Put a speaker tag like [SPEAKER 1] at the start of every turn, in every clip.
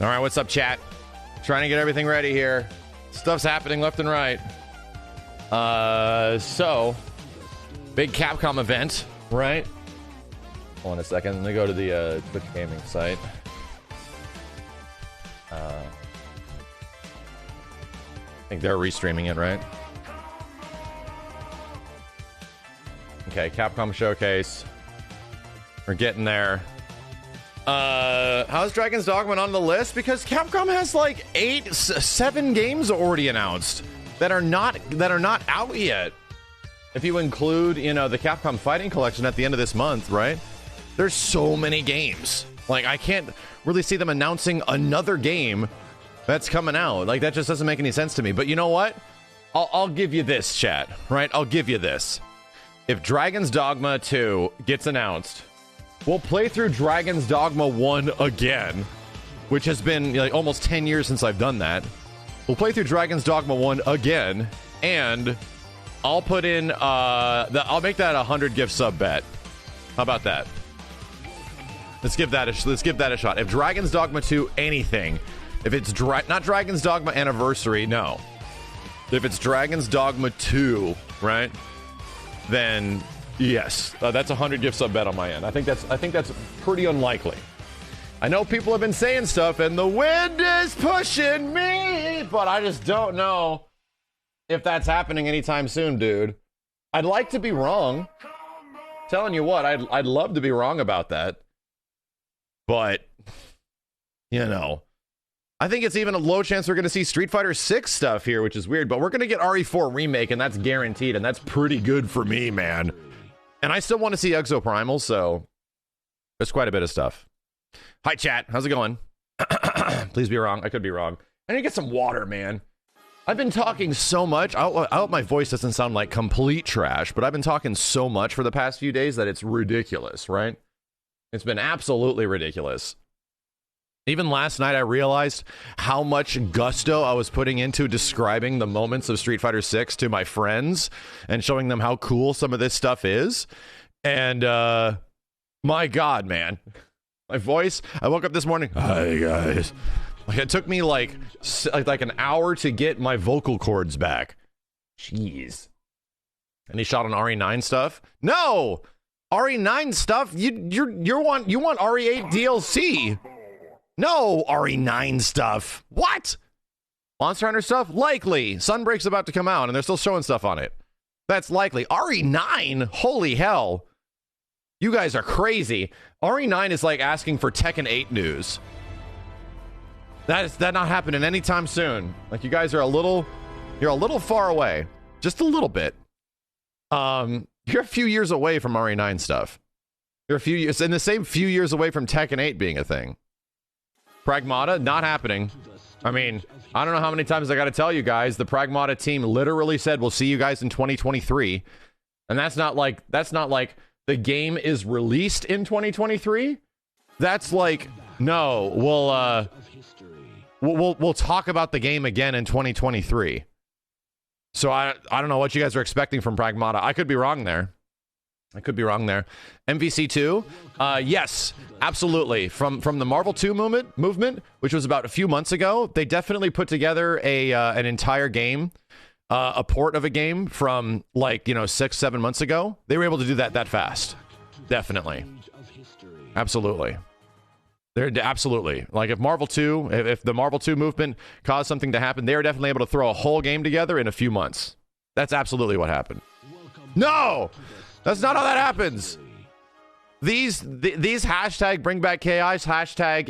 [SPEAKER 1] All right, what's up, chat? Trying to get everything ready here. Stuff's happening left and right. So big Capcom event, right? Hold on a second. Let me go to the Twitch gaming site. I think they're restreaming it, right? Okay, Capcom Showcase. We're getting there. How's Dragon's Dogma on the list? Because Capcom has like 7 games already announced that are not out yet. If you include, you know, the Capcom Fighting Collection at the end of this month, right? There's so many games. Like, I can't really see them announcing another game that's coming out. Like, that just doesn't make any sense to me. But you know what? I'll give you this, chat, right? I'll give you this. If Dragon's Dogma 2 gets announced, we'll play through Dragon's Dogma 1 again, which has been like almost 10 years since I've done that. We'll play through Dragon's Dogma 1 again, and I'll put in I'll make that a 100 gift sub bet. How about that? Let's give that a shot. If Dragon's Dogma 2 anything, if it's not Dragon's Dogma Anniversary, no. If it's Dragon's Dogma 2, right? Then yes, that's a 100 gift sub bet on my end. I think that's pretty unlikely. I know people have been saying stuff, and the wind is pushing me, but I just don't know if that's happening anytime soon, dude. I'd like to be wrong. Telling you what, I'd love to be wrong about that, but you know, I think it's even a low chance we're going to see Street Fighter 6 stuff here, which is weird. But we're going to get RE4 remake, and that's guaranteed, and that's pretty good for me, man. And I still want to see Exoprimal, so there's quite a bit of stuff. Hi, chat. How's it going? Please be wrong. I could be wrong. I need to get some water, man. I've been talking so much. I hope my voice doesn't sound like complete trash, but I've been talking so much for the past few days that it's ridiculous, right? It's been absolutely ridiculous. Even last night, I realized how much gusto I was putting into describing the moments of Street Fighter 6 to my friends and showing them how cool some of this stuff is. And, my God, man. My voice, I woke up this morning, hi, guys. Like, it took me, like an hour to get my vocal cords back. Jeez. Any shot on RE9 stuff? No! RE9 stuff? You want RE8 DLC? No RE9 stuff. What? Monster Hunter stuff? Likely. Sunbreak's about to come out, and they're still showing stuff on it. That's likely. RE9? Holy hell. You guys are crazy. RE9 is like asking for Tekken 8 news. That not happening anytime soon. Like, you guys are you're a little far away. Just a little bit. You're a few years away from RE9 stuff. You're a few years, in the same few years away from Tekken 8 being a thing. Pragmata, not happening. I mean, I don't know how many times I got to tell you guys, the Pragmata team literally said, we'll see you guys in 2023. And that's not like the game is released in 2023. That's like, no, we'll talk about the game again in 2023. So I don't know what you guys are expecting from Pragmata. I could be wrong there. MVC2, yes, absolutely. From the Marvel 2 movement, which was about a few months ago, they definitely put together an entire game, a port of a game from, like, 6-7 months ago. They were able to do that fast. Definitely. Absolutely. They're absolutely, like, if the Marvel 2 movement caused something to happen, they were definitely able to throw a whole game together in a few months. That's absolutely what happened. No! That's not how that happens. These hashtag bring back KIs, hashtag,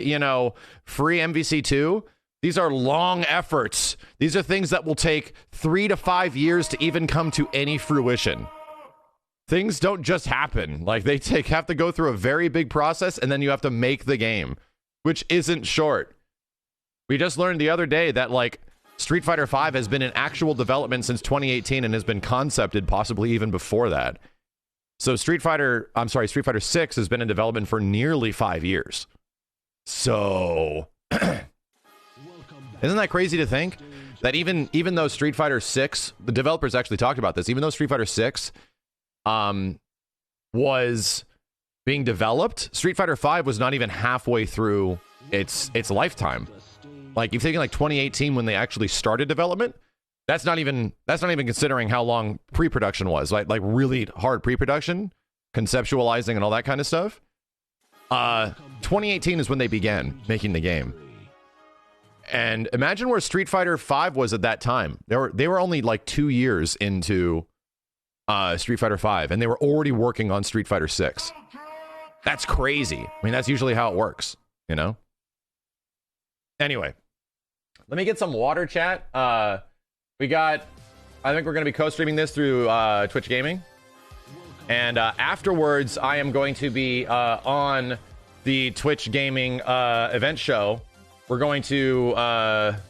[SPEAKER 1] free MVC2. These are long efforts. These are things that will take 3 to 5 years to even come to any fruition. Things don't just happen. Like, they have to go through a very big process, and then you have to make the game, which isn't short. We just learned the other day that, like, Street Fighter V has been in actual development since 2018 and has been concepted possibly even before that. So Street Fighter 6 has been in development for nearly 5 years. So isn't that crazy to think that even though Street Fighter 6, the developers actually talked about this, even though Street Fighter 6 was being developed, Street Fighter 5 was not even halfway through it's lifetime. Like you're thinking like 2018 when they actually started development. That's not even considering how long pre-production was. Like really hard pre-production, conceptualizing and all that kind of stuff. 2018 is when they began making the game. And imagine where Street Fighter V was at that time. They were only like 2 years into Street Fighter V, and they were already working on Street Fighter VI. That's crazy. I mean, that's usually how it works, you know? Anyway, let me get some water, chat. I think we're going to be co-streaming this through Twitch Gaming. And afterwards, I am going to be on the Twitch Gaming event show. We're going to... God,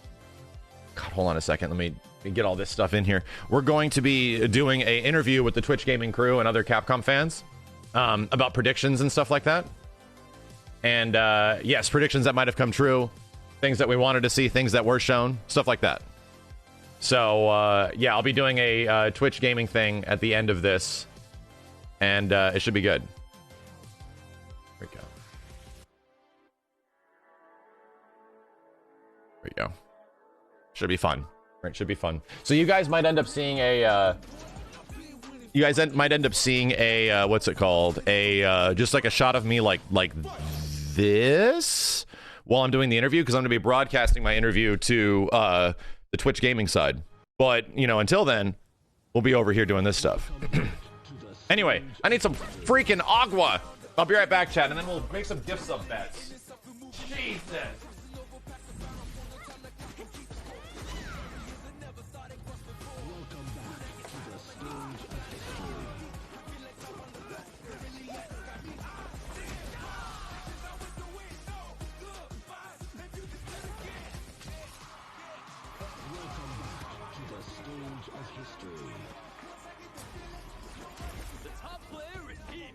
[SPEAKER 1] hold on a second. Let me get all this stuff in here. We're going to be doing an interview with the Twitch Gaming crew and other Capcom fans about predictions and stuff like that. And yes, predictions that might have come true. Things that we wanted to see, things that were shown, stuff like that. So, yeah, I'll be doing a Twitch Gaming thing at the end of this. And it should be good. There we go. There we go. Should be fun. Right, should be fun. So you guys might end up seeing a... what's it called? Just like a shot of me like this while I'm doing the interview, because I'm going to be broadcasting my interview to the Twitch Gaming side. But, you know, until then, we'll be over here doing this stuff. Anyway, I need some freaking agua. I'll be right back, chat, and then we'll make some gift sub bets. Jesus.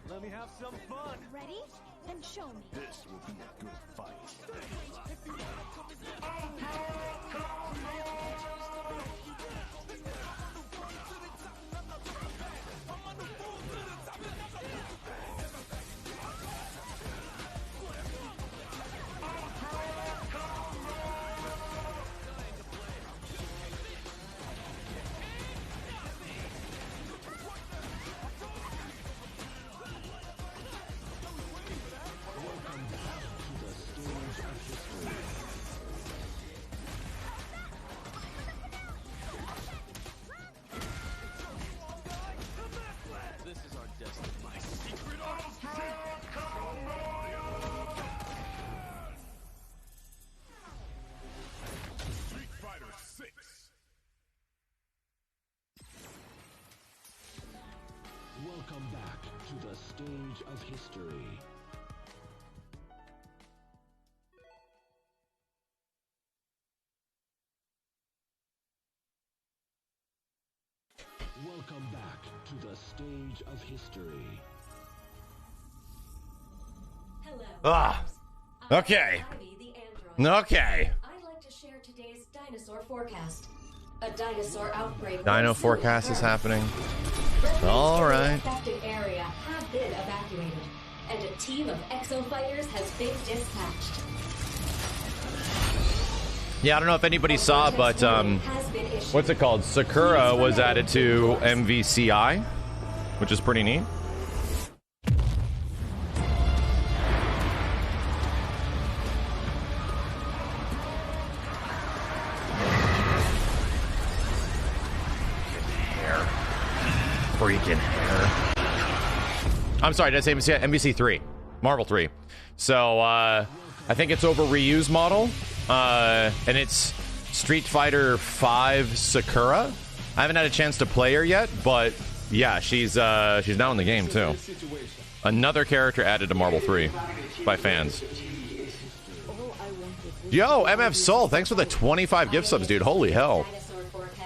[SPEAKER 2] Let me have some fun.
[SPEAKER 3] Ready? Then show me.
[SPEAKER 2] This will be a good fight.
[SPEAKER 4] Welcome back to the stage of history. Welcome back to the stage of history.
[SPEAKER 3] Hello.
[SPEAKER 1] Ah. Okay. Okay.
[SPEAKER 3] I'd like to share today's dinosaur forecast. A dinosaur outbreak.
[SPEAKER 1] Dino forecast is happening. All right.
[SPEAKER 3] The affected area have been evacuated, and a team of exo fighters has been dispatched.
[SPEAKER 1] Yeah, I don't know if anybody saw, but what's it called? Sakura was added to MVCI, which is pretty neat. Freaking hair. I'm sorry, did I say MVC? MVC 3. Marvel 3. So, I think it's over Ryu's model. And it's Street Fighter 5 Sakura. I haven't had a chance to play her yet, but yeah, she's now in the game too. Another character added to Marvel 3 by fans. Yo, MF Soul, thanks for the 25 gift subs, dude. Holy hell.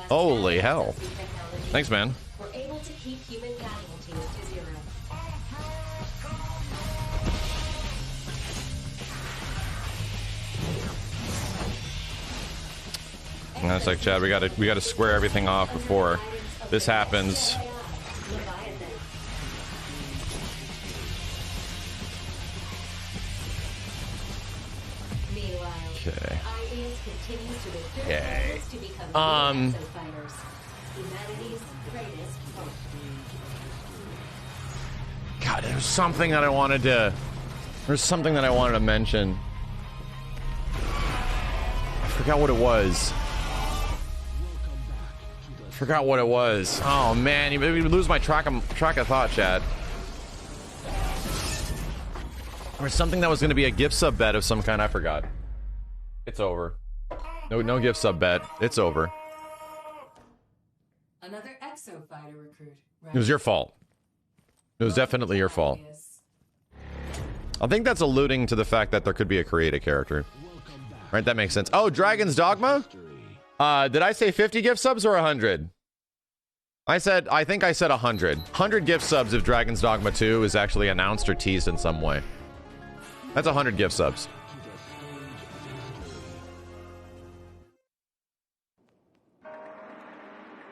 [SPEAKER 1] Holy hell. Thanks, man. And it's like, Chad, we gotta square everything off before this happens.
[SPEAKER 3] Proteus continues to recruit
[SPEAKER 1] Okay.
[SPEAKER 3] players to become new Exo Fighters. Humanity's greatest hope.
[SPEAKER 1] God, there's something that I wanted to... There's something that I wanted to mention. I forgot what it was. Forgot what it was. Oh man, you made me lose my track of thought, chat. There was something that was going to be a gift sub bet of some kind. I forgot. It's over. No gift sub bet. It's over.
[SPEAKER 3] Another Exo Fighter recruit.
[SPEAKER 1] It was your fault. It was definitely your fault. I think that's alluding to the fact that there could be a creative character. Right, that makes sense. Oh, Dragon's Dogma? Did I say 50 gift subs or 100? I think I said 100. 100 gift subs if Dragon's Dogma 2 is actually announced or teased in some way. That's 100 gift subs.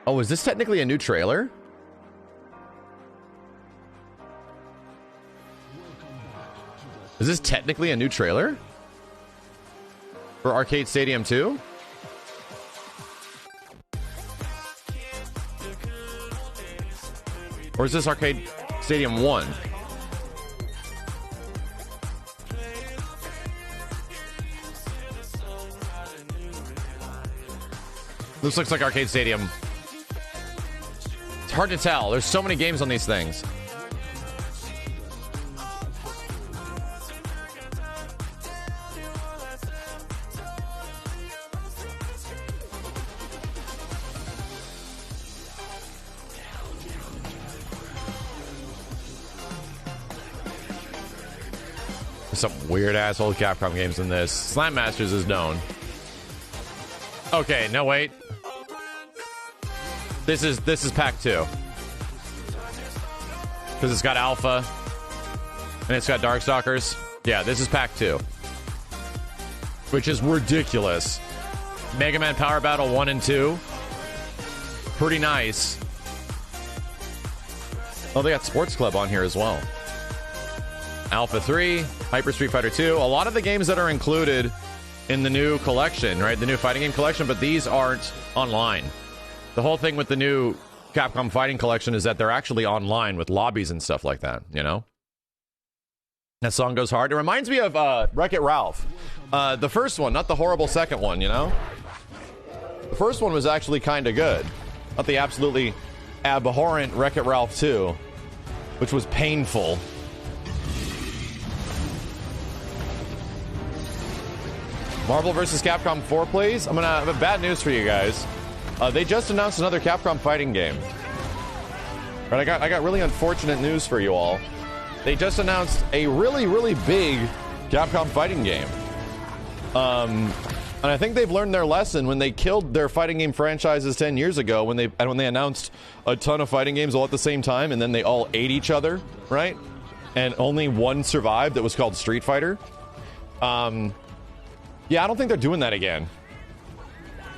[SPEAKER 1] Oh, is this technically a new trailer? Is this technically a new trailer? For Arcade Stadium 2? Or is this Arcade Stadium 1? This looks like Arcade Stadium. It's hard to tell. There's so many games on these things. Some weird ass old Capcom games in this. Slam Masters is known. Okay, no wait. This is pack 2. Because it's got Alpha and it's got Darkstalkers. Yeah, this is pack 2. Which is ridiculous. Mega Man Power Battle 1 and 2. Pretty nice. Oh, they got Sports Club on here as well. Alpha 3, Hyper Street Fighter 2. A lot of the games that are included in the new collection, right? The new fighting game collection, but these aren't online. The whole thing with the new Capcom Fighting Collection is that they're actually online with lobbies and stuff like that, you know? That song goes hard. It reminds me of Wreck-It Ralph. The first one, not the horrible second one, you know? The first one was actually kind of good. Not the absolutely abhorrent Wreck-It Ralph 2, which was painful. Marvel vs. Capcom 4 plays. I'm gonna have bad news for you guys. They just announced another Capcom fighting game. Right, I got really unfortunate news for you all. They just announced a really big Capcom fighting game. And I think they've learned their lesson when they killed their fighting game franchises 10 years ago when they announced a ton of fighting games all at the same time and then they all ate each other, right? And only one survived that was called Street Fighter. Yeah, I don't think they're doing that again.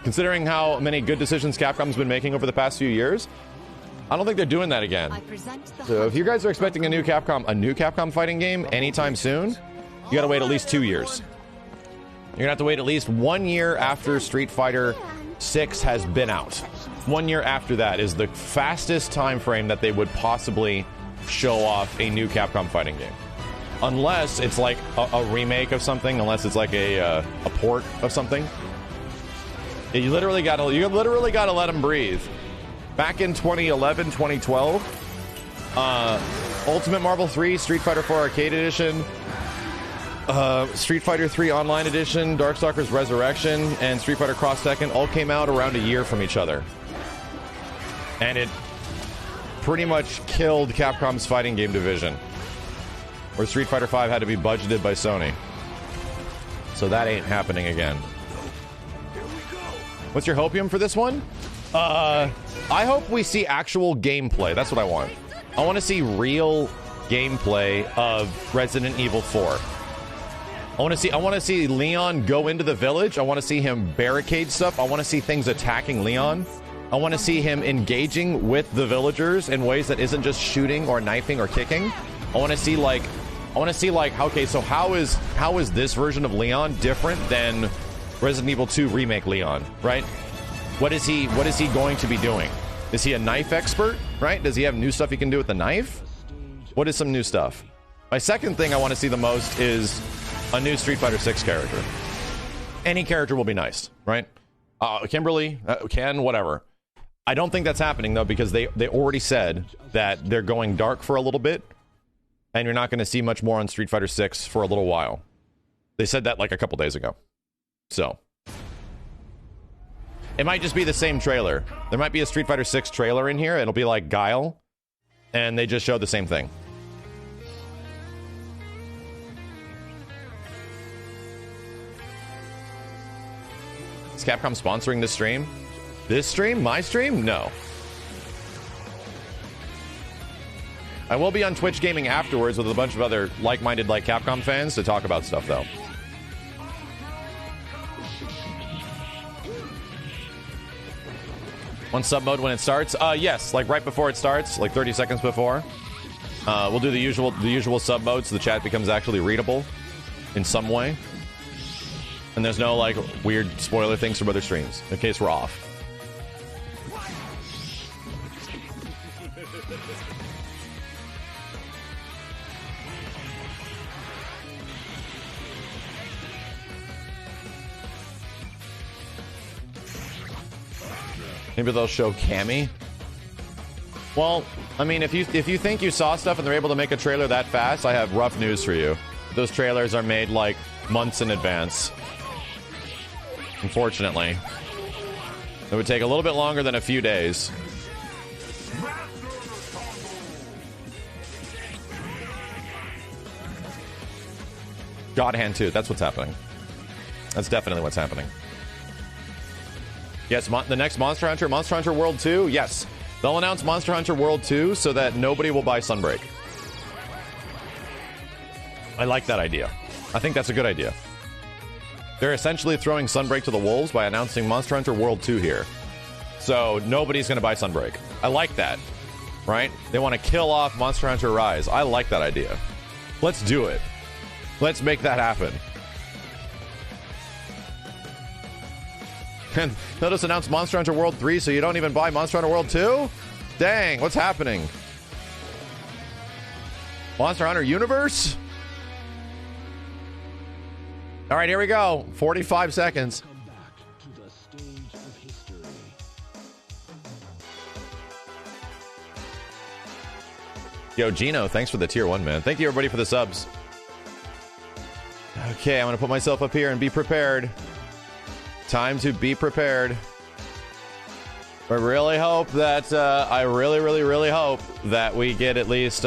[SPEAKER 1] Considering how many good decisions Capcom's been making over the past few years, I don't think they're doing that again. So if you guys are expecting a new Capcom fighting game anytime soon, you gotta wait at least 2 years. You're gonna have to wait at least 1 year after Street Fighter 6 has been out. 1 year after that is the fastest time frame that they would possibly show off a new Capcom fighting game. Unless it's like a remake of something, unless it's like a port of something. You literally gotta let them breathe. Back in 2011, 2012, Ultimate Marvel 3, Street Fighter 4 Arcade Edition, Street Fighter 3 Online Edition, Darkstalkers Resurrection, and Street Fighter Cross Tekken all came out around a year from each other. And it pretty much killed Capcom's fighting game division. Where Street Fighter 5 had to be budgeted by Sony. So that ain't happening again. What's your hopium for this one? I hope we see actual gameplay. That's what I want. I want to see real gameplay of Resident Evil 4. I want to see Leon go into the village. I want to see him barricade stuff. I want to see things attacking Leon. I want to see him engaging with the villagers in ways that isn't just shooting or knifing or kicking. I want to see like, okay, so how is this version of Leon different than Resident Evil 2 Remake Leon, right? What is he going to be doing? Is he a knife expert, right? Does he have new stuff he can do with the knife? What is some new stuff? My second thing I want to see the most is a new Street Fighter 6 character. Any character will be nice, right? Kimberly, Ken, whatever. I don't think that's happening, though, because they already said that they're going dark for a little bit, and you're not going to see much more on Street Fighter 6 for a little while. They said that like a couple days ago. So it might just be the same trailer. There might be a Street Fighter 6 trailer in here. It'll be like Guile, and they just showed the same thing. Is Capcom sponsoring this stream? This stream? My stream? No. I will be on Twitch gaming afterwards with a bunch of other like-minded like Capcom fans to talk about stuff, though. On sub mode when it starts? Yes, like right before it starts, like 30 seconds before. We'll do the usual sub mode so the chat becomes actually readable in some way. And there's no like weird spoiler things from other streams in case we're off. Maybe they'll show Cammy. Well, I mean, if you think you saw stuff and they're able to make a trailer that fast, I have rough news for you. Those trailers are made like months in advance. Unfortunately. It would take a little bit longer than a few days. God Hand 2, that's what's happening. That's definitely what's happening. Yes, the next Monster Hunter World 2, yes. They'll announce Monster Hunter World 2 so that nobody will buy Sunbreak. I like that idea. I think that's a good idea. They're essentially throwing Sunbreak to the wolves by announcing Monster Hunter World 2 here. So nobody's going to buy Sunbreak. I like that, right? They want to kill off Monster Hunter Rise. I like that idea. Let's do it. Let's make that happen. And they'll just announce Monster Hunter World 3 so you don't even buy Monster Hunter World 2? Dang, what's happening? Monster Hunter Universe? All right, here we go. 45 seconds.
[SPEAKER 4] Come back to the stage of history.
[SPEAKER 1] Yo, Gino, thanks for the tier 1, man. Thank you, everybody, for the subs. Okay, I'm going to put myself up here and be prepared. Time to be prepared. I really hope that, I really hope that we get at least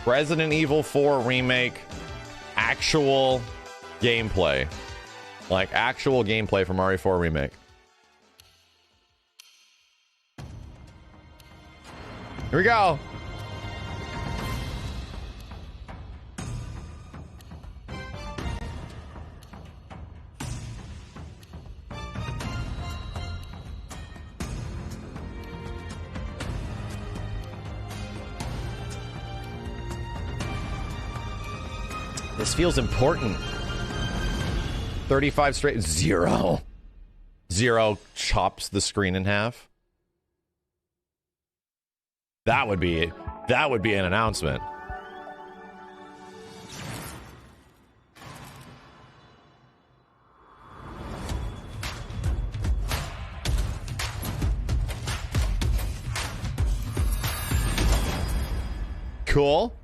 [SPEAKER 1] Resident Evil 4 Remake actual gameplay. Like, actual gameplay from RE4 Remake. Here we go. This feels important. 35 straight. Zero chops the screen in half. That would be an announcement. Cool.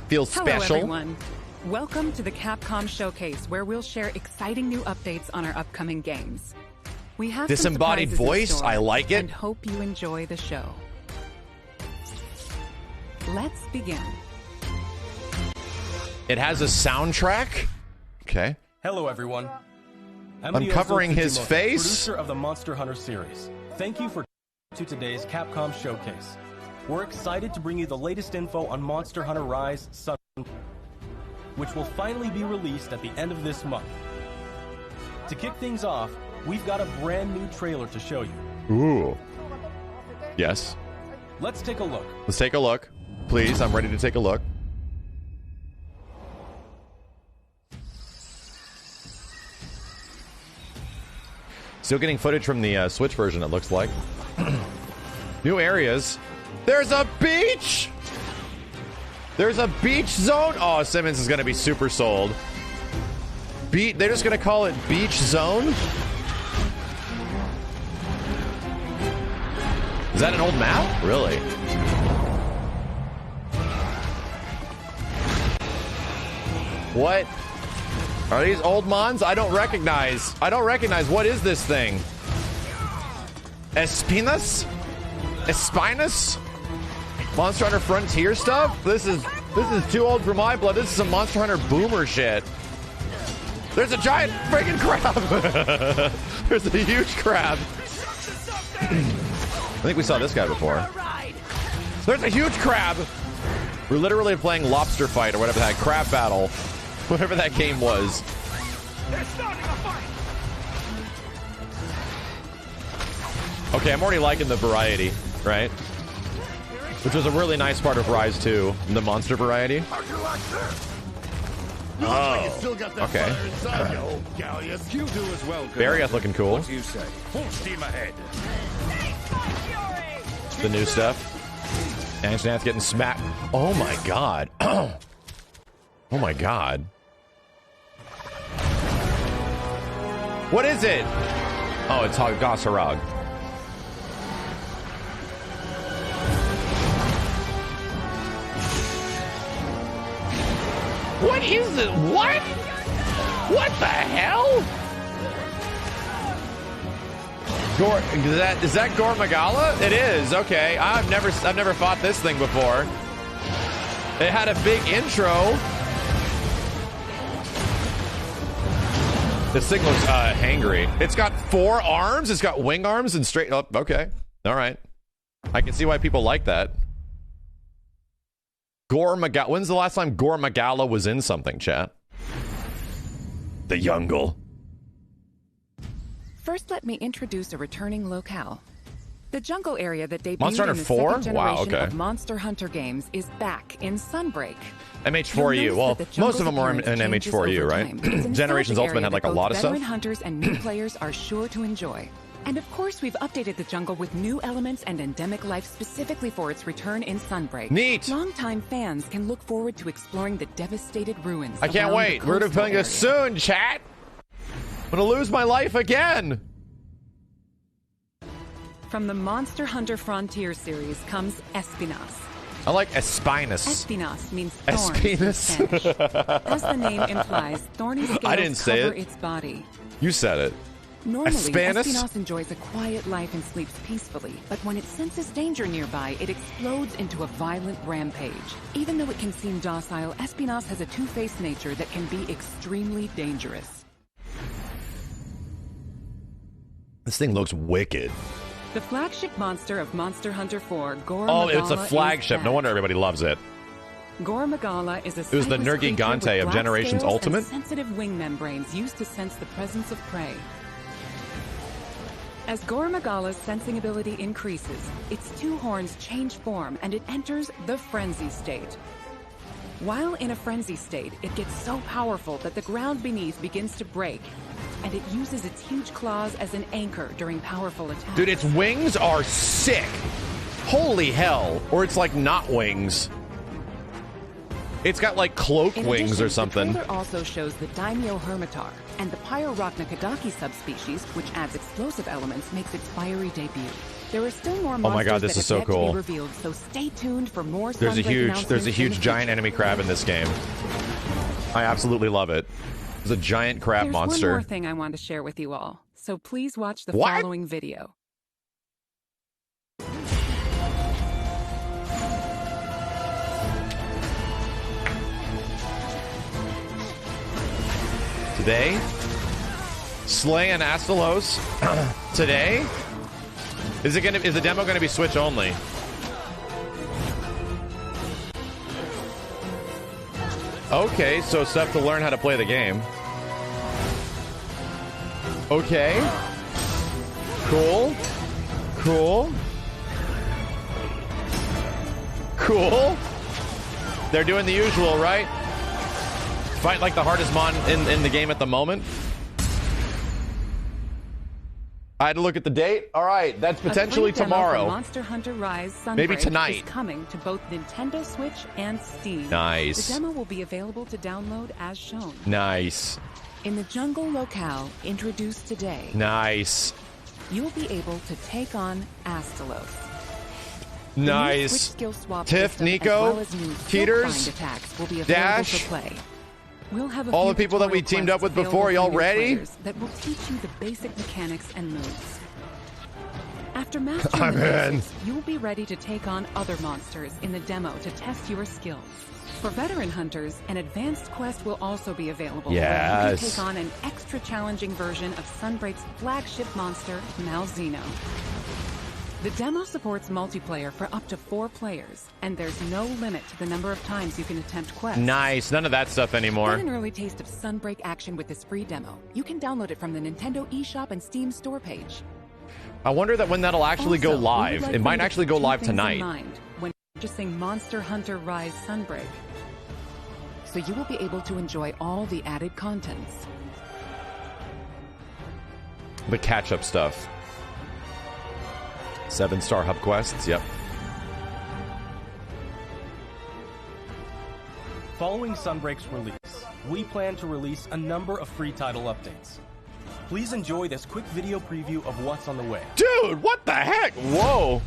[SPEAKER 1] Feels
[SPEAKER 5] Hello,
[SPEAKER 1] special.
[SPEAKER 5] everyone. Welcome to the Capcom Showcase, where we'll share exciting new updates on our upcoming games. We have
[SPEAKER 1] Disembodied
[SPEAKER 5] some surprises in
[SPEAKER 1] voice,
[SPEAKER 5] store,
[SPEAKER 1] I like it.
[SPEAKER 5] and hope you enjoy the show. Let's begin.
[SPEAKER 1] It has a soundtrack. Okay.
[SPEAKER 2] Hello, everyone.
[SPEAKER 1] I'm covering his
[SPEAKER 2] Tsujimoto,
[SPEAKER 1] face?
[SPEAKER 2] Producer of the Monster Hunter series. Thank you for to today's Capcom Showcase. We're excited to bring you the latest info on Monster Hunter Rise Sun, which will finally be released at the end of this month. To kick things off, we've got a brand new trailer to show you.
[SPEAKER 1] Ooh. Yes.
[SPEAKER 2] Let's take a look.
[SPEAKER 1] Let's take a look. Please, I'm ready to take a look. Still getting footage from the Switch version, it looks like. New areas. There's a beach! There's a beach zone! Oh, Simmons is going to be super sold. They're just going to call it Beach Zone? Is that an old map? Really? What? Are these old mons? I don't recognize. What is this thing? Espinas? Espinus? Monster Hunter Frontier stuff? This is too old for my blood. This is some Monster Hunter boomer shit. There's a giant freaking crab. There's a huge crab. I think we saw this guy before. There's a huge crab. We're literally playing Lobster Fight or whatever that crab battle. Whatever that game was. Okay, I'm already liking the variety, right? Which was a really nice part of Rise 2, the monster variety. Oh, okay. Barriath looking cool.
[SPEAKER 6] What do you say? Full steam ahead.
[SPEAKER 1] The new stuff. Anjanth's getting smacked. Oh my god. Oh my god. What is it? Oh, it's Gossarag. What is it? What? What the hell? Is that Gore Magala? It is. Okay. I've never fought this thing before. It had a big intro. This thing looks hangry. It's got 4 arms. It's got wing arms and straight up. Okay. All right. I can see why people like that. Gore Magala. When's the last time Gore Magala was in something, chat? The Jungle.
[SPEAKER 5] First, let me introduce a returning locale. The jungle area that debuted
[SPEAKER 1] Monster Hunter
[SPEAKER 5] in the
[SPEAKER 1] 4?
[SPEAKER 5] second
[SPEAKER 1] Wow,
[SPEAKER 5] generation
[SPEAKER 1] okay.
[SPEAKER 5] of Monster Hunter games is back in Sunbreak.
[SPEAKER 1] MH4U. Well, most of them were in MH4U, right? Generations Ultimate had like a lot of stuff.
[SPEAKER 5] Veteran hunters and new players are sure to enjoy. And of course, we've updated the jungle with new elements and endemic life specifically for its return in Sunbreak.
[SPEAKER 1] Neat.
[SPEAKER 5] Longtime fans can look forward to exploring the devastated ruins.
[SPEAKER 1] I can't
[SPEAKER 5] around
[SPEAKER 1] wait.
[SPEAKER 5] the
[SPEAKER 1] We're
[SPEAKER 5] coastal
[SPEAKER 1] doing this
[SPEAKER 5] area.
[SPEAKER 1] soon, chat. I'm gonna lose my life again.
[SPEAKER 5] From the Monster Hunter Frontier series comes Espinas.
[SPEAKER 1] I like Espinus.
[SPEAKER 5] Espinas means thorns in
[SPEAKER 1] Espinus.
[SPEAKER 5] Spanish. As the name implies, thorny scales
[SPEAKER 1] I didn't say
[SPEAKER 5] cover
[SPEAKER 1] it.
[SPEAKER 5] its body.
[SPEAKER 1] You said it.
[SPEAKER 5] Normally,
[SPEAKER 1] Espinus?
[SPEAKER 5] Espinas enjoys a quiet life and sleeps peacefully, but when it senses danger nearby, it explodes into a violent rampage. Even though it can seem docile, Espinas has a two-faced nature that can be extremely dangerous.
[SPEAKER 1] This thing looks wicked.
[SPEAKER 5] The flagship monster of Monster Hunter 4, Gore
[SPEAKER 1] Oh,
[SPEAKER 5] Magala,
[SPEAKER 1] it's a flagship.
[SPEAKER 5] is
[SPEAKER 1] No
[SPEAKER 5] back.
[SPEAKER 1] wonder everybody loves it.
[SPEAKER 5] Gore Magala is a
[SPEAKER 1] It was the
[SPEAKER 5] sightless creature
[SPEAKER 1] Nergigante
[SPEAKER 5] with
[SPEAKER 1] of
[SPEAKER 5] black
[SPEAKER 1] Generations
[SPEAKER 5] scales
[SPEAKER 1] Ultimate?
[SPEAKER 5] and sensitive wing membranes used to sense the presence of prey. As Gore Magala's sensing ability increases, its 2 horns change form and it enters the frenzy state. While in a frenzy state, it gets so powerful that the ground beneath begins to break, and it uses its huge claws as an anchor during powerful attacks.
[SPEAKER 1] Dude, its wings are sick. Holy hell. Or it's like not wings. It's got like cloak
[SPEAKER 5] In
[SPEAKER 1] wings
[SPEAKER 5] addition,
[SPEAKER 1] or something.
[SPEAKER 5] The trailer also shows the Daimyo Hermitar, and the Pyrorachna subspecies, which adds explosive elements, makes its fiery debut. There are still more monsters
[SPEAKER 1] my God, this
[SPEAKER 5] that
[SPEAKER 1] is so
[SPEAKER 5] have yet to
[SPEAKER 1] cool.
[SPEAKER 5] be revealed, so stay tuned for more.
[SPEAKER 1] There's a
[SPEAKER 5] Sunbreak
[SPEAKER 1] huge
[SPEAKER 5] announcements in the
[SPEAKER 1] giant
[SPEAKER 5] future.
[SPEAKER 1] enemy crab in this game. I absolutely love it. There's a giant crab
[SPEAKER 5] There's
[SPEAKER 1] monster.
[SPEAKER 5] one more thing I want to share with you all, so please watch the
[SPEAKER 1] What?
[SPEAKER 5] following video.
[SPEAKER 1] Today, Slay and Astalos. Today, is the demo gonna be Switch only? Okay, so stuff to learn how to play the game. Okay. Cool. Cool. Cool. They're doing the usual, right? Fight like the hardest mon in the game at the moment. I had to look at the date. All right, that's potentially
[SPEAKER 5] A free demo
[SPEAKER 1] tomorrow.
[SPEAKER 5] for Monster Hunter Rise Sunbreak
[SPEAKER 1] Maybe tonight.
[SPEAKER 5] is coming to both Nintendo Switch and Steam.
[SPEAKER 1] Nice.
[SPEAKER 5] The demo will be available to download as shown.
[SPEAKER 1] Nice.
[SPEAKER 5] In the jungle locale introduced today,
[SPEAKER 1] Nice.
[SPEAKER 5] you will be able to take on Astalos. The new
[SPEAKER 1] Nice.
[SPEAKER 5] Switch skill swap
[SPEAKER 1] Tiff,
[SPEAKER 5] system,
[SPEAKER 1] Nico,
[SPEAKER 5] as well as new
[SPEAKER 1] Teeters,
[SPEAKER 5] skill find attacks will be available
[SPEAKER 1] Dash,
[SPEAKER 5] to play. We'll have a
[SPEAKER 1] all
[SPEAKER 5] few
[SPEAKER 1] the people that we
[SPEAKER 5] tutorial
[SPEAKER 1] teamed up with
[SPEAKER 5] quests
[SPEAKER 1] before.
[SPEAKER 5] available
[SPEAKER 1] Y'all
[SPEAKER 5] for new
[SPEAKER 1] ready?
[SPEAKER 5] players that will teach you the basic mechanics and moves. After mastering
[SPEAKER 1] I'm
[SPEAKER 5] the
[SPEAKER 1] in.
[SPEAKER 5] basics, you will be ready to take on other monsters in the demo to test your skills. For veteran hunters, an advanced quest will also be available. Where you
[SPEAKER 1] Yes.
[SPEAKER 5] can take on an extra challenging version of Sunbreak's flagship monster, Malzeno. The demo supports multiplayer for up to 4 players, and there's no limit to the number of times you can attempt quests.
[SPEAKER 1] Nice. None of that stuff anymore.
[SPEAKER 5] Get an early taste of Sunbreak action with this free demo. You can download it from the Nintendo eShop and Steam store page.
[SPEAKER 1] I wonder that when that'll actually go
[SPEAKER 5] Also, we would
[SPEAKER 1] live.
[SPEAKER 5] like
[SPEAKER 1] It
[SPEAKER 5] for
[SPEAKER 1] might
[SPEAKER 5] you to
[SPEAKER 1] actually
[SPEAKER 5] keep
[SPEAKER 1] go
[SPEAKER 5] two
[SPEAKER 1] live
[SPEAKER 5] things in
[SPEAKER 1] tonight.
[SPEAKER 5] mind when purchasing Monster Hunter Rise Sunbreak, so you will be able to enjoy all the added contents.
[SPEAKER 1] The catch-up stuff. 7-star hub quests. Yep.
[SPEAKER 2] Following Sunbreak's release, we plan to release a number of free title updates. Please enjoy this quick video preview of what's on the way.
[SPEAKER 1] Dude, what the heck? Whoa.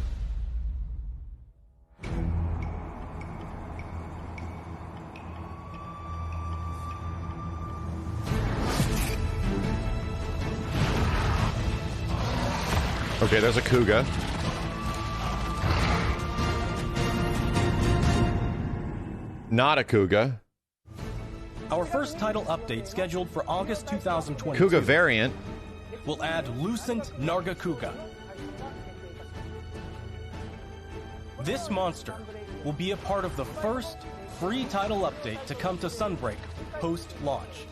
[SPEAKER 1] Okay, there's a Kuga. Not a Kuga.
[SPEAKER 2] Our first title update, scheduled for August 2022,
[SPEAKER 1] Kuga variant.
[SPEAKER 2] will add Lucent Nargacuga. This monster will be a part of the first free title update to come to Sunbreak post-launch.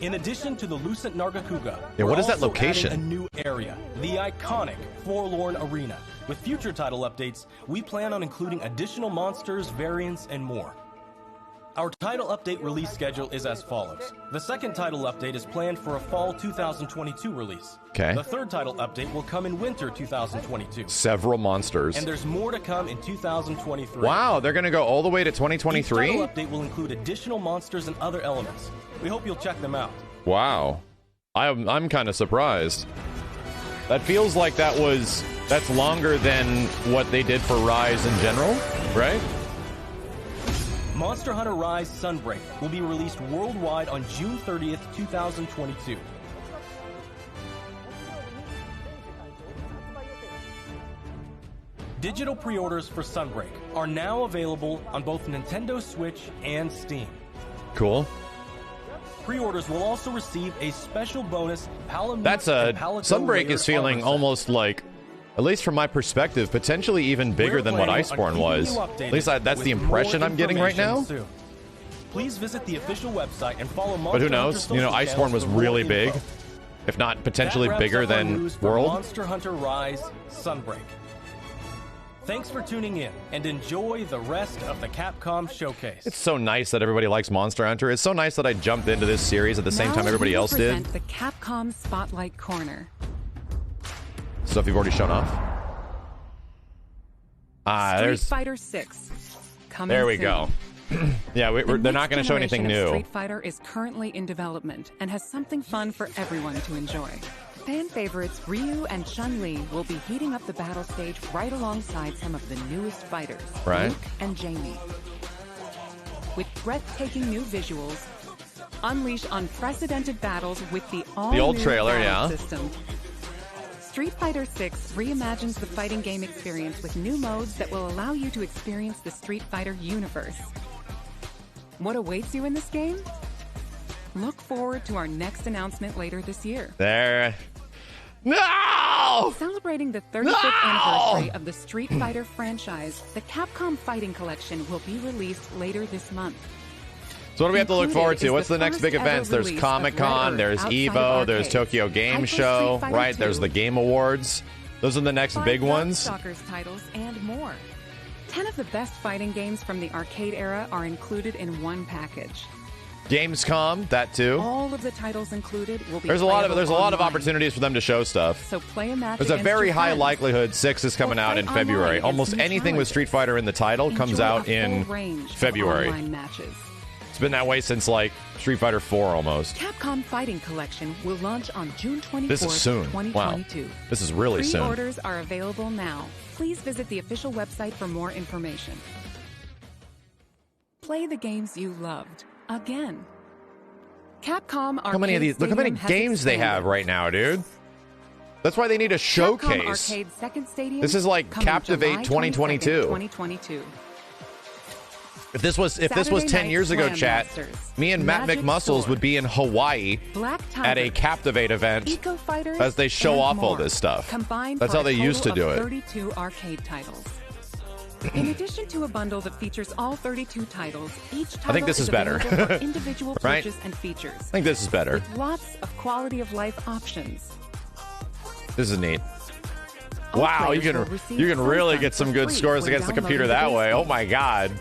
[SPEAKER 2] In addition to the Lucent Nargacuga,
[SPEAKER 1] Yeah,
[SPEAKER 2] we're
[SPEAKER 1] what is that
[SPEAKER 2] also
[SPEAKER 1] location?
[SPEAKER 2] adding a new area, the iconic Forlorn Arena. With future title updates, we plan on including additional monsters, variants, and more. Our title update release schedule is as follows. The second title update is planned for a fall 2022 release.
[SPEAKER 1] Okay.
[SPEAKER 2] The third title update will come in winter 2022.
[SPEAKER 1] Several monsters.
[SPEAKER 2] And there's more to come in 2023.
[SPEAKER 1] Wow, they're going to go all the way to
[SPEAKER 2] Each
[SPEAKER 1] 2023?
[SPEAKER 2] title update will include additional monsters and other elements. We hope you'll check them out.
[SPEAKER 1] Wow. I'm kind of surprised. That feels like that's longer than what they did for Rise in general, right?
[SPEAKER 2] Monster Hunter Rise Sunbreak will be released worldwide on June 30th, 2022. Digital pre-orders for Sunbreak are now available on both Nintendo Switch and Steam.
[SPEAKER 1] Cool.
[SPEAKER 2] Pre-orders will also receive a special bonus Palamute
[SPEAKER 1] That's
[SPEAKER 2] and Palico
[SPEAKER 1] Sunbreak
[SPEAKER 2] Raider
[SPEAKER 1] is feeling
[SPEAKER 2] armor set.
[SPEAKER 1] almost like, at least from my perspective, potentially even bigger
[SPEAKER 2] We're
[SPEAKER 1] than what
[SPEAKER 2] planning on
[SPEAKER 1] Iceborne
[SPEAKER 2] keeping
[SPEAKER 1] was.
[SPEAKER 2] you
[SPEAKER 1] At
[SPEAKER 2] updated
[SPEAKER 1] least that's
[SPEAKER 2] with
[SPEAKER 1] the impression
[SPEAKER 2] more
[SPEAKER 1] I'm getting right now.
[SPEAKER 2] information soon. Please visit the official website and follow
[SPEAKER 1] But who
[SPEAKER 2] Monster
[SPEAKER 1] knows?
[SPEAKER 2] Hunter
[SPEAKER 1] You know,
[SPEAKER 2] social
[SPEAKER 1] Iceborne
[SPEAKER 2] channels
[SPEAKER 1] was
[SPEAKER 2] for more
[SPEAKER 1] really
[SPEAKER 2] info.
[SPEAKER 1] big, if not potentially
[SPEAKER 2] That wraps
[SPEAKER 1] bigger
[SPEAKER 2] up our
[SPEAKER 1] than
[SPEAKER 2] news for
[SPEAKER 1] World.
[SPEAKER 2] Monster Hunter Rise Sunbreak. Thanks for tuning in and enjoy the rest of the Capcom showcase.
[SPEAKER 1] It's so nice that everybody likes Monster Hunter. It's so nice that I jumped into this series at the same
[SPEAKER 5] Now
[SPEAKER 1] time everybody
[SPEAKER 5] we will
[SPEAKER 1] else did.
[SPEAKER 5] present the Capcom Spotlight Corner.
[SPEAKER 1] Stuff you've already shown off.
[SPEAKER 5] Street
[SPEAKER 1] There's.
[SPEAKER 5] Fighter 6. Coming
[SPEAKER 1] There we
[SPEAKER 5] soon.
[SPEAKER 1] go. Yeah,
[SPEAKER 5] The
[SPEAKER 1] they're not
[SPEAKER 5] next
[SPEAKER 1] going to show anything
[SPEAKER 5] generation of
[SPEAKER 1] new.
[SPEAKER 5] Street Fighter is currently in development and has something fun for everyone to enjoy. Fan favorites Ryu and Chun-Li will be heating up the battle stage right alongside some of the newest fighters,
[SPEAKER 1] Right.
[SPEAKER 5] Luke and Jamie. With breathtaking new visuals, unleash unprecedented battles with the all-new
[SPEAKER 1] old trailer,
[SPEAKER 5] battle
[SPEAKER 1] yeah.
[SPEAKER 5] system. Street Fighter 6 reimagines the fighting game experience with new modes that will allow you to experience the Street Fighter universe. What awaits you in this game? Look forward to our next announcement later this year.
[SPEAKER 1] There. No!
[SPEAKER 5] Celebrating the 35th anniversary of the Street Fighter franchise, the Capcom Fighting Collection will be released later this month.
[SPEAKER 1] So what do we have to look
[SPEAKER 5] Included
[SPEAKER 1] forward to?
[SPEAKER 5] is
[SPEAKER 1] What's the next
[SPEAKER 5] first
[SPEAKER 1] big
[SPEAKER 5] ever
[SPEAKER 1] events? There's
[SPEAKER 5] release of
[SPEAKER 1] Comic-Con,
[SPEAKER 5] Red
[SPEAKER 1] there's
[SPEAKER 5] Earth outside
[SPEAKER 1] EVO,
[SPEAKER 5] of
[SPEAKER 1] there's
[SPEAKER 5] arcades,
[SPEAKER 1] Tokyo Game
[SPEAKER 5] Hyper
[SPEAKER 1] Show,
[SPEAKER 5] Street Fighter
[SPEAKER 1] right? There's
[SPEAKER 5] 2,
[SPEAKER 1] the Game Awards. Those are the next
[SPEAKER 5] 5
[SPEAKER 1] big ones.
[SPEAKER 5] Darkstalkers titles, and more. 10 of the best fighting games from the arcade era are included in one package.
[SPEAKER 1] Gamescom, that too.
[SPEAKER 5] All of the titles included will be
[SPEAKER 1] There's a lot of
[SPEAKER 5] online.
[SPEAKER 1] opportunities for them to show stuff.
[SPEAKER 5] So play a match.
[SPEAKER 1] There's a
[SPEAKER 5] against
[SPEAKER 1] very
[SPEAKER 5] your
[SPEAKER 1] high
[SPEAKER 5] friends.
[SPEAKER 1] likelihood 6 is coming
[SPEAKER 5] Or
[SPEAKER 1] out
[SPEAKER 5] play
[SPEAKER 1] in
[SPEAKER 5] online
[SPEAKER 1] February.
[SPEAKER 5] against
[SPEAKER 1] Almost
[SPEAKER 5] new
[SPEAKER 1] anything with
[SPEAKER 5] challenges.
[SPEAKER 1] Street Fighter in the title comes
[SPEAKER 5] Enjoy
[SPEAKER 1] out
[SPEAKER 5] a full
[SPEAKER 1] in
[SPEAKER 5] range of
[SPEAKER 1] February.
[SPEAKER 5] online matches.
[SPEAKER 1] It's been that way since like Street Fighter 4 almost.
[SPEAKER 5] Capcom Fighting Collection will launch on June 24th,
[SPEAKER 1] This is soon.
[SPEAKER 5] 2022.
[SPEAKER 1] Wow. This is really soon.
[SPEAKER 5] Pre-orders are available now. Please visit the official website for more information. Play the games you loved again. Capcom Arcade
[SPEAKER 1] How many of these? Look how many
[SPEAKER 5] Stadium has
[SPEAKER 1] games they have
[SPEAKER 5] expanded.
[SPEAKER 1] right now, dude. That's why they need a showcase.
[SPEAKER 5] Capcom Arcade Second Stadium
[SPEAKER 1] This is like
[SPEAKER 5] coming
[SPEAKER 1] Captivate
[SPEAKER 5] July
[SPEAKER 1] 2022.
[SPEAKER 5] 2022.
[SPEAKER 1] If this was
[SPEAKER 5] Saturday
[SPEAKER 1] 10
[SPEAKER 5] Night
[SPEAKER 1] years ago,
[SPEAKER 5] Slam
[SPEAKER 1] chat,
[SPEAKER 5] Masters,
[SPEAKER 1] me and Matt
[SPEAKER 5] Magic
[SPEAKER 1] McMuscles
[SPEAKER 5] Sword,
[SPEAKER 1] would be in Hawaii
[SPEAKER 5] Black
[SPEAKER 1] at a
[SPEAKER 5] Tiger,
[SPEAKER 1] Captivate event
[SPEAKER 5] Eco Fighters,
[SPEAKER 1] as they show
[SPEAKER 5] and
[SPEAKER 1] off all
[SPEAKER 5] more,
[SPEAKER 1] this stuff.
[SPEAKER 5] combined
[SPEAKER 1] That's
[SPEAKER 5] for
[SPEAKER 1] how
[SPEAKER 5] a
[SPEAKER 1] they
[SPEAKER 5] total
[SPEAKER 1] used to
[SPEAKER 5] of
[SPEAKER 1] do it.
[SPEAKER 5] 32 arcade titles. In addition to a bundle that features all 32 titles, each title
[SPEAKER 1] think this is better.
[SPEAKER 5] available for individual
[SPEAKER 1] Right?
[SPEAKER 5] purchase and features.
[SPEAKER 1] I think this is better.
[SPEAKER 5] With lots of quality of life options.
[SPEAKER 1] This is neat.
[SPEAKER 5] All
[SPEAKER 1] Wow, you
[SPEAKER 5] players will
[SPEAKER 1] can
[SPEAKER 5] receive
[SPEAKER 1] really
[SPEAKER 5] Sunfun
[SPEAKER 1] get some
[SPEAKER 5] for
[SPEAKER 1] good
[SPEAKER 5] free
[SPEAKER 1] scores
[SPEAKER 5] when
[SPEAKER 1] against the
[SPEAKER 5] downloading
[SPEAKER 1] computer that
[SPEAKER 5] base
[SPEAKER 1] way. Oh
[SPEAKER 5] game.
[SPEAKER 1] my god.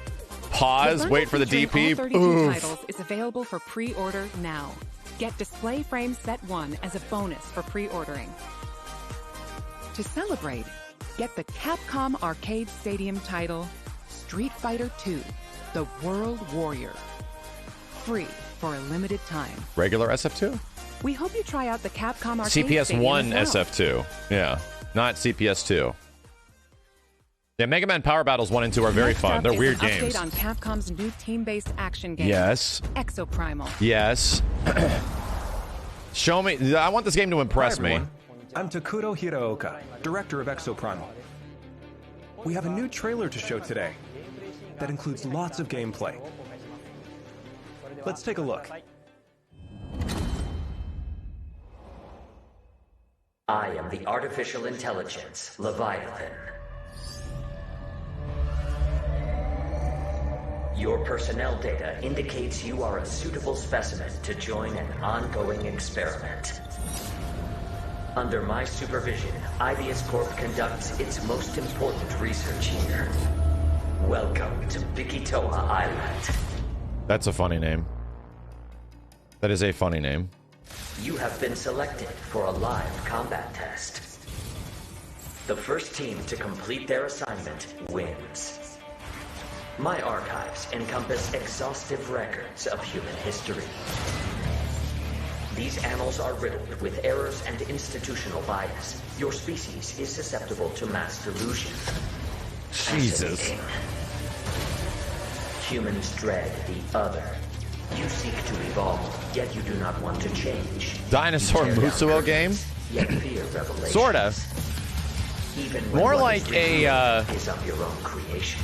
[SPEAKER 1] Pause,
[SPEAKER 5] The
[SPEAKER 1] wait for the
[SPEAKER 5] bundle featuring
[SPEAKER 1] DP.
[SPEAKER 5] all 32
[SPEAKER 1] Oof.
[SPEAKER 5] titles is available for pre-order now. Get Display Frame Set 1 as a bonus for pre-ordering. To celebrate, get the Capcom Arcade Stadium title Street Fighter II: The World Warrior. Free for a limited time.
[SPEAKER 1] Regular SF2?
[SPEAKER 5] We hope you try out the Capcom Arcade
[SPEAKER 1] CPS
[SPEAKER 5] Stadium
[SPEAKER 1] 1
[SPEAKER 5] as well.
[SPEAKER 1] SF2. Yeah, not CPS 2. Yeah, Mega Man Power Battles 1 and 2 are very
[SPEAKER 5] Next
[SPEAKER 1] fun.
[SPEAKER 5] up
[SPEAKER 1] They're
[SPEAKER 5] is
[SPEAKER 1] weird
[SPEAKER 5] an
[SPEAKER 1] games.
[SPEAKER 5] update on Capcom's new team-based action game.
[SPEAKER 1] Yes.
[SPEAKER 5] Exoprimal.
[SPEAKER 1] Yes. Show me. I want this game to impress
[SPEAKER 2] Hi,
[SPEAKER 1] me.
[SPEAKER 2] everyone. I'm Takuro Hiraoka, director of Exoprimal. We have a new trailer to show today that includes lots of gameplay. Let's take a look.
[SPEAKER 7] I am the artificial intelligence, Leviathan. Your personnel data indicates you are a suitable specimen to join an ongoing experiment. Under my supervision, Ibius Corp conducts its most important research here. Welcome to Bikitoa Island.
[SPEAKER 1] That's a funny name. That is a funny name.
[SPEAKER 7] You have been selected for a live combat test. The first team to complete their assignment wins. My archives encompass exhaustive records of human history. These annals are riddled with errors and institutional bias. Your species is susceptible to mass delusion.
[SPEAKER 1] Jesus.
[SPEAKER 7] Fascinating. Humans dread the other. You seek to evolve, yet you do not want to change.
[SPEAKER 1] Dinosaur
[SPEAKER 7] You tear down
[SPEAKER 1] Musuo
[SPEAKER 7] curtains,
[SPEAKER 1] game?
[SPEAKER 7] Yet fear revelations.
[SPEAKER 1] Sorta.
[SPEAKER 7] Even when
[SPEAKER 1] More
[SPEAKER 7] what
[SPEAKER 1] like
[SPEAKER 7] is
[SPEAKER 1] a,
[SPEAKER 7] revealed is of your own creation.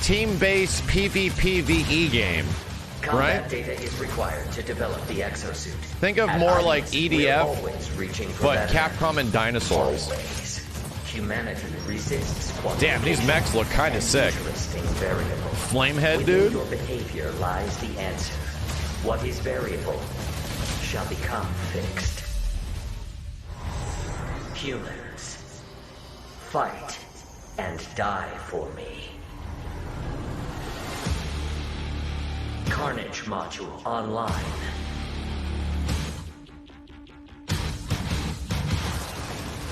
[SPEAKER 1] Team-based PvPvE game.
[SPEAKER 7] Combat
[SPEAKER 1] Right?
[SPEAKER 7] data is required to develop the exosuit.
[SPEAKER 1] Think of
[SPEAKER 7] At
[SPEAKER 1] more like
[SPEAKER 7] Ibius, we're
[SPEAKER 1] EDF,
[SPEAKER 7] always reaching for
[SPEAKER 1] but
[SPEAKER 7] better.
[SPEAKER 1] Capcom and dinosaurs.
[SPEAKER 7] Always. Humanity resists quantification.
[SPEAKER 1] Damn, these mechs look kinda
[SPEAKER 7] An
[SPEAKER 1] sick.
[SPEAKER 7] Interesting variable.
[SPEAKER 1] Flamehead,
[SPEAKER 7] Within
[SPEAKER 1] dude?
[SPEAKER 7] your behavior lies the answer. What is variable shall become fixed. Humans, fight and die for me. Carnage module online.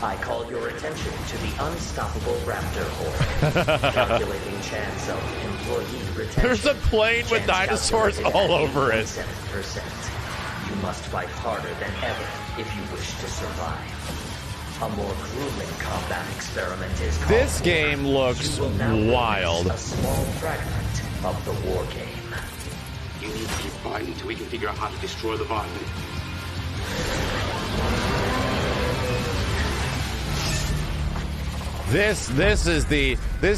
[SPEAKER 7] I call your attention to the unstoppable raptor horde. Calculating chance of employee retention.
[SPEAKER 1] There's a plane with
[SPEAKER 7] Chance
[SPEAKER 1] dinosaurs
[SPEAKER 7] calculated
[SPEAKER 1] all
[SPEAKER 7] at
[SPEAKER 1] over it.
[SPEAKER 7] 87%. You must fight harder than ever if you wish to survive. A more grueling combat experiment is called
[SPEAKER 1] This
[SPEAKER 7] for.
[SPEAKER 1] game looks
[SPEAKER 7] You will now witness
[SPEAKER 1] wild.
[SPEAKER 7] A small fragment of the war game.
[SPEAKER 6] You need to keep fighting until we can figure out how to destroy the Leviathan.
[SPEAKER 1] This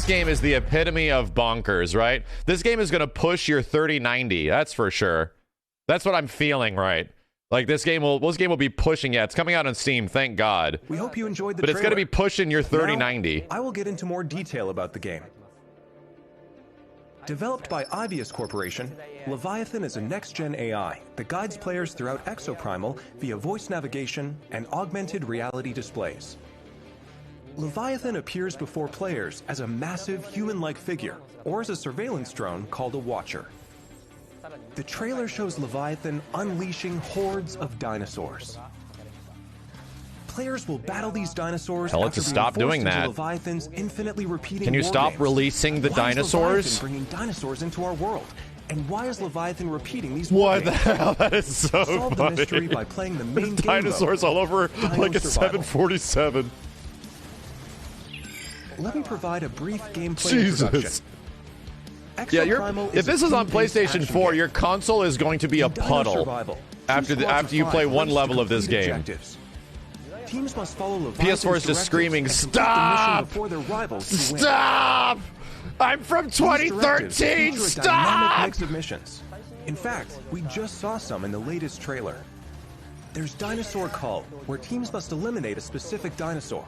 [SPEAKER 1] game is the epitome of bonkers, right? This game is gonna push your 3090, that's for sure. That's what I'm feeling, right? Like this game will be pushing. Yeah, it's coming out on Steam, thank God.
[SPEAKER 2] We hope you enjoyed the
[SPEAKER 1] But it's
[SPEAKER 2] trailer.
[SPEAKER 1] gonna be pushing your
[SPEAKER 2] Now,
[SPEAKER 1] 3090.
[SPEAKER 2] I will get into more detail about the game. Developed by Ibius Corporation, Leviathan is a next-gen AI that guides players throughout Exoprimal via voice navigation and augmented reality displays. Leviathan appears before players as a massive human-like figure, or as a surveillance drone called a Watcher.
[SPEAKER 8] The trailer shows Leviathan unleashing hordes of dinosaurs. Players will battle these dinosaurs.
[SPEAKER 1] Tell it to stop doing that.
[SPEAKER 8] Leviathan's infinitely repeating.
[SPEAKER 1] Can you
[SPEAKER 8] war
[SPEAKER 1] stop
[SPEAKER 8] games.
[SPEAKER 1] releasing the
[SPEAKER 8] Why
[SPEAKER 1] dinosaurs?
[SPEAKER 8] Is Leviathan bringing dinosaurs into our world? And why is Leviathan repeating these?
[SPEAKER 1] What the hell? That is so
[SPEAKER 8] Solve
[SPEAKER 1] funny.
[SPEAKER 8] the mystery by playing the main game
[SPEAKER 1] dinosaurs
[SPEAKER 8] mode,
[SPEAKER 1] all over
[SPEAKER 8] Dino
[SPEAKER 1] like a
[SPEAKER 8] Survival.
[SPEAKER 1] 747.
[SPEAKER 8] Let me provide a brief gameplay
[SPEAKER 1] Jesus.
[SPEAKER 8] introduction.
[SPEAKER 1] Yeah,
[SPEAKER 8] Exoprimal
[SPEAKER 1] if this
[SPEAKER 8] a
[SPEAKER 1] is on
[SPEAKER 8] team-based
[SPEAKER 1] PlayStation
[SPEAKER 8] action
[SPEAKER 1] 4,
[SPEAKER 8] game.
[SPEAKER 1] your console is going to be a
[SPEAKER 8] In Dino
[SPEAKER 1] puddle
[SPEAKER 8] Survival,
[SPEAKER 1] after
[SPEAKER 8] two squads of
[SPEAKER 1] you
[SPEAKER 8] 5
[SPEAKER 1] play one
[SPEAKER 8] race to
[SPEAKER 1] level of this
[SPEAKER 8] complete
[SPEAKER 1] game.
[SPEAKER 8] objectives. Teams must follow Leviathan's
[SPEAKER 1] PS4 is just
[SPEAKER 8] directives
[SPEAKER 1] screaming,
[SPEAKER 8] and complete the mission
[SPEAKER 1] "Stop!
[SPEAKER 8] before their rivals to win."
[SPEAKER 1] Stop! I'm from
[SPEAKER 8] These directives
[SPEAKER 1] 2013.
[SPEAKER 8] feature a dynamic
[SPEAKER 1] Stop!
[SPEAKER 8] mix of missions. In fact, we just saw some in the latest trailer. There's Dinosaur Cull, where teams must eliminate a specific dinosaur.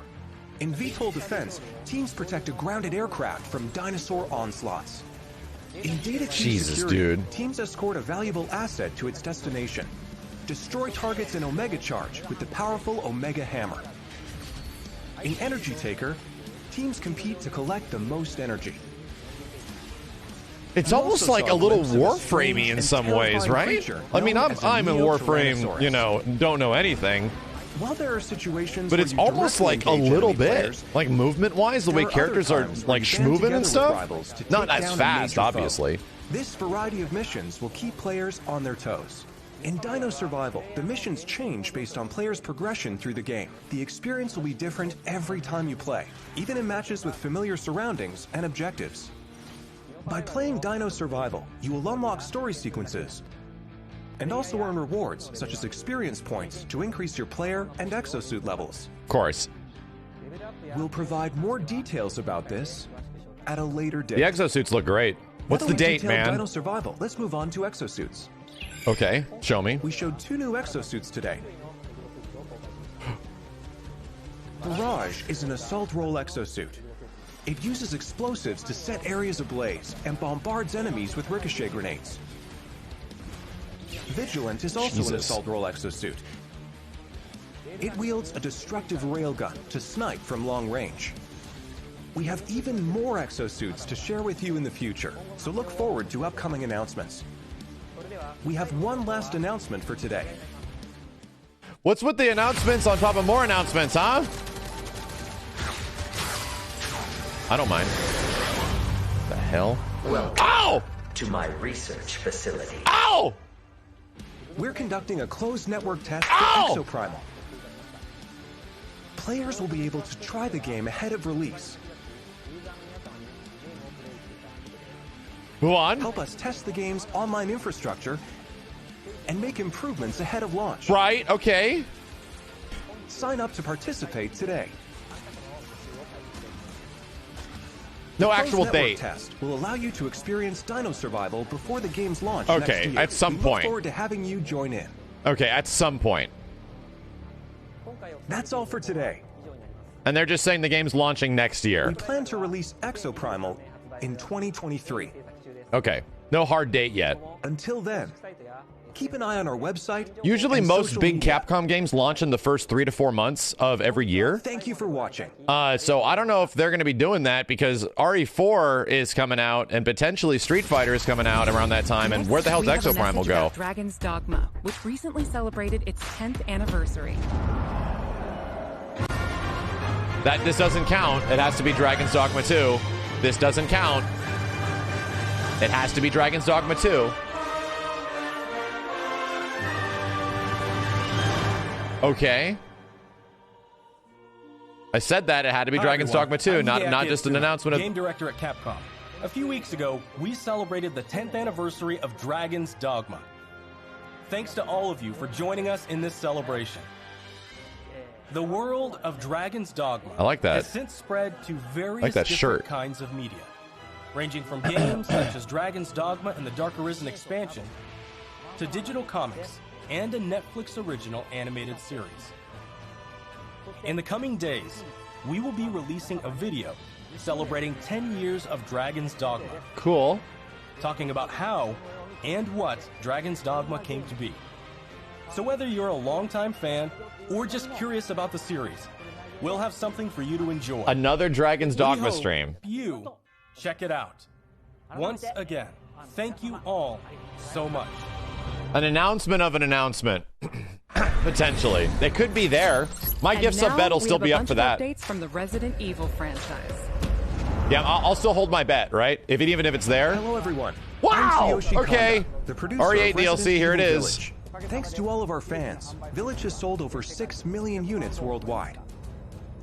[SPEAKER 8] In VTOL Defense, teams protect a grounded aircraft from dinosaur onslaughts. In Data Key
[SPEAKER 1] Jesus,
[SPEAKER 8] Security,
[SPEAKER 1] dude.
[SPEAKER 8] teams escort a valuable asset to its destination. Destroy targets in Omega Charge with the powerful Omega Hammer. In Energy Taker, teams compete to collect the most energy.
[SPEAKER 1] It's
[SPEAKER 8] You
[SPEAKER 1] almost
[SPEAKER 8] also
[SPEAKER 1] like
[SPEAKER 8] saw
[SPEAKER 1] a little
[SPEAKER 8] glimpses of a strange
[SPEAKER 1] Warframey in
[SPEAKER 8] and
[SPEAKER 1] some ways,
[SPEAKER 8] terrifying
[SPEAKER 1] right?
[SPEAKER 8] creature
[SPEAKER 1] I mean,
[SPEAKER 8] known as a
[SPEAKER 1] I'm in Warframe,
[SPEAKER 8] Neotyrannosaurus.
[SPEAKER 1] you know, don't know anything,
[SPEAKER 8] While there are situations
[SPEAKER 1] but
[SPEAKER 8] where
[SPEAKER 1] it's
[SPEAKER 8] you
[SPEAKER 1] almost
[SPEAKER 8] directly
[SPEAKER 1] like a
[SPEAKER 8] engage
[SPEAKER 1] little
[SPEAKER 8] enemy
[SPEAKER 1] bit,
[SPEAKER 8] players,
[SPEAKER 1] like movement-wise, the
[SPEAKER 8] there
[SPEAKER 1] way
[SPEAKER 8] are other
[SPEAKER 1] characters are
[SPEAKER 8] times where
[SPEAKER 1] like
[SPEAKER 8] you band
[SPEAKER 1] schmoving
[SPEAKER 8] together
[SPEAKER 1] and
[SPEAKER 8] with
[SPEAKER 1] stuff.
[SPEAKER 8] rivals to
[SPEAKER 1] Not
[SPEAKER 8] take
[SPEAKER 1] as
[SPEAKER 8] down a
[SPEAKER 1] fast,
[SPEAKER 8] major foe.
[SPEAKER 1] obviously.
[SPEAKER 8] This variety of missions will keep players on their toes. In Dino Survival, the missions change based on players' progression through the game. The experience will be different every time you play, even in matches with familiar surroundings and objectives. By playing Dino Survival, you will unlock story sequences and also earn rewards such as experience points to increase your player and exosuit levels.
[SPEAKER 1] Of course.
[SPEAKER 8] We'll provide more details about this at a later date.
[SPEAKER 1] The exosuits look great. What's
[SPEAKER 8] Now
[SPEAKER 1] the
[SPEAKER 8] that we
[SPEAKER 1] date,
[SPEAKER 8] detailed
[SPEAKER 1] man?
[SPEAKER 8] Dino Survival. Let's move on to exosuits.
[SPEAKER 1] Okay, show me.
[SPEAKER 8] We showed 2 new exosuits today. Barrage is an assault role exosuit. It uses explosives to set areas ablaze and bombards enemies with ricochet grenades. Vigilant is also an
[SPEAKER 1] Jesus.
[SPEAKER 8] assault role exosuit. It wields a destructive railgun to snipe from long range. We have even more exosuits to share with you in the future, so look forward to upcoming announcements. We have one last announcement for today.
[SPEAKER 1] What's with the announcements on top of more announcements, huh? I don't mind. The hell?
[SPEAKER 7] Welcome
[SPEAKER 1] Ow!
[SPEAKER 7] to my research facility.
[SPEAKER 1] Ow!
[SPEAKER 8] We're conducting a closed network test
[SPEAKER 1] Ow!
[SPEAKER 8] for Exoprimal. Players will be able to try the game ahead of release.
[SPEAKER 1] Move on.
[SPEAKER 8] Help us test the game's online infrastructure and make improvements ahead of launch.
[SPEAKER 1] Right, okay.
[SPEAKER 8] Sign up to participate today.
[SPEAKER 1] No
[SPEAKER 8] The
[SPEAKER 1] actual
[SPEAKER 8] closed network
[SPEAKER 1] date.
[SPEAKER 8] test will allow you to experience Dino Survival before the game's launch
[SPEAKER 1] Okay,
[SPEAKER 8] next year.
[SPEAKER 1] at some
[SPEAKER 8] We
[SPEAKER 1] point.
[SPEAKER 8] look forward to having you join in.
[SPEAKER 1] Okay, at some point.
[SPEAKER 8] That's all for today.
[SPEAKER 1] And they're just saying the game's launching next
[SPEAKER 8] We
[SPEAKER 1] year.
[SPEAKER 8] plan to release Exoprimal in 2023.
[SPEAKER 1] Okay, no hard date yet.
[SPEAKER 8] Until then, keep an eye on our website.
[SPEAKER 1] Usually
[SPEAKER 8] and
[SPEAKER 1] most
[SPEAKER 8] social
[SPEAKER 1] big
[SPEAKER 8] media.
[SPEAKER 1] Capcom games launch in the first 3 to 4 months of every year.
[SPEAKER 8] Thank you for watching.
[SPEAKER 1] So I don't know if they're going to be doing that because RE4 is coming out and potentially Street Fighter is coming out around that time. And where the hell's
[SPEAKER 5] We have a
[SPEAKER 1] Exoprimal
[SPEAKER 5] message
[SPEAKER 1] go?
[SPEAKER 5] about Dragon's Dogma, which recently celebrated its 10th anniversary.
[SPEAKER 1] This doesn't count. It has to be Dragon's Dogma 2. This doesn't count. It has to be Dragon's Dogma 2. Okay. I said that it had to be
[SPEAKER 2] Hi,
[SPEAKER 1] Dragon's
[SPEAKER 2] everyone.
[SPEAKER 1] Dogma 2,
[SPEAKER 2] I'm
[SPEAKER 1] not
[SPEAKER 2] Hideki
[SPEAKER 1] just an
[SPEAKER 2] Tsuna,
[SPEAKER 1] announcement of...
[SPEAKER 2] Game director at Capcom. A few weeks ago, we celebrated the 10th anniversary of Dragon's Dogma. Thanks to all of you for joining us in this celebration. The world of Dragon's Dogma
[SPEAKER 1] I like that.
[SPEAKER 2] has since spread to various
[SPEAKER 1] like that
[SPEAKER 2] different
[SPEAKER 1] shirt.
[SPEAKER 2] kinds of media, ranging from games such as Dragon's Dogma and the Dark Arisen expansion, to digital comics and a Netflix original animated series. In the coming days, we will be releasing a video celebrating 10 years of Dragon's Dogma,
[SPEAKER 1] Cool.
[SPEAKER 2] talking about how and what Dragon's Dogma came to be. So whether you're a longtime fan or just curious about the series, we'll have something for you to enjoy.
[SPEAKER 1] Another Dragon's
[SPEAKER 2] We
[SPEAKER 1] Dogma
[SPEAKER 2] hope
[SPEAKER 1] stream.
[SPEAKER 2] You check it out. Once again, Thank you all so much.
[SPEAKER 1] An announcement of an announcement. Potentially. They could be there. My gift sub bet will still be up for that.
[SPEAKER 5] Updates from the Resident Evil franchise.
[SPEAKER 1] Yeah, I'll still hold my bet, right? Even if it's there.
[SPEAKER 8] Hello, everyone.
[SPEAKER 1] Wow!
[SPEAKER 8] I'm
[SPEAKER 1] Okay.
[SPEAKER 8] Konda, the producer
[SPEAKER 1] RE8
[SPEAKER 8] of Resident
[SPEAKER 1] DLC, here it
[SPEAKER 8] Evil
[SPEAKER 1] is.
[SPEAKER 8] Village. Thanks to all of our fans, Village has sold over 6 million units worldwide.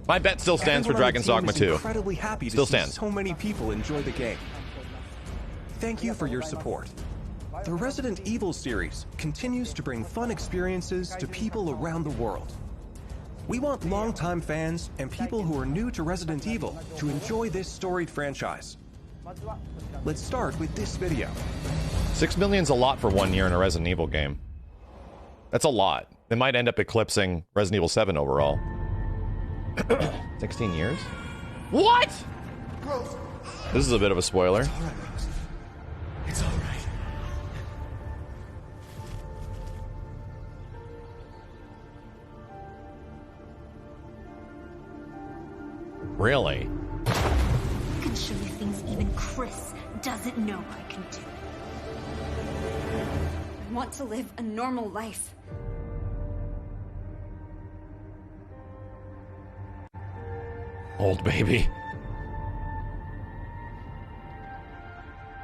[SPEAKER 1] My bet still stands for
[SPEAKER 8] Everyone on
[SPEAKER 1] Dragon's
[SPEAKER 8] the team
[SPEAKER 1] Dogma
[SPEAKER 8] is
[SPEAKER 1] 2.
[SPEAKER 8] incredibly happy to
[SPEAKER 1] Still
[SPEAKER 8] see
[SPEAKER 1] stands.
[SPEAKER 8] so many people enjoy the game. Thank you for your support. The Resident Evil series continues to bring fun experiences to people around the world. We want longtime fans and people who are new to Resident Evil to enjoy this storied franchise. Let's start with this video.
[SPEAKER 1] 6 million's a lot for 1 year in a Resident Evil game. That's a lot. They might end up eclipsing Resident Evil 7 overall. 16 years? What? This is a bit of a spoiler.
[SPEAKER 9] It's all right.
[SPEAKER 1] Really?
[SPEAKER 10] I can show you things even Chris doesn't know I can do. I want to live a normal life.
[SPEAKER 1] Old baby.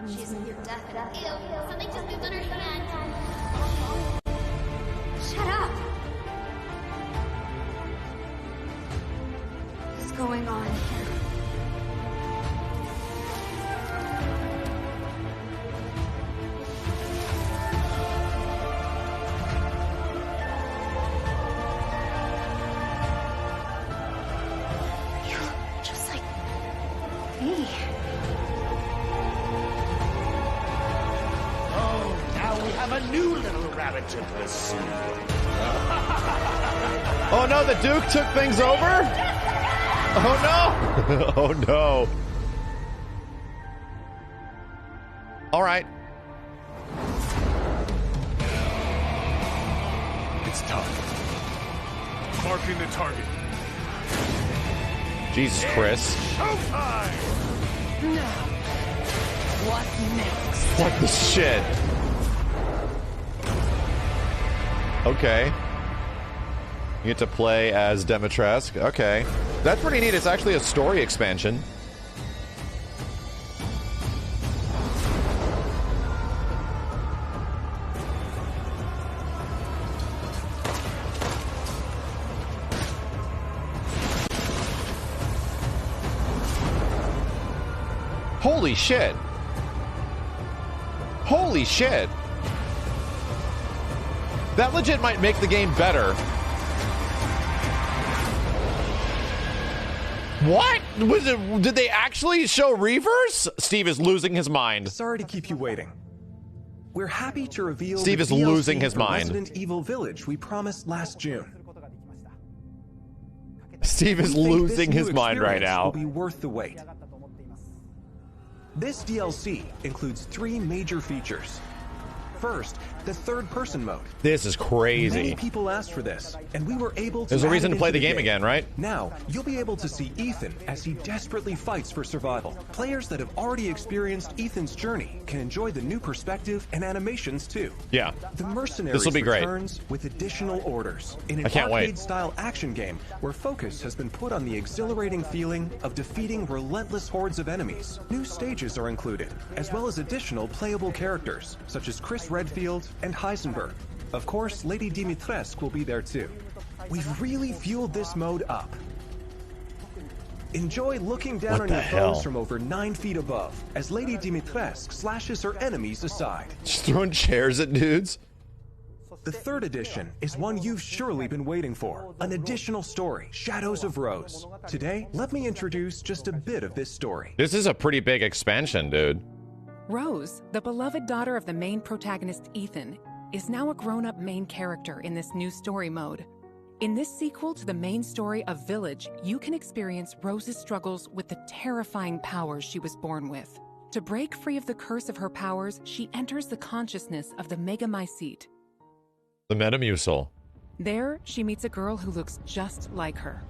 [SPEAKER 10] She's near death. Ew, something just moved on her hand. Shut up! What's going on here? You're just like me.
[SPEAKER 9] Now we have a new little rabbit to pursue.
[SPEAKER 1] Oh no, the Duke took things over? Oh no! Oh no. Alright.
[SPEAKER 9] It's time. Marking the target.
[SPEAKER 1] Jesus, Chris.
[SPEAKER 9] Showtime!
[SPEAKER 10] Now, what next?
[SPEAKER 1] What the shit? Okay. You get to play as Demetresk. Okay. That's pretty neat. It's actually a story expansion. Holy shit. Holy shit. That legit might make the game better. What? Was it? Did they actually show Reavers? Steve is losing his mind.
[SPEAKER 8] Sorry to keep you waiting. We're happy to reveal
[SPEAKER 1] Steve
[SPEAKER 8] the
[SPEAKER 1] is
[SPEAKER 8] DLC
[SPEAKER 1] losing his
[SPEAKER 8] for
[SPEAKER 1] mind.
[SPEAKER 8] Resident Evil Village we promised last June.
[SPEAKER 1] Steve is
[SPEAKER 8] We think
[SPEAKER 1] losing
[SPEAKER 8] this
[SPEAKER 1] his
[SPEAKER 8] new
[SPEAKER 1] mind right
[SPEAKER 8] experience
[SPEAKER 1] now.
[SPEAKER 8] will be worth the wait. This DLC includes 3 major features. First, the third-person mode.
[SPEAKER 1] This is crazy.
[SPEAKER 8] Many people asked for this, and we were able to.
[SPEAKER 1] There's a
[SPEAKER 8] add
[SPEAKER 1] reason
[SPEAKER 8] it
[SPEAKER 1] to play
[SPEAKER 8] into
[SPEAKER 1] the game again, right?
[SPEAKER 8] Now, you'll be able to see Ethan as he desperately fights for survival. Players that have already experienced Ethan's journey can enjoy the new perspective and animations too.
[SPEAKER 1] Yeah.
[SPEAKER 8] The Mercenaries
[SPEAKER 1] This'll be great.
[SPEAKER 8] returns with additional orders in an
[SPEAKER 1] I can't wait.
[SPEAKER 8] arcade-style action game where focus has been put on the exhilarating feeling of defeating relentless hordes of enemies. New stages are included, as well as additional playable characters, such as Chris Redfield and Heisenberg. Of course, Lady Dimitrescu will be there too. We've really fueled this mode up. Enjoy looking down
[SPEAKER 1] What
[SPEAKER 8] on
[SPEAKER 1] the
[SPEAKER 8] your
[SPEAKER 1] hell?
[SPEAKER 8] foes from over 9 feet above as Lady Dimitrescu slashes her enemies aside.
[SPEAKER 1] Just throwing chairs at dudes.
[SPEAKER 8] The third edition is one you've surely been waiting for, an additional story, Shadows of Rose. Today, let me introduce just a bit of this story.
[SPEAKER 1] This is a pretty big expansion, dude.
[SPEAKER 5] Rose, the beloved daughter of the main protagonist Ethan, is now a grown-up main character in this new story mode. In this sequel to the main story of Village, you can experience Rose's struggles with the terrifying powers she was born with. To break free of the curse of her powers, she enters the consciousness of the Megamycete.
[SPEAKER 1] The Metamucil.
[SPEAKER 5] There, she meets a girl who looks just like her.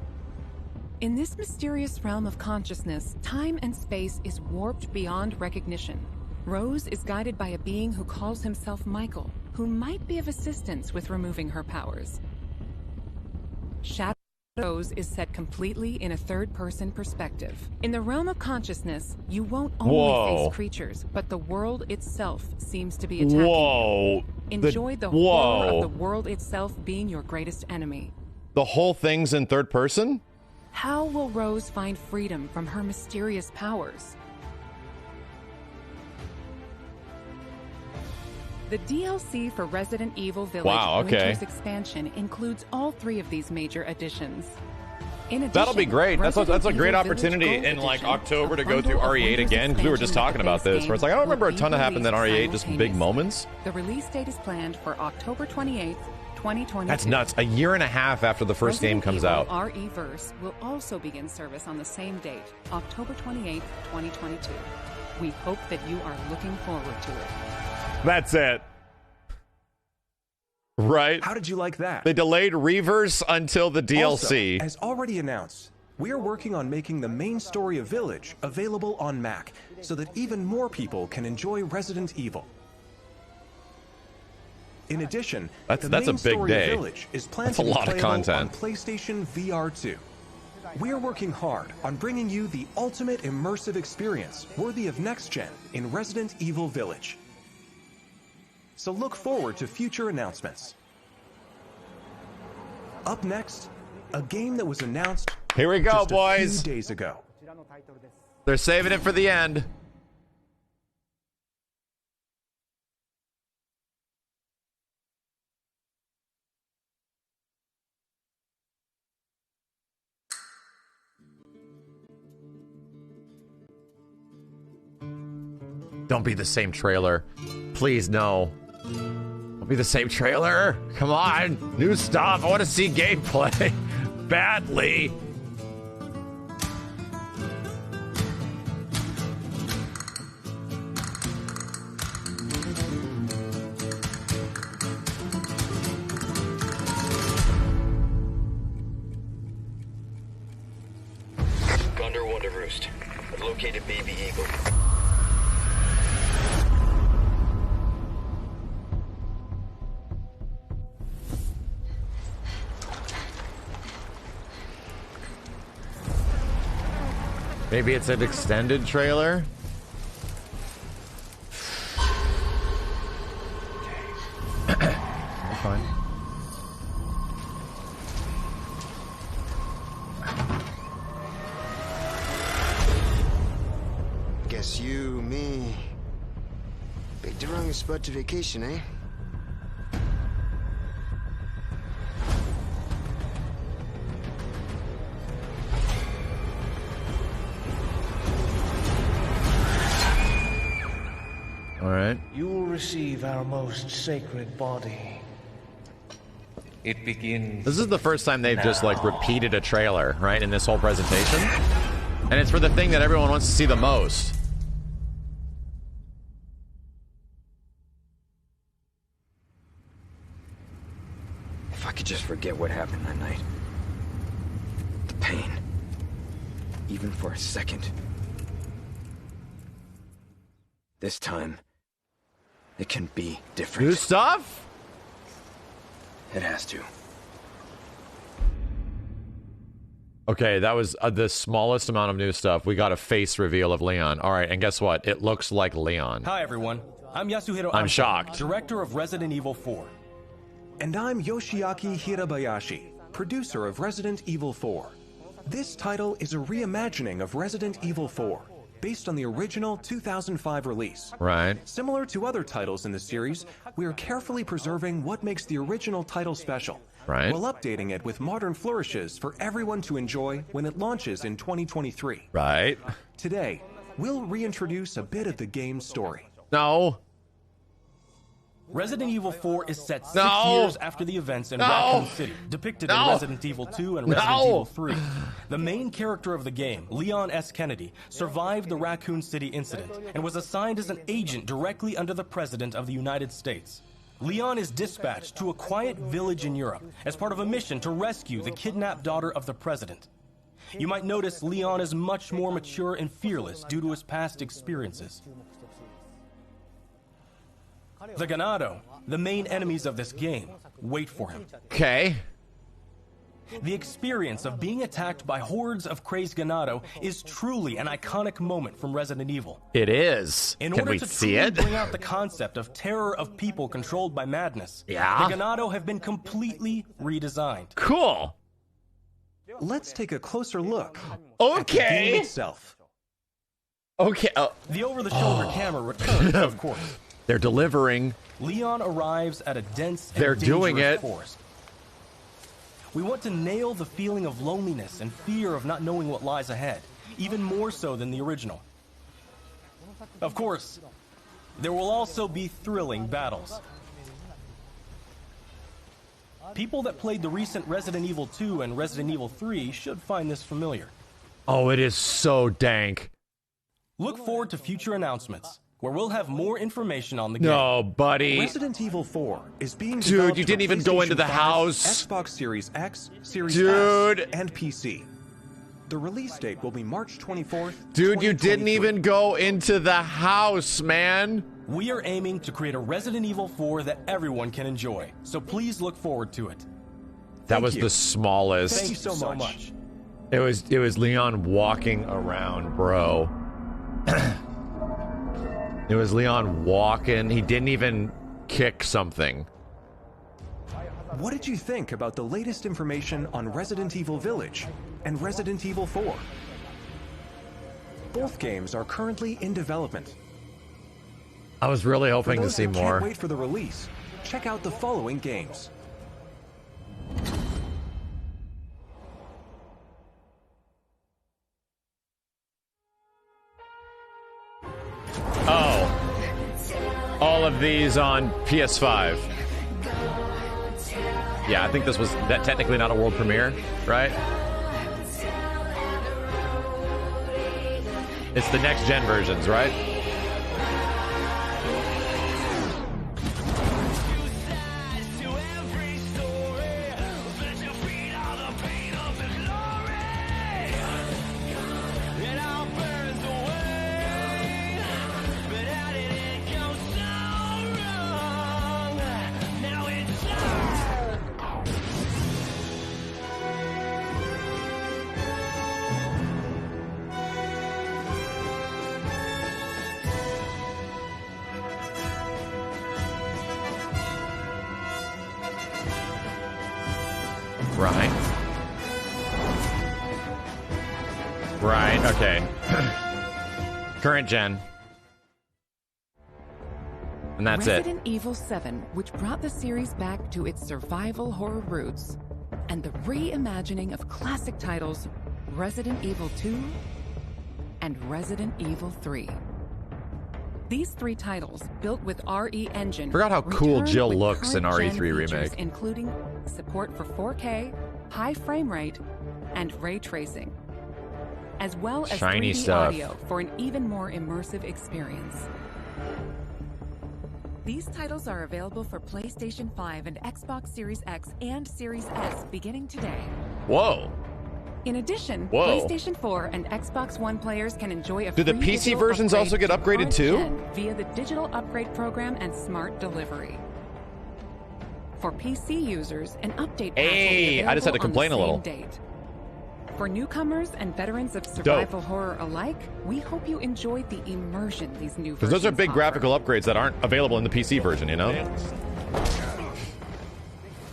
[SPEAKER 5] In this mysterious realm of consciousness, time and space is warped beyond recognition. Rose is guided by a being who calls himself Michael, who might be of assistance with removing her powers. Shadow Rose is set completely in a third-person perspective. In the realm of consciousness, you won't only face creatures, but the world itself seems to be attacking you. Enjoy the horror of the world itself being your greatest enemy.
[SPEAKER 1] The whole thing's in third person?
[SPEAKER 5] How will Rose find freedom from her mysterious powers? The DLC for Resident Evil Village Winter's expansion includes all 3 of these major additions. In addition,
[SPEAKER 1] that'll be great. That's a great opportunity in like October to go through RE8 again, because we were just talking about this, where it's like, I don't remember a ton that happened in RE8, just big moments.
[SPEAKER 5] The release date is planned for October 28th, 2022.
[SPEAKER 1] That's nuts. A year and a half after the first game comes out.
[SPEAKER 5] RE-verse will also begin service on the same date, October 28th, 2022. We hope that you are looking forward to it.
[SPEAKER 1] That's it. Right?
[SPEAKER 8] How did you like that?
[SPEAKER 1] They delayed Reverse until the DLC.
[SPEAKER 8] Also, as already announced, we are working on making the main story of Village available on Mac so that even more people can enjoy Resident Evil. In addition, the
[SPEAKER 1] that's a
[SPEAKER 8] main
[SPEAKER 1] big
[SPEAKER 8] story
[SPEAKER 1] day.
[SPEAKER 8] of Village is planned
[SPEAKER 1] That's a
[SPEAKER 8] to be
[SPEAKER 1] lot of
[SPEAKER 8] playable
[SPEAKER 1] content.
[SPEAKER 8] on PlayStation VR 2. We're working hard on bringing you the ultimate immersive experience worthy of next gen in Resident Evil Village. So look forward to future announcements. Up next, a game that was announced
[SPEAKER 1] Here we go,
[SPEAKER 8] just
[SPEAKER 1] boys.
[SPEAKER 8] a few days ago.
[SPEAKER 1] They're saving it for the end. Don't be the same trailer. Please, no. Don't be the same trailer. Come on. New stuff. I want to see gameplay. Badly.
[SPEAKER 11] Gondor Wonder Roost. I've located Baby Eagle.
[SPEAKER 1] Maybe it's an extended trailer? That's fine.
[SPEAKER 12] Guess you, me, picked the wrong spot to vacation, eh?
[SPEAKER 1] All right.
[SPEAKER 13] You will receive our most sacred body. It begins.
[SPEAKER 1] This is the first time they've just like repeated a trailer, right, in this whole presentation. And it's for the thing that everyone wants to see the most.
[SPEAKER 14] If I could just forget what happened that night. The pain. Even for a second. This time, it can be different.
[SPEAKER 1] New stuff?
[SPEAKER 14] It has to.
[SPEAKER 1] Okay, that was the smallest amount of new stuff. We got a face reveal of Leon. All right, and guess what? It looks like Leon.
[SPEAKER 2] Hi, everyone. I'm Yasuhiro.
[SPEAKER 1] I'm shocked.
[SPEAKER 2] Director of Resident Evil 4.
[SPEAKER 8] And I'm Yoshiaki Hirabayashi, producer of Resident Evil 4. This title is a reimagining of Resident Evil 4, based on the original 2005 release.
[SPEAKER 1] Right.
[SPEAKER 8] Similar to other titles in the series, we are carefully preserving what makes the original title special,
[SPEAKER 1] right,
[SPEAKER 8] while updating it with modern flourishes for everyone to enjoy when it launches in 2023.
[SPEAKER 1] Right.
[SPEAKER 8] Today, we'll reintroduce a bit of the game's story.
[SPEAKER 1] No.
[SPEAKER 2] Resident Evil 4 is set 6
[SPEAKER 1] No.
[SPEAKER 2] years after the events in
[SPEAKER 1] No.
[SPEAKER 2] Raccoon City, depicted in
[SPEAKER 1] No.
[SPEAKER 2] Resident Evil 2 and
[SPEAKER 1] No.
[SPEAKER 2] Resident Evil 3. The main character of the game, Leon S. Kennedy, survived the Raccoon City incident and was assigned as an agent directly under the President of the United States. Leon is dispatched to a quiet village in Europe as part of a mission to rescue the kidnapped daughter of the President. You might notice Leon is much more mature and fearless due to his past experiences. The Ganado, the main enemies of this game, wait for him.
[SPEAKER 1] Okay.
[SPEAKER 2] The experience of being attacked by hordes of crazed Ganado is truly an iconic moment from Resident Evil.
[SPEAKER 1] It is.
[SPEAKER 2] In
[SPEAKER 1] Can
[SPEAKER 2] order
[SPEAKER 1] we
[SPEAKER 2] to
[SPEAKER 1] see
[SPEAKER 2] truly
[SPEAKER 1] it?
[SPEAKER 2] bring out the concept of terror of people controlled by madness,
[SPEAKER 1] Yeah.
[SPEAKER 2] the Ganado have been completely redesigned.
[SPEAKER 1] Cool.
[SPEAKER 8] Let's take a closer look.
[SPEAKER 1] Okay.
[SPEAKER 8] At the game itself.
[SPEAKER 1] Okay.
[SPEAKER 2] The over-the-shoulder camera returns, of course.
[SPEAKER 1] They're delivering.
[SPEAKER 2] Leon arrives at a dense and
[SPEAKER 1] They're doing
[SPEAKER 2] dangerous
[SPEAKER 1] it.
[SPEAKER 2] forest. We want to nail the feeling of loneliness and fear of not knowing what lies ahead, even more so than the original. Of course, there will also be thrilling battles. People that played the recent Resident Evil 2 and Resident Evil 3 should find this familiar.
[SPEAKER 1] Oh, it is so dank.
[SPEAKER 2] Look forward to future announcements, where we'll have more information on the game.
[SPEAKER 1] No, buddy.
[SPEAKER 8] Resident Evil 4 is being
[SPEAKER 1] Dude,
[SPEAKER 8] developed
[SPEAKER 1] you
[SPEAKER 8] for
[SPEAKER 1] didn't even go into
[SPEAKER 8] PlayStation
[SPEAKER 1] the
[SPEAKER 8] 5,
[SPEAKER 1] house.
[SPEAKER 8] Xbox Series X, Series
[SPEAKER 1] Dude.
[SPEAKER 8] S, and PC. The release date will be March 24th.
[SPEAKER 1] Dude, you didn't even go into the house, man.
[SPEAKER 2] We are aiming to create a Resident Evil 4 that everyone can enjoy, so please look forward to it.
[SPEAKER 1] That was the smallest.
[SPEAKER 2] Thank you so much.
[SPEAKER 1] It was Leon walking around, bro. It was Leon walking. He didn't even kick something.
[SPEAKER 8] What did you think about the latest information on Resident Evil Village and Resident Evil 4? Both games are currently in development.
[SPEAKER 1] I was really hoping
[SPEAKER 8] For
[SPEAKER 1] to
[SPEAKER 8] those
[SPEAKER 1] see
[SPEAKER 8] who
[SPEAKER 1] more.
[SPEAKER 8] Can't wait for the release. Check out the following games.
[SPEAKER 1] Oh. All of these on PS5. Yeah, I think this was that technically not a world premiere, right? It's the next gen versions, right? Right, okay. Current gen. And that's
[SPEAKER 5] Resident Evil 7, which brought the series back to its survival horror roots, and the reimagining of classic titles Resident Evil 2 and Resident Evil 3. These three titles, built with RE Engine,
[SPEAKER 1] Forgot how cool
[SPEAKER 5] return
[SPEAKER 1] Jill
[SPEAKER 5] with
[SPEAKER 1] looks in
[SPEAKER 5] current-gen
[SPEAKER 1] RE3
[SPEAKER 5] features,
[SPEAKER 1] remake.
[SPEAKER 5] including support for 4K, high frame rate, and ray tracing, as well as
[SPEAKER 1] Shiny
[SPEAKER 5] 3D
[SPEAKER 1] stuff.
[SPEAKER 5] audio for an even more immersive experience. These titles are available for PlayStation 5 and Xbox Series X and Series S beginning today.
[SPEAKER 1] Whoa.
[SPEAKER 5] In addition,
[SPEAKER 1] Whoa.
[SPEAKER 5] PlayStation 4 and Xbox One players can enjoy a
[SPEAKER 1] Do the
[SPEAKER 5] free
[SPEAKER 1] PC
[SPEAKER 5] digital
[SPEAKER 1] versions
[SPEAKER 5] upgrade
[SPEAKER 1] also get
[SPEAKER 5] to
[SPEAKER 1] upgraded
[SPEAKER 5] current
[SPEAKER 1] too?
[SPEAKER 5] gen via the digital upgrade program and smart delivery. For PC users, an update patch will
[SPEAKER 1] Hey,
[SPEAKER 5] be
[SPEAKER 1] I just had to
[SPEAKER 5] available on the
[SPEAKER 1] complain a
[SPEAKER 5] same
[SPEAKER 1] little.
[SPEAKER 5] date. For newcomers and veterans of survival horror alike, we hope you enjoyed the immersion these new
[SPEAKER 1] Because those are
[SPEAKER 5] versions
[SPEAKER 1] big
[SPEAKER 5] offer.
[SPEAKER 1] graphical upgrades that aren't available in the PC version, you know?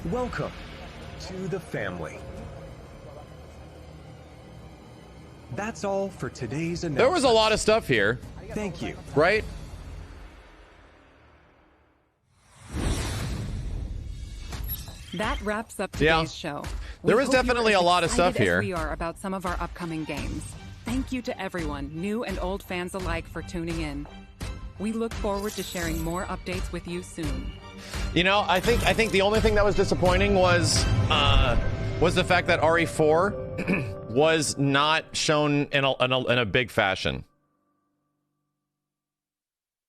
[SPEAKER 8] Welcome to the family. That's all for today's announcement.
[SPEAKER 1] There was a lot of stuff here,
[SPEAKER 8] Thank you.
[SPEAKER 1] right?
[SPEAKER 5] That wraps up today's show.
[SPEAKER 1] There
[SPEAKER 5] We
[SPEAKER 1] is
[SPEAKER 5] hope you're
[SPEAKER 1] definitely
[SPEAKER 5] as
[SPEAKER 1] a lot of
[SPEAKER 5] excited
[SPEAKER 1] stuff here.
[SPEAKER 5] as we are about some of our upcoming games. Thank you to everyone, new and old fans alike, for tuning in. We look forward to sharing more updates with you soon.
[SPEAKER 1] You know, I think the only thing that was disappointing was the fact that RE4 was not shown in a big fashion.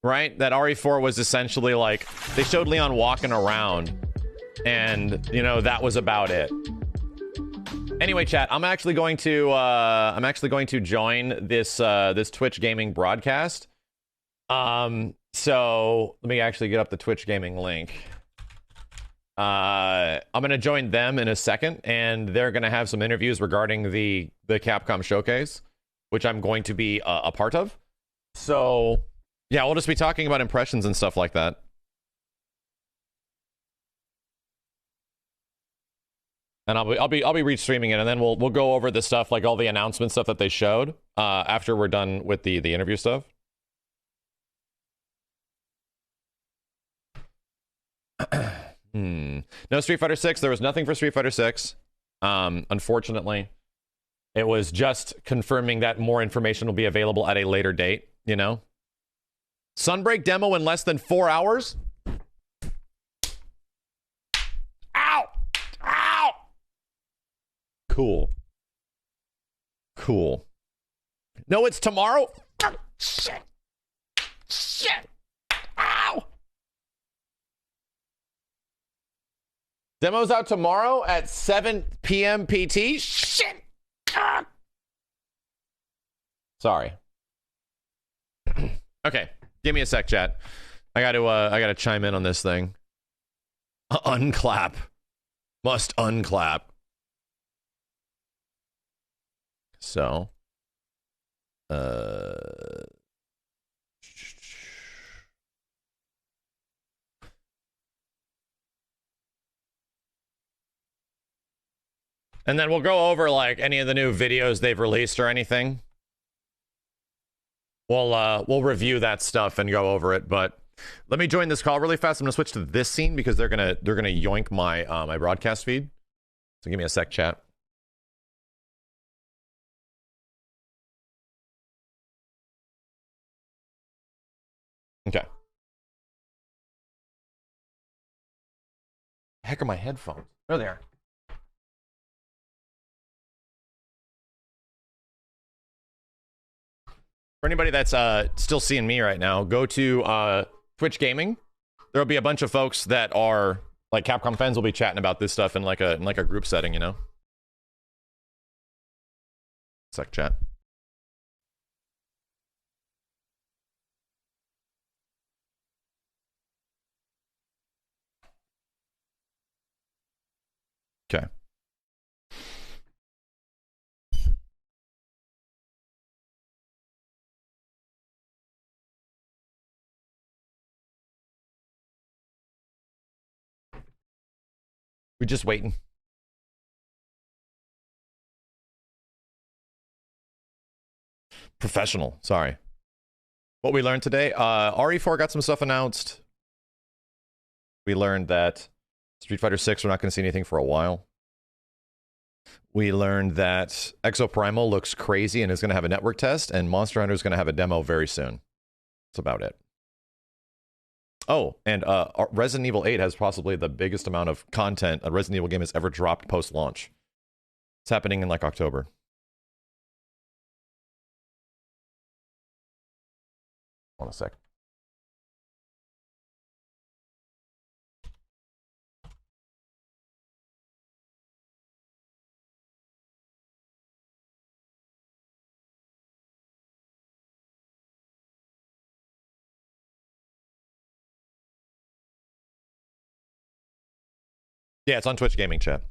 [SPEAKER 1] Right? That RE4 was essentially like they showed Leon walking around, and you know that was about it. Anyway, chat, I'm actually going to join this this Twitch gaming broadcast. So let me actually get up the Twitch gaming link. I'm going to join them in a second, and they're going to have some interviews regarding the Capcom showcase, which I'm going to be a part of. So yeah, we'll just be talking about impressions and stuff like that. And I'll be restreaming it, and then we'll go over the stuff, like all the announcement stuff that they showed after we're done with the interview stuff. No Street Fighter 6. There was nothing for Street Fighter 6. Unfortunately, it was just confirming that more information will be available at a later date, you know? Sunbreak demo in less than 4 hours? Ow! Ow! Cool. Cool. No, it's tomorrow? Oh, shit. Shit. Ow! Demo's out tomorrow at 7 p.m. PT? Shit! Ah! Sorry. Okay, give me a sec, chat. I gotta chime in on this thing. Unclap. Must unclap. So, and then we'll go over like any of the new videos they've released or anything. We'll review that stuff and go over it. But let me join this call really fast. I'm gonna switch to this scene because they're gonna yoink my my broadcast feed. So give me a sec, chat. Okay. Heck are my headphones? Oh, they are. For anybody that's still seeing me right now, go to Twitch Gaming. There'll be a bunch of folks that are like Capcom fans will be chatting about this stuff in like a group setting, you know. Sec, chat. Okay. We're just waiting. Professional, sorry. What we learned today, RE4 got some stuff announced. We learned that Street Fighter 6, we're not going to see anything for a while. We learned that Exoprimal looks crazy and is going to have a network test, and Monster Hunter is going to have a demo very soon. That's about it. Oh, and Resident Evil 8 has possibly the biggest amount of content a Resident Evil game has ever dropped post-launch. It's happening in like October. Hold on a sec. Yeah, it's on Twitch Gaming, chat.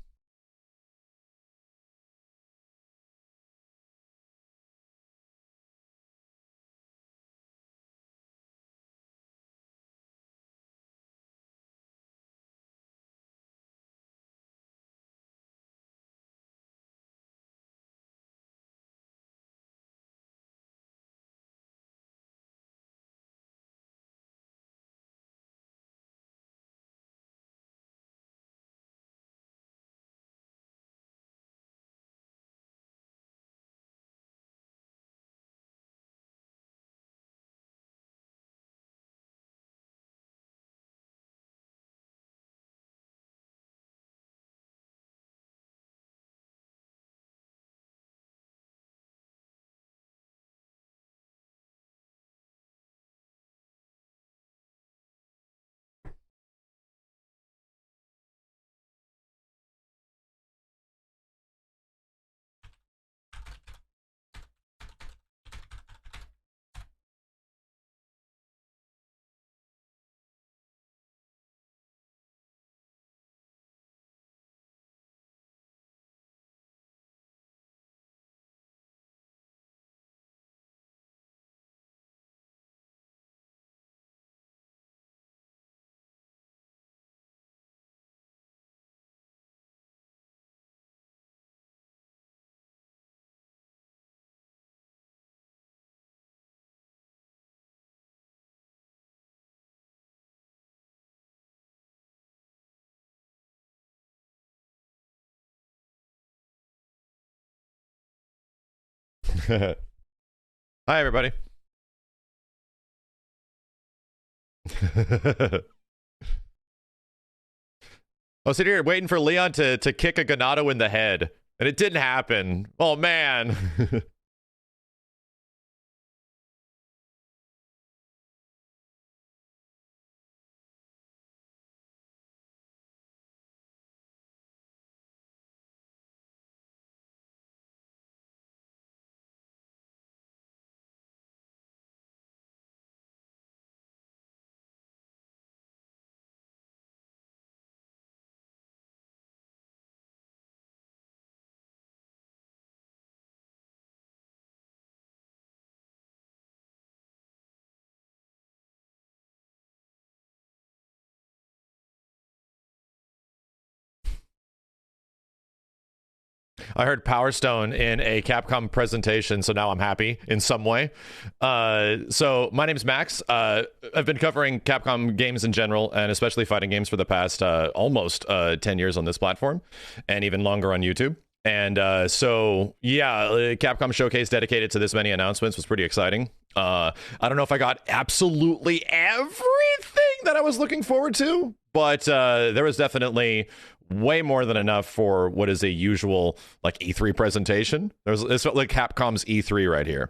[SPEAKER 1] Hi, everybody. I was sitting here waiting for Leon to kick a Ganado in the head, and it didn't happen. Oh, man. I heard Power Stone in a Capcom presentation, so now I'm happy in some way. So my name's Max. I've been covering Capcom games in general, and especially fighting games for the past almost 10 years on this platform, and even longer on YouTube. And so, yeah, Capcom Showcase dedicated to this many announcements was pretty exciting. I don't know if I got absolutely everything that I was looking forward to, but there was definitely way more than enough for what is a usual like E3 presentation. It's like Capcom's E3 right here.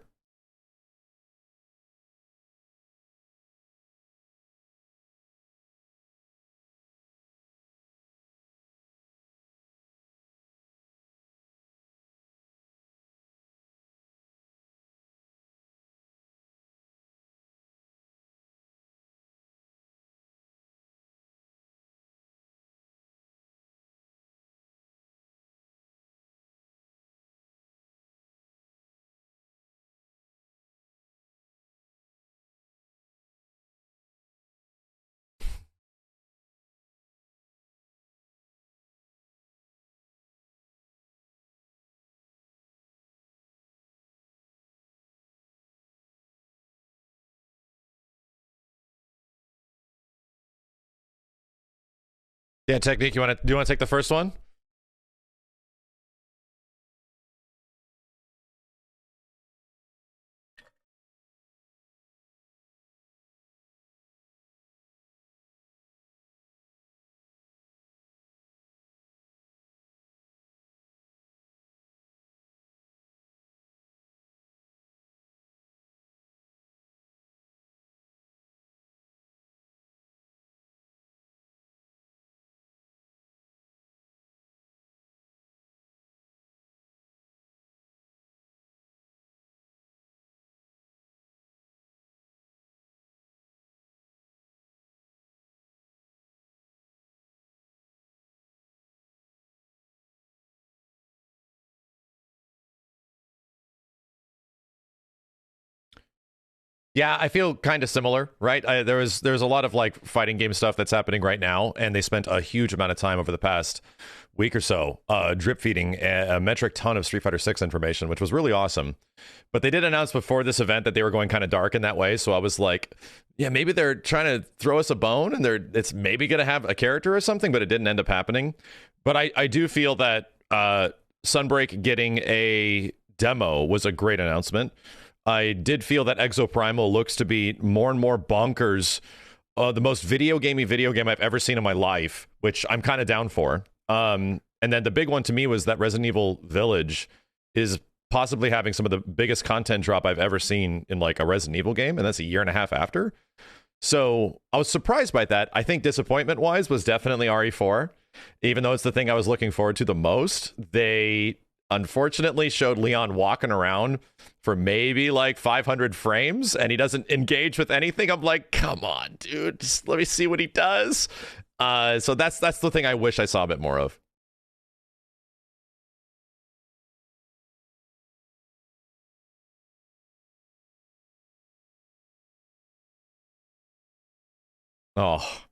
[SPEAKER 1] Yeah, Technique, do you want to take the first one? Yeah, I feel kind of similar, right? There's a lot of like fighting game stuff that's happening right now, and they spent a huge amount of time over the past week or so drip feeding a metric ton of Street Fighter 6 information, which was really awesome. But they did announce before this event that they were going kind of dark in that way, so I was like, yeah, maybe they're trying to throw us a bone, and it's maybe going to have a character or something, but it didn't end up happening. But I do feel that Sunbreak getting a demo was a great announcement. I did feel that Exoprimal looks to be more and more bonkers. The most video game I've ever seen in my life, which I'm kind of down for. And then the big one to me was that Resident Evil Village is possibly having some of the biggest content drop I've ever seen in like a Resident Evil game, and that's a year and a half after. So I was surprised by that. I think disappointment-wise was definitely RE4. Even though it's the thing I was looking forward to the most, they unfortunately showed Leon walking around for maybe like 500 frames and he doesn't engage with anything. I'm like, come on, dude, just let me see what he does. So that's the thing I wish I saw a bit more of. Oh,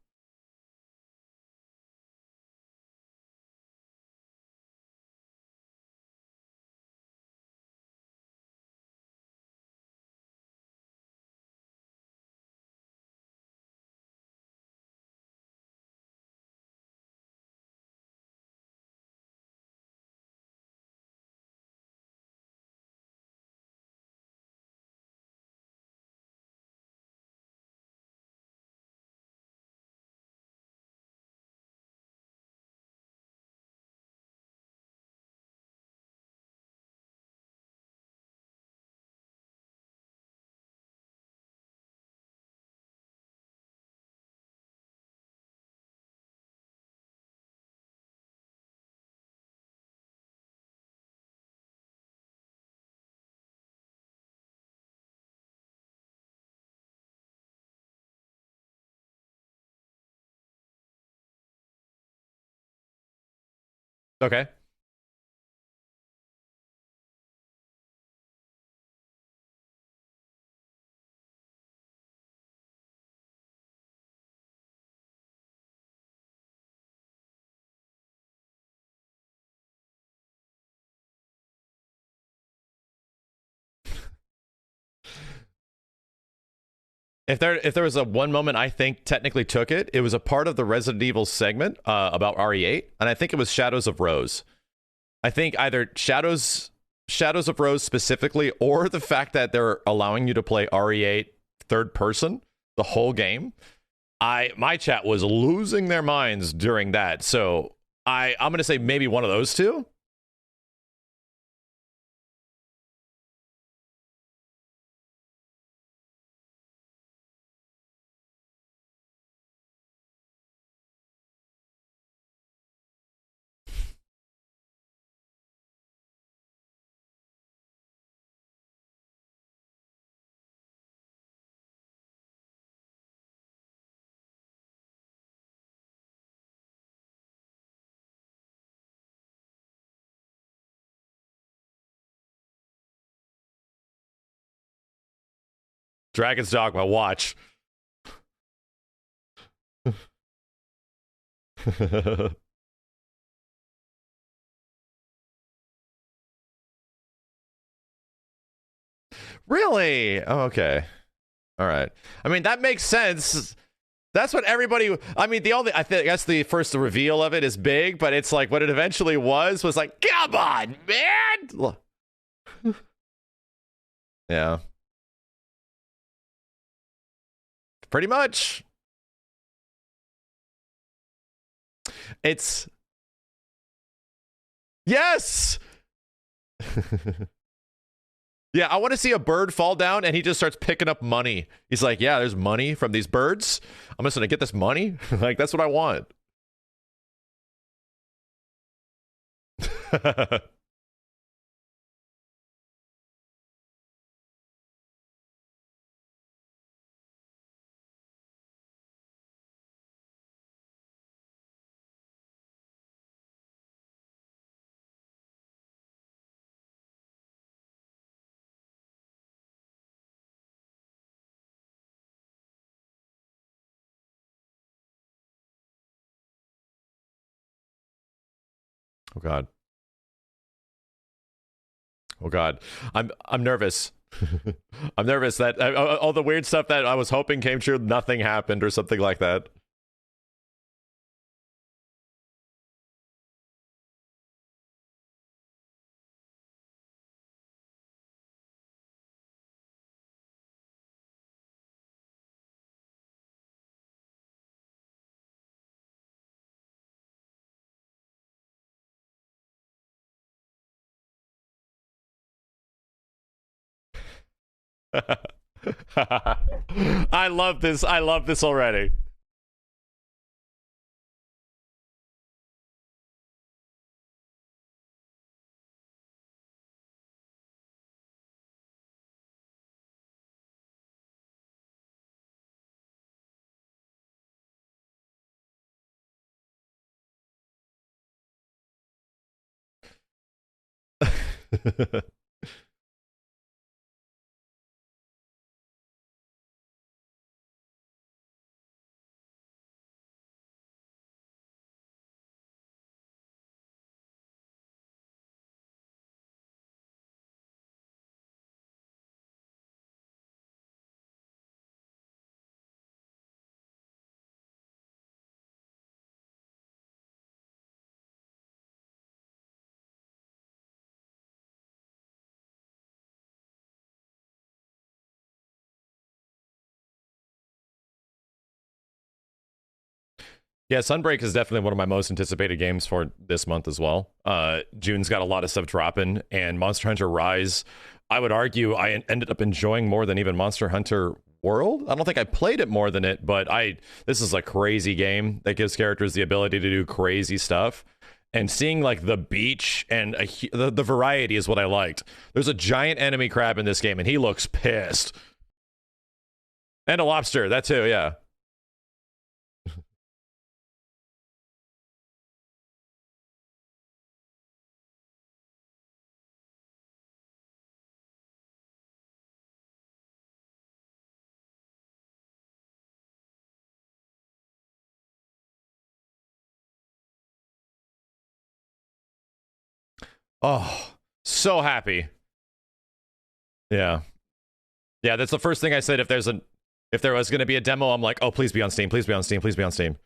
[SPEAKER 1] Okay. If there was a one moment I think technically took it, it was a part of the Resident Evil segment about RE8, and I think it was Shadows of Rose. I think either Shadows of Rose specifically, or the fact that they're allowing you to play RE8 third person the whole game. My chat was losing their minds during that, so I'm gonna say maybe one of those two. Dragon's Dogma, watch. Really? Oh, okay. All right. I mean, that makes sense. That's what everybody. I mean, I guess the first reveal of it is big, but it's like what it eventually was like, come on, man. Yeah. Pretty much. It's. Yes. Yeah, I want to see a bird fall down and he just starts picking up money. He's like, yeah, there's money from these birds. I'm just going to get this money. Like, that's what I want. Oh God. Oh God. I'm nervous. I'm nervous that all the weird stuff that I was hoping came true, nothing happened or something like that. I love this. I love this already. Yeah, Sunbreak is definitely one of my most anticipated games for this month as well. June's got a lot of stuff dropping, and Monster Hunter Rise, I would argue I ended up enjoying more than even Monster Hunter World. I don't think I played it more than it, but this is a crazy game that gives characters the ability to do crazy stuff. And seeing like the beach and the variety is what I liked. There's a giant enemy crab in this game, and he looks pissed. And a lobster, that too, yeah. Oh, so happy. Yeah. Yeah, that's the first thing I said. If there was going to be a demo, I'm like, oh, please be on Steam. Please be on Steam. Please be on Steam.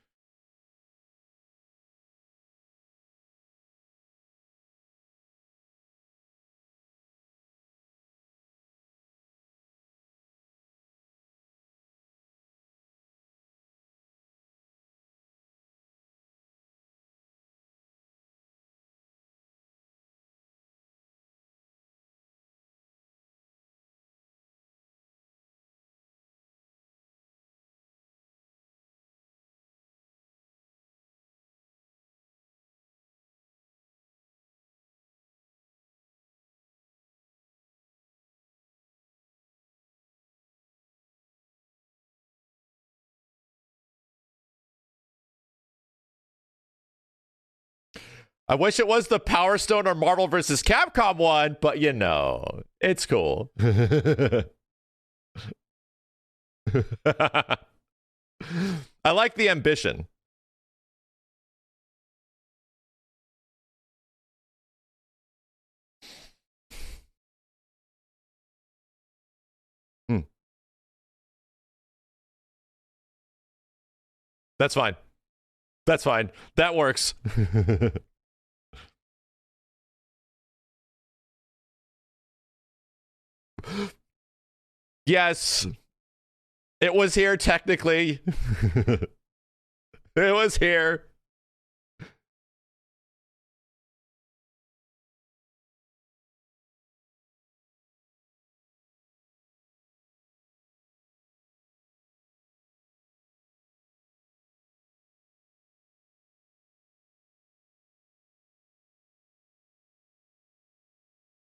[SPEAKER 1] I wish it was the Power Stone or Marvel vs. Capcom one, but you know, it's cool. I like the ambition. That's fine. That's fine. That works. Yes. It was here technically. It was here.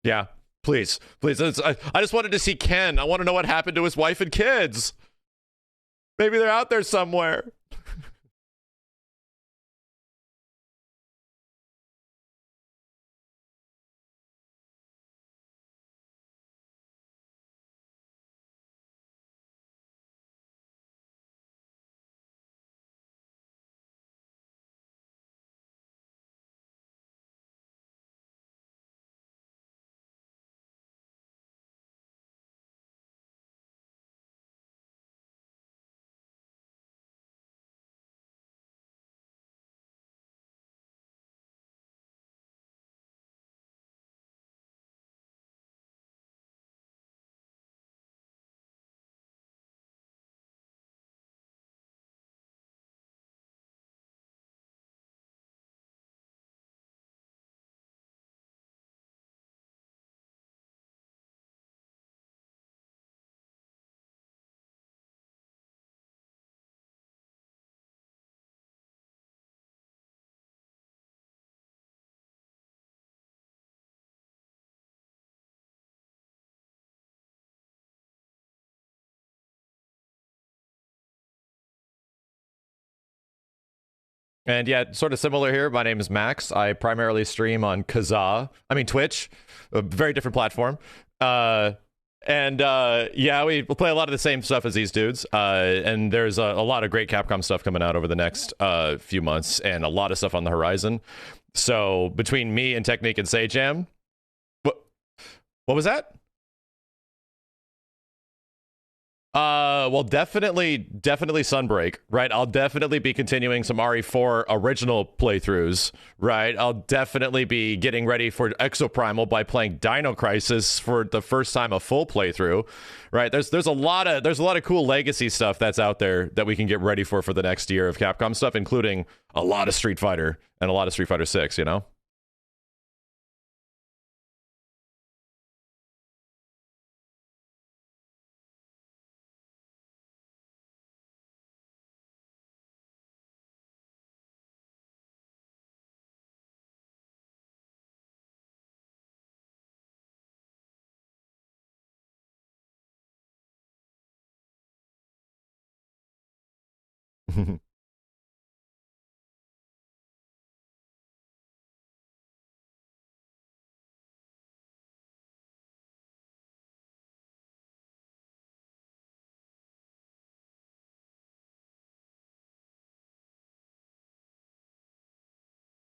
[SPEAKER 1] Yeah, please. Please. I just wanted to see Ken. I want to know what happened to his wife and kids. Maybe they're out there somewhere. And yeah, sort of similar here. My name is Max. I primarily stream on Twitch, a very different platform. Yeah, we play a lot of the same stuff as these dudes. And there's a lot of great Capcom stuff coming out over the next few months, and a lot of stuff on the horizon. So between me and Technique and Sajam, what was that? Well, definitely Sunbreak, right? I'll definitely be continuing some RE4 original playthroughs, right? I'll definitely be getting ready for Exoprimal by playing Dino Crisis for the first time a full playthrough, right? There's a lot of cool legacy stuff that's out there that we can get ready for the next year of Capcom stuff, including a lot of Street Fighter and a lot of Street Fighter 6, you know?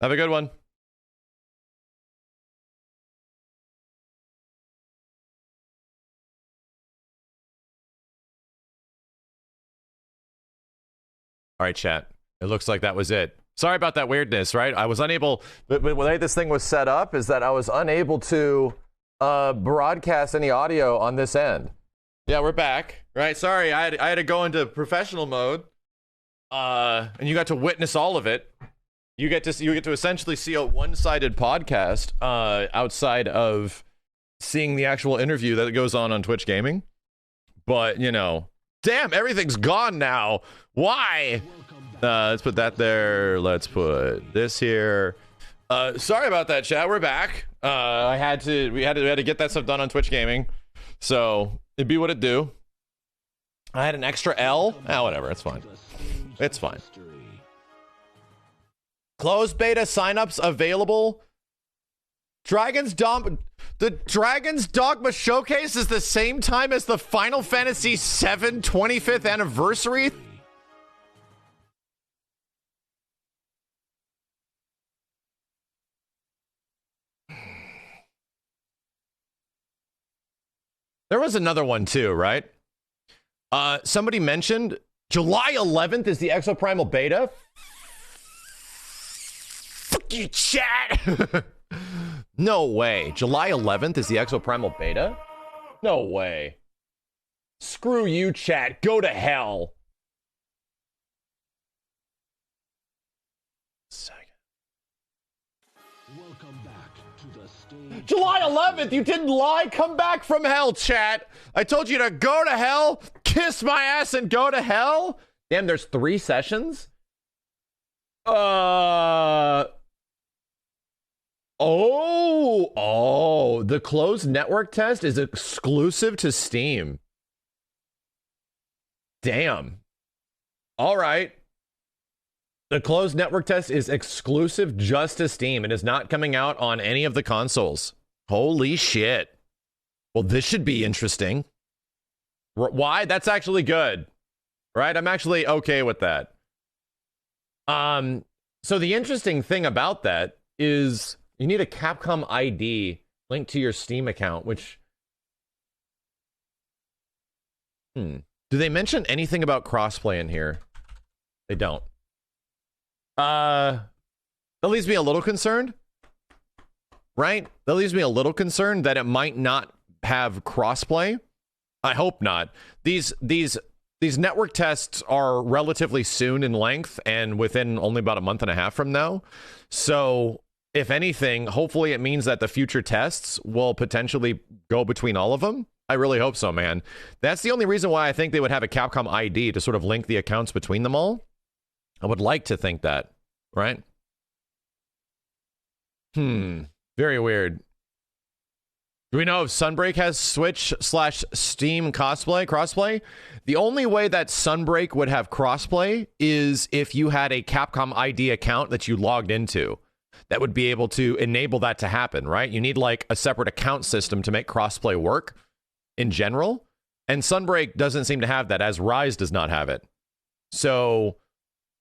[SPEAKER 1] Have a good one. All right, chat. It looks like that was it. Sorry about that weirdness, right? I was unable, but the way this thing was set up is that I was unable to broadcast any audio on this end. Yeah, we're back, right? Sorry, I had to go into professional mode, and you got to witness all of it. You get to essentially see a one-sided podcast outside of seeing the actual interview that goes on Twitch Gaming. But you know, damn, everything's gone now. Why? Let's put that there. Let's put this here. Sorry about that, chat. We're back. We had to get that stuff done on Twitch Gaming, so it'd be what it do. I had an extra L. Whatever. It's fine. It's fine. Closed beta signups available. The Dragon's Dogma Showcase is the same time as the Final Fantasy VII 25th anniversary. There was another one too, right? Somebody mentioned July 11th is the Exoprimal beta. Fuck you, chat. No way. July 11th is the Exoprimal beta? No way. Screw you, chat. Go to hell. July 11th, you didn't lie. Come back from hell, chat. I told you to go to hell, kiss my ass, and go to hell. Damn, there's 3 sessions? Oh, the closed network test is exclusive to Steam. Damn. All right. The closed network test is exclusive just to Steam. It is not coming out on any of the consoles. Holy shit. Well, this should be interesting. Why? That's actually good. Right? I'm actually okay with that. So the interesting thing about that is you need a Capcom ID linked to your Steam account, which... Do they mention anything about crossplay in here? They don't. That leaves me a little concerned, right? That leaves me a little concerned that it might not have crossplay. I hope not. These network tests are relatively soon in length and within only about a month and a half from now. So if anything, hopefully it means that the future tests will potentially go between all of them. I really hope so, man. That's the only reason why I think they would have a Capcom ID to sort of link the accounts between them all. I would like to think that, right? Very weird. Do we know if Sunbreak has Switch/Steam crossplay? The only way that Sunbreak would have crossplay is if you had a Capcom ID account that you logged into. That would be able to enable that to happen, right? You need like a separate account system to make crossplay work in general. And Sunbreak doesn't seem to have that, as Rise does not have it. So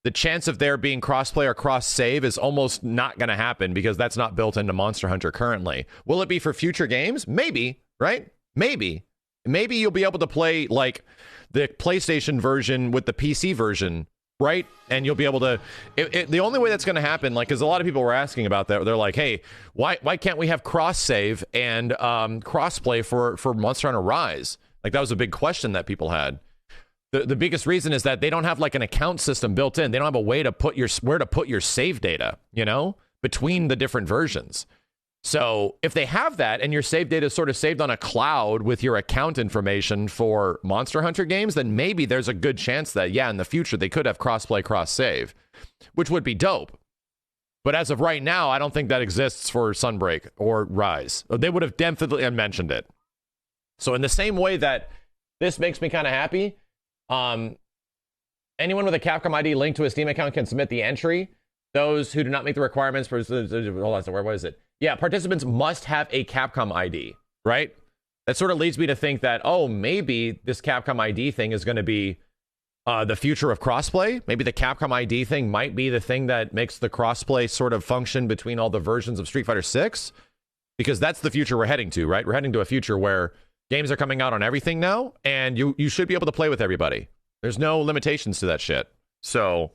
[SPEAKER 1] the chance of there being crossplay or cross-save is almost not going to happen because that's not built into Monster Hunter currently. Will it be for future games? Maybe, right? Maybe. Maybe you'll be able to play like the PlayStation version with the PC version, right? And you'll be able to... the only way that's going to happen, like, because a lot of people were asking about that. They're like, hey, why can't we have cross-save and crossplay for Monster Hunter Rise? Like, that was a big question that people had. The biggest reason is that they don't have like an account system built in. They don't have a way to put where to put your save data, you know, between the different versions. So if they have that and your save data is sort of saved on a cloud with your account information for Monster Hunter games, then maybe there's a good chance that, yeah, in the future they could have crossplay, cross-save, which would be dope. But as of right now, I don't think that exists for Sunbreak or Rise. They would have definitely mentioned it. So in the same way that this makes me kind of happy, anyone with a Capcom ID linked to a Steam account can submit the entry. Those who do not meet the requirements for... Hold on, so what is it? Yeah, participants must have a Capcom ID, right? That sort of leads me to think that, oh, maybe this Capcom ID thing is going to be the future of crossplay. Maybe the Capcom ID thing might be the thing that makes the crossplay sort of function between all the versions of Street Fighter 6. Because that's the future we're heading to, right? We're heading to a future where games are coming out on everything now, and you should be able to play with everybody. There's no limitations to that shit. So,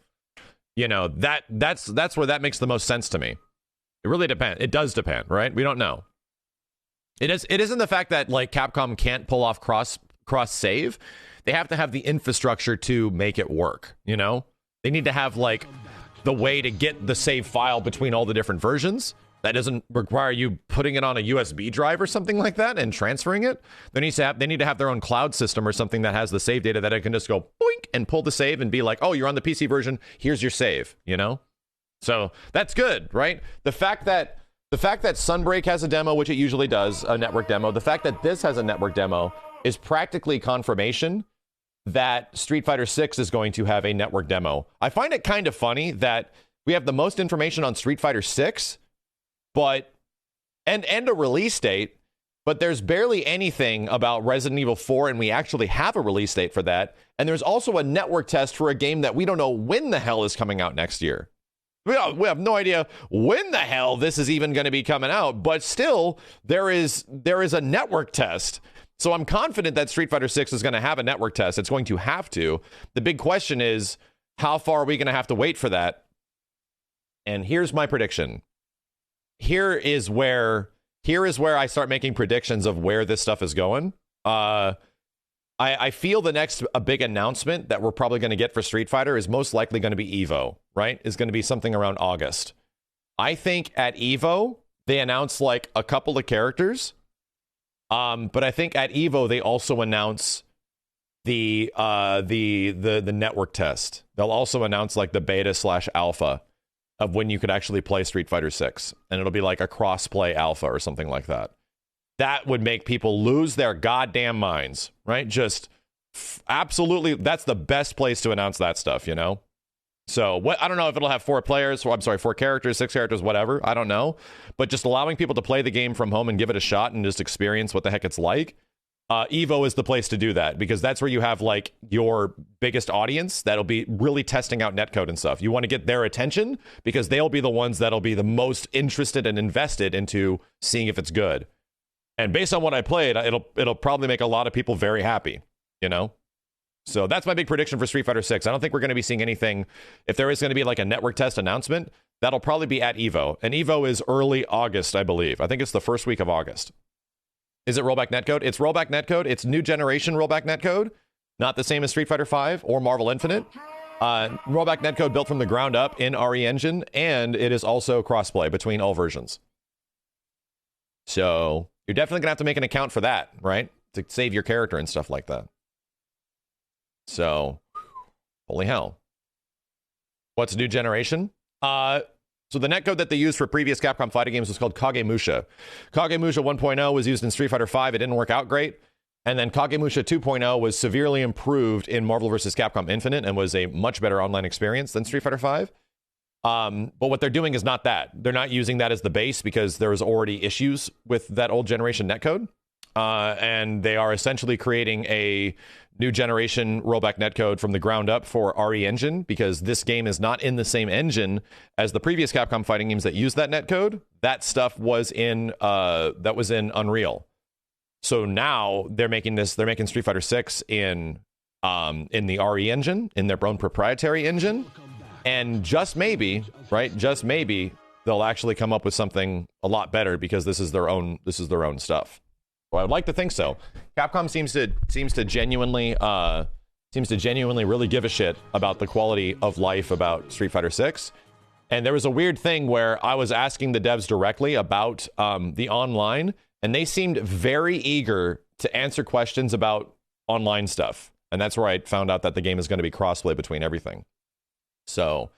[SPEAKER 1] you know, that's where that makes the most sense to me. It really depends. It does depend, right? We don't know. It isn't the fact that like Capcom can't pull off cross save. They have to have the infrastructure to make it work, you know? They need to have like the way to get the save file between all the different versions. That doesn't require you putting it on a USB drive or something like that and transferring it. They need to have their own cloud system or something that has the save data that it can just go boink and pull the save and be like, oh, you're on the PC version. Here's your save, you know? So that's good, right? The fact that Sunbreak has a demo, which it usually does, a network demo, the fact that this has a network demo is practically confirmation that Street Fighter 6 is going to have a network demo. I find it kind of funny that we have the most information on Street Fighter 6, but and a release date, but there's barely anything about Resident Evil 4, and we actually have a release date for that. And there's also a network test for a game that we don't know when the hell is coming out next year. We have no idea when the hell this is even going to be coming out, but still, there is a network test. So I'm confident that Street Fighter 6 is going to have a network test. It's going to have to. The big question is, how far are we going to have to wait for that? And here's my prediction. Here is where I start making predictions of where this stuff is going. I feel the next big announcement that we're probably going to get for Street Fighter is most likely going to be EVO, right? Is going to be something around August. I think at EVO, they announce like a couple of characters. But I think at EVO, they also announce the network test. They'll also announce like the beta/alpha of when you could actually play Street Fighter 6. And it'll be like a cross-play alpha or something like that. That would make people lose their goddamn minds, right? Just absolutely, that's the best place to announce that stuff, you know? So I don't know if it'll have 4 characters, 6 characters, whatever. I don't know. But just allowing people to play the game from home and give it a shot and just experience what the heck it's like. EVO is the place to do that, because that's where you have like your biggest audience that'll be really testing out netcode and stuff. You want to get their attention because they'll be the ones that'll be the most interested and invested into seeing if it's good. And based on what I played, it'll probably make a lot of people very happy, you know? So that's my big prediction for Street Fighter 6. I don't think we're going to be seeing anything. If there is going to be like a network test announcement, that'll probably be at EVO. And EVO is early August, I believe. I think it's the first week of August. Is it rollback netcode? It's rollback netcode. It's new generation rollback netcode. Not the same as Street Fighter 5 or Marvel Infinite. Rollback netcode built from the ground up in RE Engine. And it is also crossplay between all versions. So you're definitely going to have to make an account for that, right? To save your character and stuff like that. So, holy hell. What's new generation? So the netcode that they used for previous Capcom fighting games was called Kagemusha. Kagemusha 1.0 was used in Street Fighter 5. It didn't work out great. And then Kagemusha 2.0 was severely improved in Marvel vs. Capcom Infinite and was a much better online experience than Street Fighter 5. But what they're doing is not that. They're not using that as the base because there was already issues with that old generation netcode. And they are essentially creating a new generation rollback netcode from the ground up for RE Engine, because this game is not in the same engine as the previous Capcom fighting games that used that netcode. That stuff was in Unreal. So now they're making Street Fighter 6 in the RE Engine, in their own proprietary engine. And just maybe, right? Just maybe they'll actually come up with something a lot better because this is their own stuff. Well, I would like to think so. Capcom seems to genuinely really give a shit about the quality of life about Street Fighter 6. And there was a weird thing where I was asking the devs directly about the online, and they seemed very eager to answer questions about online stuff. And that's where I found out that the game is going to be crossplay between everything. So,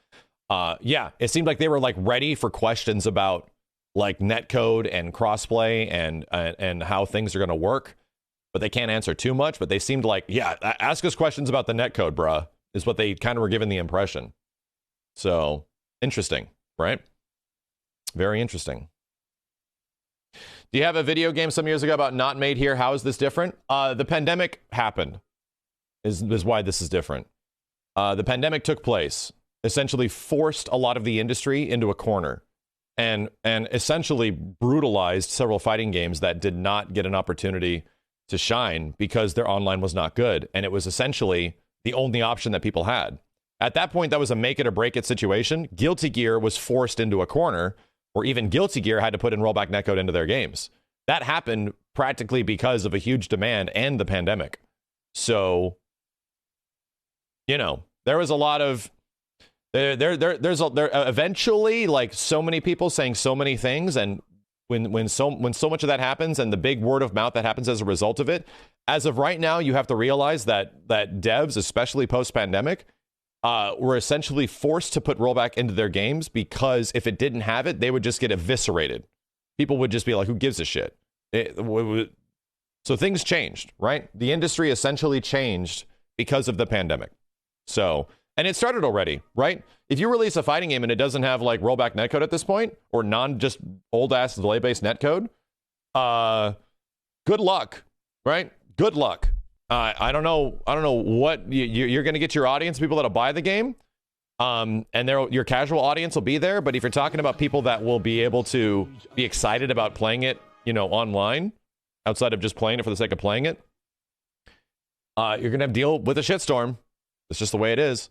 [SPEAKER 1] yeah, it seemed like they were like ready for questions about like netcode and crossplay and how things are going to work, but they can't answer too much. But they seemed like, yeah, ask us questions about the netcode, bruh, is what they kind of were given the impression. So interesting, right? Very interesting. Do you have a video game some years ago about not made here? How is this different? The pandemic happened is why this is different. The pandemic took place, essentially forced a lot of the industry into a corner. And essentially brutalized several fighting games that did not get an opportunity to shine because their online was not good. And it was essentially the only option that people had. At that point, that was a make it or break it situation. Guilty Gear was forced into a corner, or even Guilty Gear had to put in rollback netcode into their games. That happened practically because of a huge demand and the pandemic. So, you know, there was a lot of there's eventually, like, so many people saying so many things, and when so much of that happens, and the big word of mouth that happens as a result of it, as of right now, you have to realize that devs, especially post-pandemic, were essentially forced to put rollback into their games, because if it didn't have it, they would just get eviscerated. People would just be like, who gives a shit? So things changed, right? The industry essentially changed because of the pandemic. So, and it started already, right? If you release a fighting game and it doesn't have like rollback netcode at this point, or just old ass delay-based netcode, good luck, right? Good luck. I don't know what you're going to get your audience, people that'll buy the game, and your casual audience will be there. But if you're talking about people that will be able to be excited about playing it, you know, online, outside of just playing it for the sake of playing it, you're going to have to deal with a shitstorm. It's just the way it is.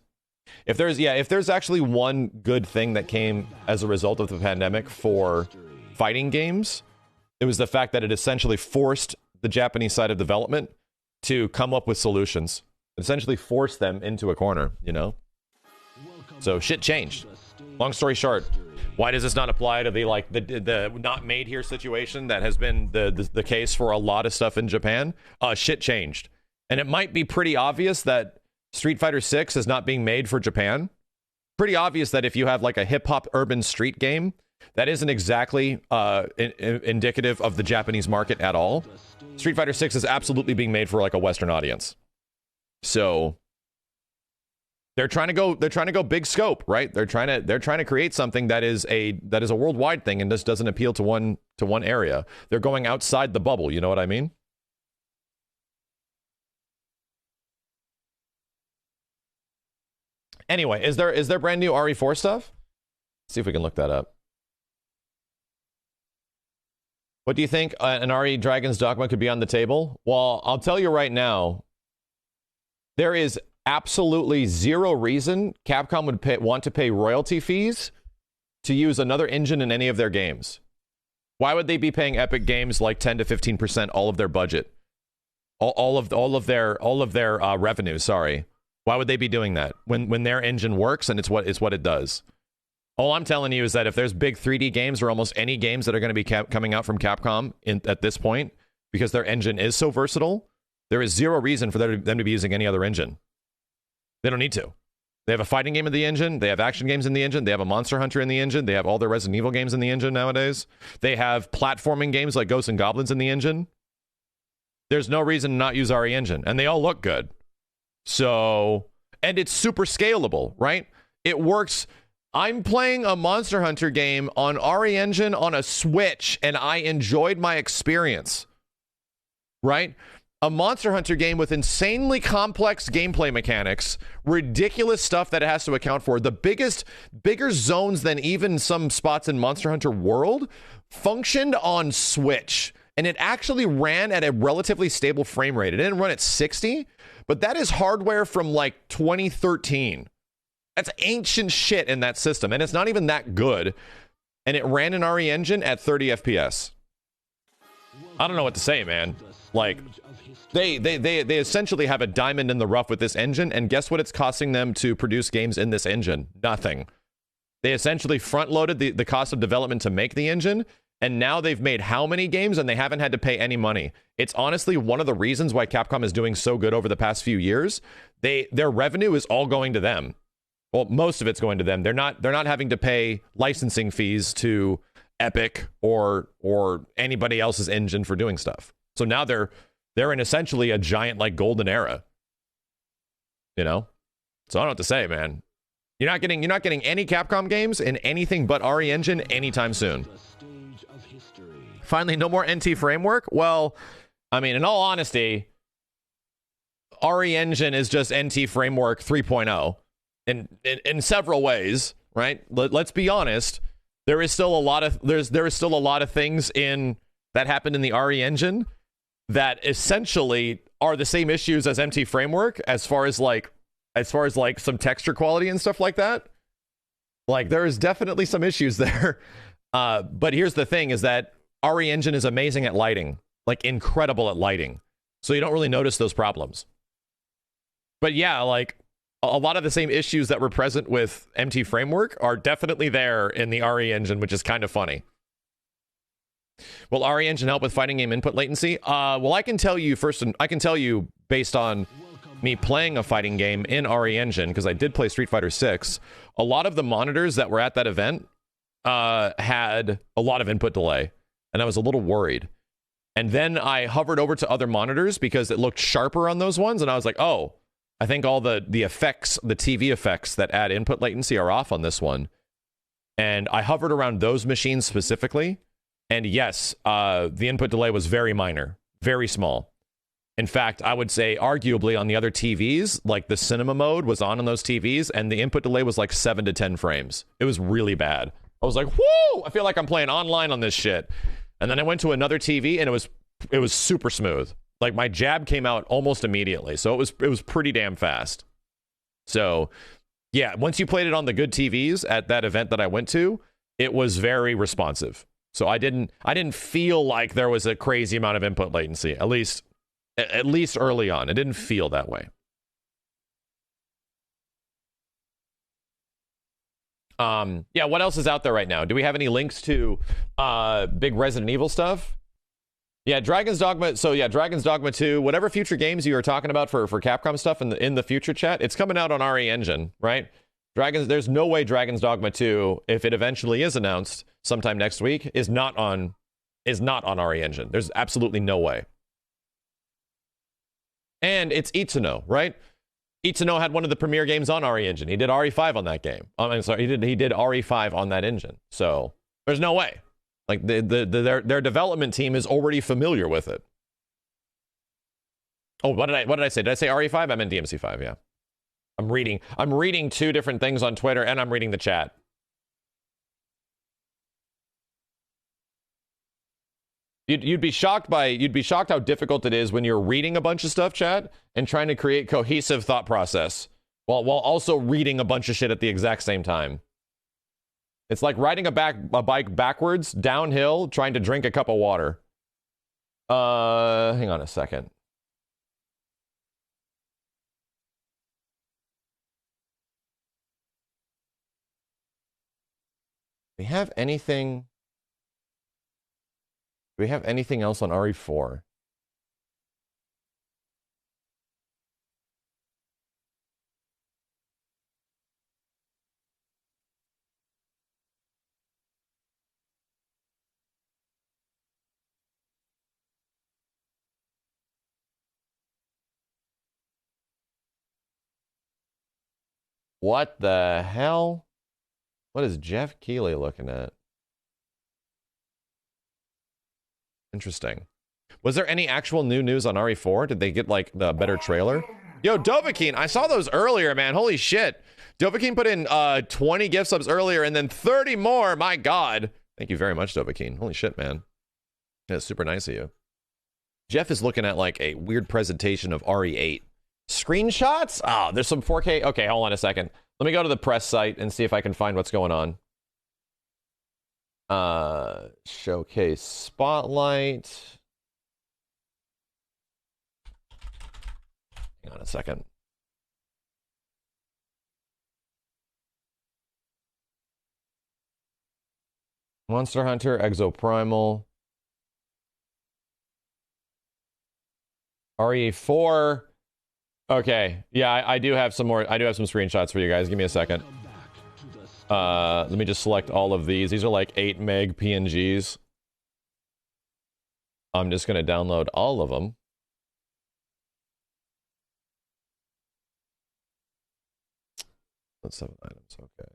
[SPEAKER 1] If there's actually one good thing that came as a result of the pandemic for fighting games, it was the fact that it essentially forced the Japanese side of development to come up with solutions. It essentially forced them into a corner, you know? So shit changed. Long story short, why does this not apply to the not made here situation that has been the case for a lot of stuff in Japan? Shit changed. And it might be pretty obvious that Street Fighter 6 is not being made for Japan. Pretty obvious that if you have like a hip-hop urban street game, that isn't exactly indicative of the Japanese market at all. Street Fighter 6 is absolutely being made for like a Western audience. So they're trying to go big scope, right? They're trying to create something that is a worldwide thing and just doesn't appeal to one area. They're going outside the bubble, you know what I mean? Anyway, is there brand new RE4 stuff? Let's see if we can look that up. What do you think an RE Dragon's Dogma could be on the table? Well, I'll tell you right now, there is absolutely zero reason Capcom would want to pay royalty fees to use another engine in any of their games. Why would they be paying Epic Games like 10 to 15% all of their budget, all of their revenue? Sorry, why would they be doing that when their engine works and it's what it does? All I'm telling you is that if there's big 3D games or almost any games that are going to be coming out from Capcom at this point, because their engine is so versatile, there is zero reason for them to be using any other engine. They don't need to. They have a fighting game in the engine. They have action games in the engine. They have a Monster Hunter in the engine. They have all their Resident Evil games in the engine nowadays. They have platforming games like Ghosts and Goblins in the engine. There's no reason to not use RE Engine. And they all look good. So, and it's super scalable, right? It works. I'm playing a Monster Hunter game on RE Engine on a Switch, and I enjoyed my experience, right? A Monster Hunter game with insanely complex gameplay mechanics, ridiculous stuff that it has to account for, bigger zones than even some spots in Monster Hunter World, functioned on Switch. And it actually ran at a relatively stable frame rate. It didn't run at 60, but that is hardware from like 2013. That's ancient shit in that system, and it's not even that good. And it ran an RE Engine at 30 FPS. I don't know what to say, man. Like, they essentially have a diamond in the rough with this engine, and guess what it's costing them to produce games in this engine? Nothing. They essentially front-loaded the cost of development to make the engine, and now they've made how many games, and they haven't had to pay any money. It's honestly one of the reasons why Capcom is doing so good over the past few years. Their revenue is all going to them. Well, most of it's going to them. They're not having to pay licensing fees to Epic or anybody else's engine for doing stuff. So now they're in essentially a giant like golden era. You know? So I don't know what to say, man. You're not getting any Capcom games in anything but RE Engine anytime soon. Finally, no more NT framework? Well, I mean, in all honesty, RE Engine is just NT framework 3.0. In several ways, right? Let's be honest. There is still a lot of things in that happened in the RE Engine that essentially are the same issues as MT Framework as far as like as far as like some texture quality and stuff like that. Like there is definitely some issues there. But here's the thing is that RE Engine is amazing at lighting, like incredible at lighting. So you don't really notice those problems. But yeah, like a lot of the same issues that were present with MT Framework are definitely there in the RE Engine, which is kind of funny. Will RE Engine help with fighting game input latency? Well, I can tell you first, I can tell you based on me playing a fighting game in RE Engine, because I did play Street Fighter 6, a lot of the monitors that were at that event had a lot of input delay, and I was a little worried. And then I hovered over to other monitors because it looked sharper on those ones, and I was like, oh, I think all the effects, the TV effects that add input latency are off on this one. And I hovered around those machines specifically, and yes, the input delay was very minor, very small. In fact, I would say arguably on the other TVs, like the cinema mode was on those TVs, and the input delay was like 7 to 10 frames. It was really bad. I was like, whoo, I feel like I'm playing online on this shit. And then I went to another TV, and it was super smooth. Like my jab came out almost immediately, so it was pretty damn fast. So yeah, once you played it on the good TVs at that event that I went to, it was very responsive. So I didn't feel like there was a crazy amount of input latency, at least early on. It didn't feel that way. Yeah, what else is out there right now? Do we have any links to big Resident Evil stuff? Yeah, Dragon's Dogma. So yeah, Dragon's Dogma 2, whatever future games you are talking about for Capcom stuff in the future chat, it's coming out on RE Engine, right? There's no way Dragon's Dogma 2, if it eventually is announced sometime next week, is not on RE Engine. There's absolutely no way. And it's Itsuno, right? Itsuno had one of the premier games on RE Engine. He did RE5 on that game. I'm sorry, he did RE5 on that engine. So there's no way. Like their development team is already familiar with it. Oh, what did I say? Did I say RE5? I meant DMC5. Yeah. I'm reading two different things on Twitter, and I'm reading the chat. You'd be shocked how difficult it is when you're reading a bunch of stuff, chat, and trying to create cohesive thought process while also reading a bunch of shit at the exact same time. It's like riding a bike backwards downhill, trying to drink a cup of water. Hang on a second. Do we have anything else on RE4? What the hell? What is Jeff Keighley looking at? Interesting. Was there any actual new news on RE4? Did they get like the better trailer? Yo, Dovahkiin, I saw those earlier, man. Holy shit. Dovahkiin put in 20 gift subs earlier and then 30 more. My God. Thank you very much, Dovahkiin. Holy shit, man. That's super nice of you. Jeff is looking at like a weird presentation of RE8. Screenshots? Oh, there's some 4K. Okay, hold on a second. Let me go to the press site and see if I can find what's going on. Showcase Spotlight. Hang on a second. Monster Hunter, Exoprimal. RE4. Okay, yeah, I do have some more. I do have some screenshots for you guys. Give me a second. Let me just select all of these. These are like 8 meg PNGs. I'm just going to download all of them. That's 7 items. Okay.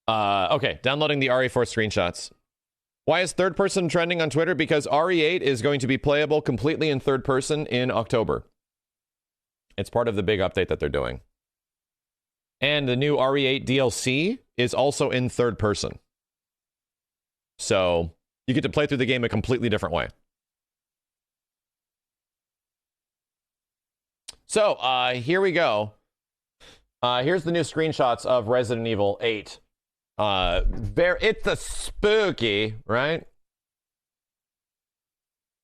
[SPEAKER 1] Okay, downloading the RE4 screenshots. Why is third person trending on Twitter? Because RE8 is going to be playable completely in third person in October. It's part of the big update that they're doing. And the new RE8 DLC is also in third person. So you get to play through the game a completely different way. So here we go. Here's the new screenshots of Resident Evil 8. It's a spooky, right?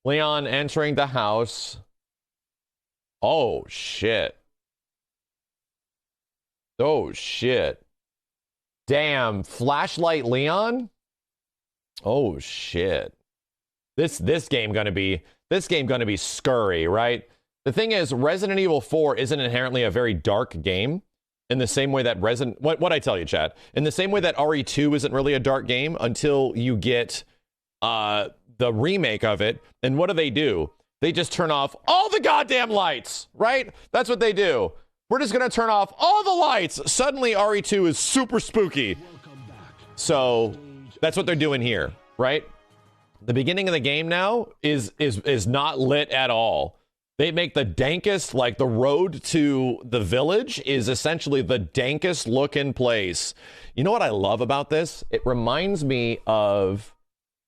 [SPEAKER 1] Leon entering the house. Oh, shit. Oh, shit. Damn, flashlight Leon? Oh, shit. This game gonna be scurry, right? The thing is, Resident Evil 4 isn't inherently a very dark game. In the same way that what I tell you, Chad, in the same way that RE2 isn't really a dark game until you get the remake of it. And what do? They just turn off all the goddamn lights, right? That's what they do. We're just gonna turn off all the lights. Suddenly RE2 is super spooky. So that's what they're doing here, right? The beginning of the game now is not lit at all. They make the dankest, like the road to the village is essentially the dankest looking place. You know what I love about this? It reminds me of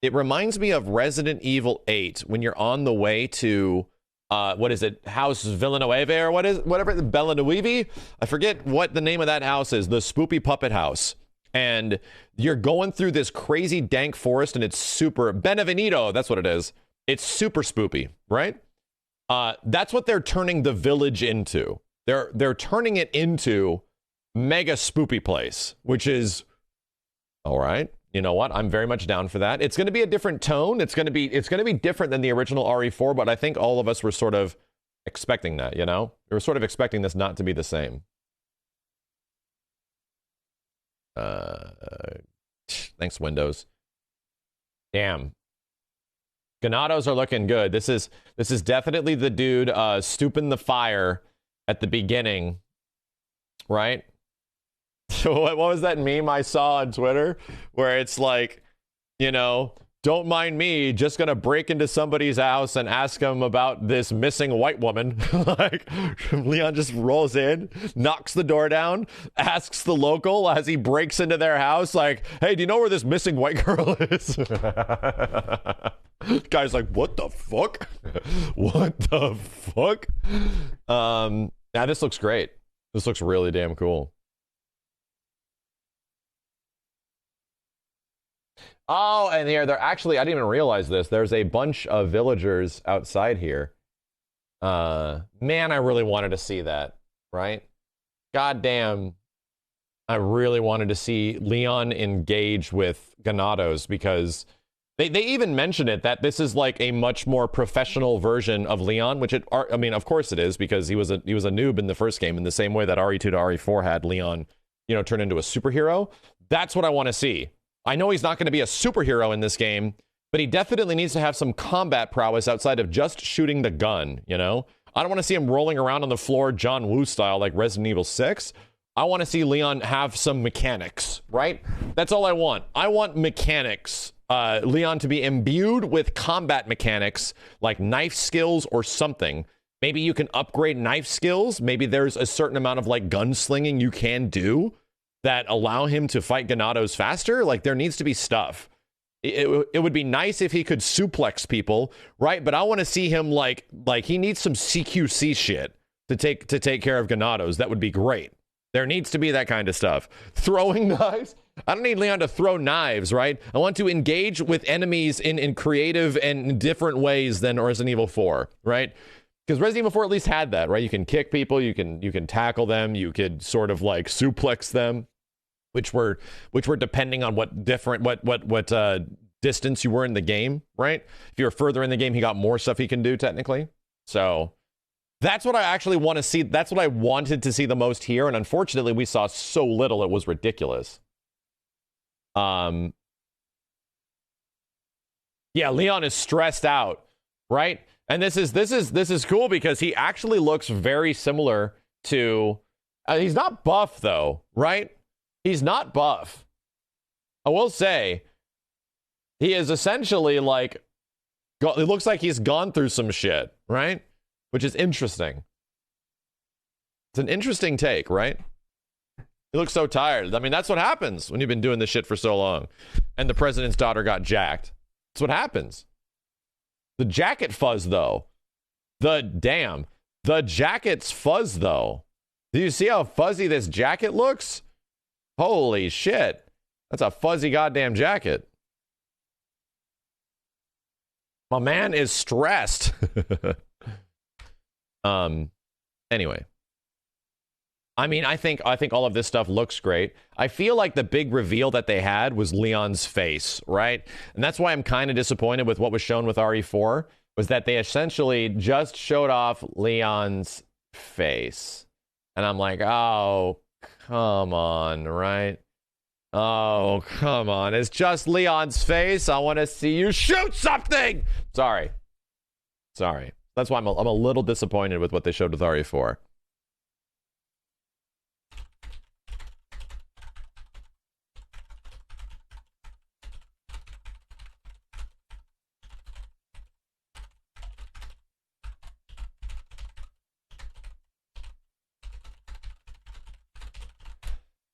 [SPEAKER 1] Resident Evil 8 when you're on the way to what is it? House Villanueva or whatever, Villanueva? I forget what the name of that house is, the Spoopy Puppet House. And you're going through this crazy dank forest and it's super Benevenido, that's what it is. It's super spoopy, right? That's what they're turning the village into. They're turning it into mega spoopy place, which is all right. You know what? I'm very much down for that. It's going to be a different tone. It's going to be different than the original RE4, but I think all of us were sort of expecting that, you know? We were sort of expecting this not to be the same. Thanks, Windows. Damn. Ganados are looking good. This is definitely the dude stooping the fire at the beginning, right? What was that meme I saw on Twitter where it's like, you know, don't mind me, just gonna break into somebody's house and ask them about this missing white woman. Like, Leon just rolls in, knocks the door down, asks the local as he breaks into their house, like, hey, do you know where this missing white girl is? Guy's like, what the fuck? What the fuck? Yeah, this looks great. This looks really damn cool. Oh, and here, they're actually, I didn't even realize this. There's a bunch of villagers outside here. Man, I really wanted to see that, right? God damn. I really wanted to see Leon engage with Ganados because they even mention it that this is like a much more professional version of Leon, which I mean, of course it is because he was a noob in the first game in the same way that RE2 to RE4 had Leon, you know, turn into a superhero. That's what I want to see. I know he's not going to be a superhero in this game, but he definitely needs to have some combat prowess outside of just shooting the gun, you know? I don't want to see him rolling around on the floor John Woo style like Resident Evil 6. I want to see Leon have some mechanics, right? That's all I want. I want mechanics. Leon to be imbued with combat mechanics like knife skills or something. Maybe you can upgrade knife skills. Maybe there's a certain amount of like gunslinging you can do that allow him to fight Ganados faster. Like there needs to be stuff. It would be nice if he could suplex people, right? But I want to see him like he needs some CQC shit to take care of Ganados. That would be great. There needs to be that kind of stuff. Throwing knives. I don't need Leon to throw knives, right? I want to engage with enemies in creative and different ways than Resident Evil 4, right? Because Resident Evil 4 at least had that, right? You can kick people, you can tackle them, you could sort of like suplex them, which were depending on what distance you were in the game, right? If you were further in the game, he got more stuff he can do technically. So that's what I actually want to see. That's what I wanted to see the most here, and unfortunately, we saw so little. It was ridiculous. Yeah, Leon is stressed out, right? And this is cool because he actually looks very similar to. He's not buff though, right? He's not buff. I will say, he is essentially like. It looks like he's gone through some shit, right? Which is interesting. It's an interesting take, right? He looks so tired. I mean, that's what happens when you've been doing this shit for so long. And the president's daughter got jacked. That's what happens. The jacket fuzz, though. The jacket's fuzz, though. Do you see how fuzzy this jacket looks? Holy shit. That's a fuzzy goddamn jacket. My man is stressed. Anyway. I mean, I think all of this stuff looks great. I feel like the big reveal that they had was Leon's face, right? And that's why I'm kind of disappointed with what was shown with RE4, was that they essentially just showed off Leon's face. And I'm like, oh, come on, right? Oh, come on. It's just Leon's face. I want to see you shoot something. Sorry. That's why I'm a little disappointed with what they showed with RE4.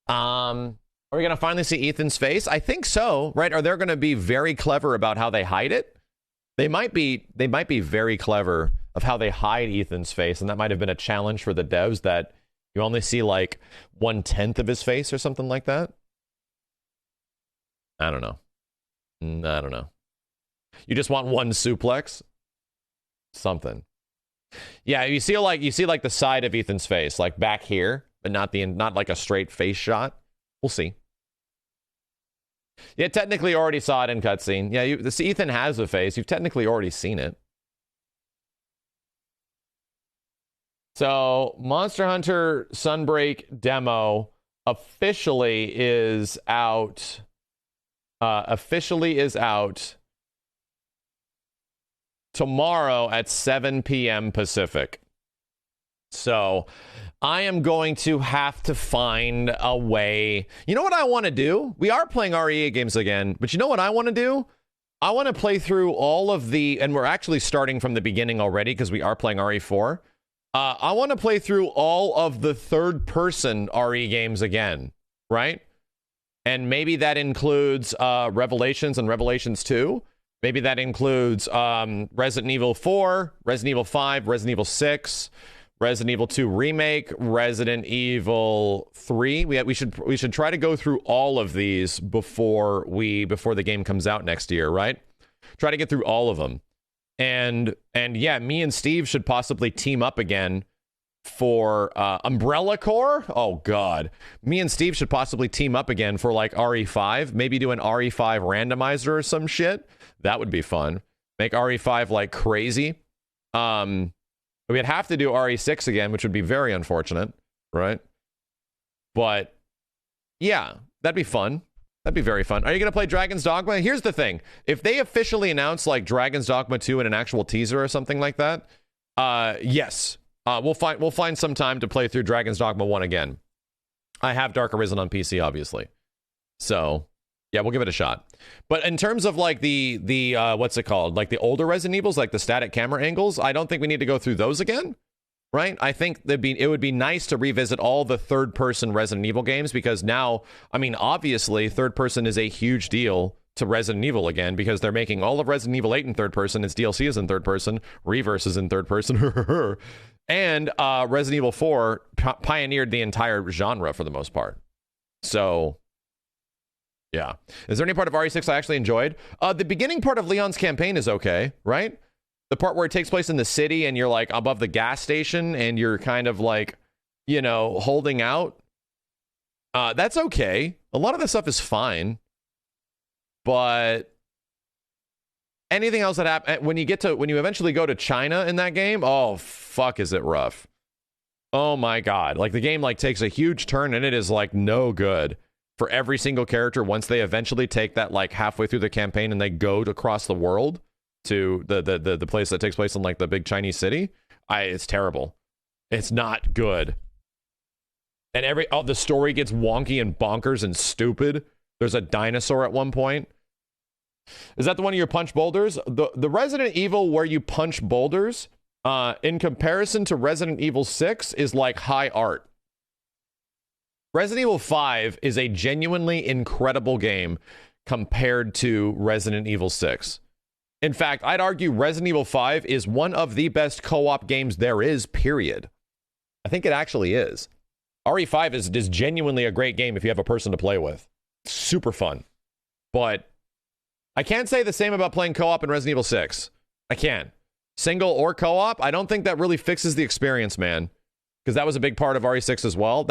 [SPEAKER 1] Are we going to finally see Ethan's face? I think so, right? Are they going to be very clever about how they hide it? They might be very clever of how they hide Ethan's face, and that might have been a challenge for the devs, that you only see like 1/10 of his face or something like that. I don't know. You just want one suplex? Something. Yeah, you see like the side of Ethan's face, like back here, but not like a straight face shot. We'll see. Yeah, technically already saw it in cutscene. Yeah, this Ethan has a face. You've technically already seen it. So, Monster Hunter Sunbreak demo officially is out. Tomorrow at 7 p.m. Pacific. So, I am going to have to find a way. You know what I want to do? We are playing RE8 games again, but you know what I want to do? I want to play through all of the, and we're actually starting from the beginning already because we are playing RE4. I want to play through all of the third-person RE games again, right? And maybe that includes Revelations and Revelations 2. Maybe that includes Resident Evil 4, Resident Evil 5, Resident Evil 6, Resident Evil 2 Remake, Resident Evil 3. We should try to go through all of these before the game comes out next year, right? Try to get through all of them. And yeah, me and Steve should possibly team up again for Umbrella Corps. Oh god. Me and Steve should possibly team up again for like RE5, maybe do an RE5 randomizer or some shit. That would be fun. Make RE5 like crazy. We'd have to do RE6 again, which would be very unfortunate, right? But yeah, that'd be fun. That'd be very fun. Are you going to play Dragon's Dogma? Here's the thing. If they officially announce like Dragon's Dogma 2 in an actual teaser or something like that, yes. We'll find some time to play through Dragon's Dogma 1 again. I have Dark Arisen on PC, obviously. So, yeah, we'll give it a shot. But in terms of like the what's it called? Like the older Resident Evils, like the static camera angles, I don't think we need to go through those again. Right? I think it would be nice to revisit all the third-person Resident Evil games, because now, I mean, obviously, third-person is a huge deal to Resident Evil again, because they're making all of Resident Evil 8 in third-person, its DLC is in third-person, Reverse is in third-person, and Resident Evil 4 pioneered the entire genre for the most part. So, yeah. Is there any part of RE6 I actually enjoyed? The beginning part of Leon's campaign is okay, right? The part where it takes place in the city and you're like above the gas station and you're kind of like, you know, holding out. That's okay. A lot of the stuff is fine. But anything else that happens when you eventually go to China in that game, oh fuck, is it rough. Oh my god. Like the game like takes a huge turn and it is like no good for every single character once they eventually take that like halfway through the campaign and they go across the world to the place that takes place in like the big Chinese city. It's terrible. It's not good. And the story gets wonky and bonkers and stupid. There's a dinosaur at one point. Is that the one where you punch boulders? The Resident Evil where you punch boulders, in comparison to Resident Evil 6, is like high art. Resident Evil 5 is a genuinely incredible game compared to Resident Evil 6. In fact, I'd argue Resident Evil 5 is one of the best co-op games there is, period. I think it actually is. RE5 is genuinely a great game if you have a person to play with. Super fun. But I can't say the same about playing co-op in Resident Evil 6. I can't. Single or co-op, I don't think that really fixes the experience, man. Because that was a big part of RE6 as well.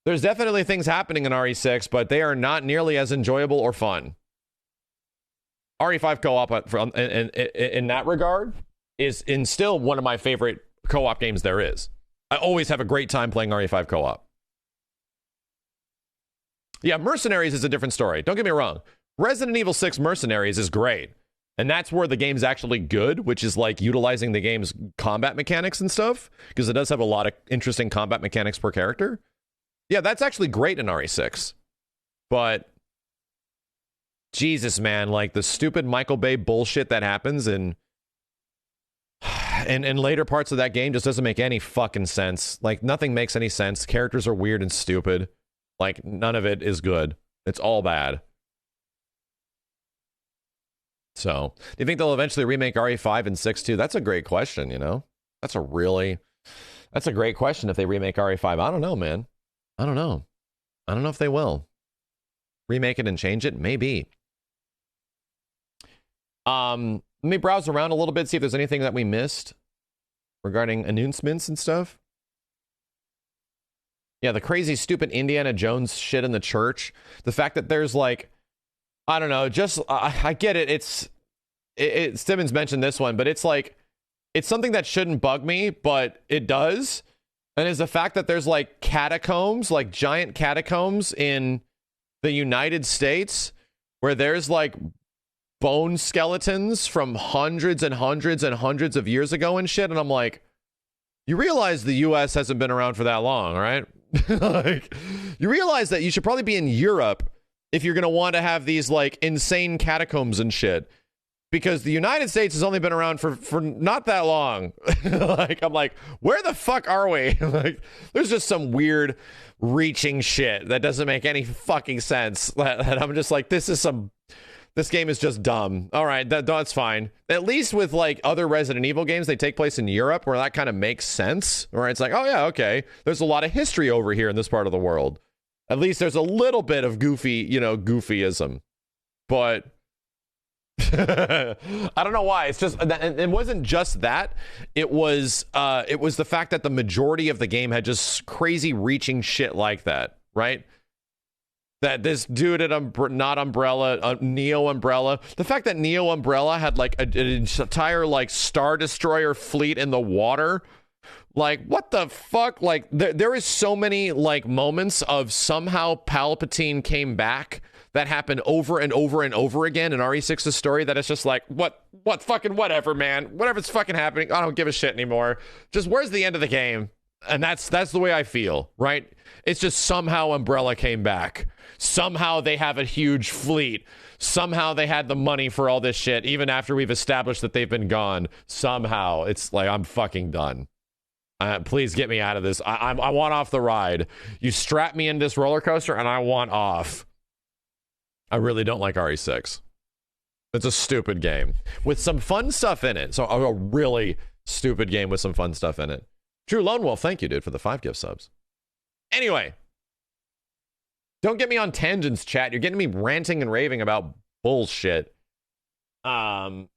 [SPEAKER 1] There's definitely things happening in RE6, but they are not nearly as enjoyable or fun. RE5 co-op in that regard is still one of my favorite co-op games there is. I always have a great time playing RE5 co-op. Yeah, Mercenaries is a different story. Don't get me wrong. Resident Evil 6 Mercenaries is great. And that's where the game's actually good, which is like utilizing the game's combat mechanics and stuff, because it does have a lot of interesting combat mechanics per character. Yeah, that's actually great in RE6. But Jesus, man, like the stupid Michael Bay bullshit that happens in later parts of that game just doesn't make any fucking sense. Like nothing makes any sense. Characters are weird and stupid. Like none of it is good. It's all bad. So, do you think they'll eventually remake RE5 and 6 too? That's a great question, you know? That's a great question if they remake RE5. I don't know, man. I don't know if they will. Remake it and change it? Maybe. Let me browse around a little bit, see if there's anything that we missed regarding announcements and stuff. Yeah, the crazy, stupid Indiana Jones shit in the church. The fact that there's like, I don't know, just, I get it. Simmons mentioned this one, but it's like, it's something that shouldn't bug me, but it does. And is the fact that there's like catacombs, like giant catacombs in the United States, where there's like bone skeletons from hundreds and hundreds and hundreds of years ago and shit. And I'm like, you realize the US hasn't been around for that long, right? Like, you realize that you should probably be in Europe if you're going to want to have these like insane catacombs and shit, because the United States has only been around for not that long. Like, I'm like, where the fuck are we? Like, there's just some weird reaching shit that doesn't make any fucking sense. That I'm just like, this game is just dumb. All right, that's fine. At least with like other Resident Evil games, they take place in Europe, where that kind of makes sense. Where it's like, oh yeah, okay, there's a lot of history over here in this part of the world. At least there's a little bit of goofyism. But I don't know why. It's just, it wasn't just that. It was the fact that the majority of the game had just crazy reaching shit like that, right? That this dude at Neo Umbrella, the fact that Neo Umbrella had like an entire like Star Destroyer fleet in the water. Like, what the fuck? Like, there is so many like moments of somehow Palpatine came back that happened over and over and over again in RE6's story, that it's just like, what fucking whatever, man. Whatever's fucking happening, I don't give a shit anymore. Just where's the end of the game? And that's the way I feel, right? It's just somehow Umbrella came back. Somehow they have a huge fleet. Somehow they had the money for all this shit, even after we've established that they've been gone. Somehow. It's like, I'm fucking done. Please get me out of this. I want off the ride. You strap me in this roller coaster and I want off. I really don't like RE6. It's a stupid game with some fun stuff in it. So a really stupid game with some fun stuff in it. True Lone Wolf, thank you, dude, for the 5 gift subs. Anyway, don't get me on tangents, chat. You're getting me ranting and raving about bullshit. So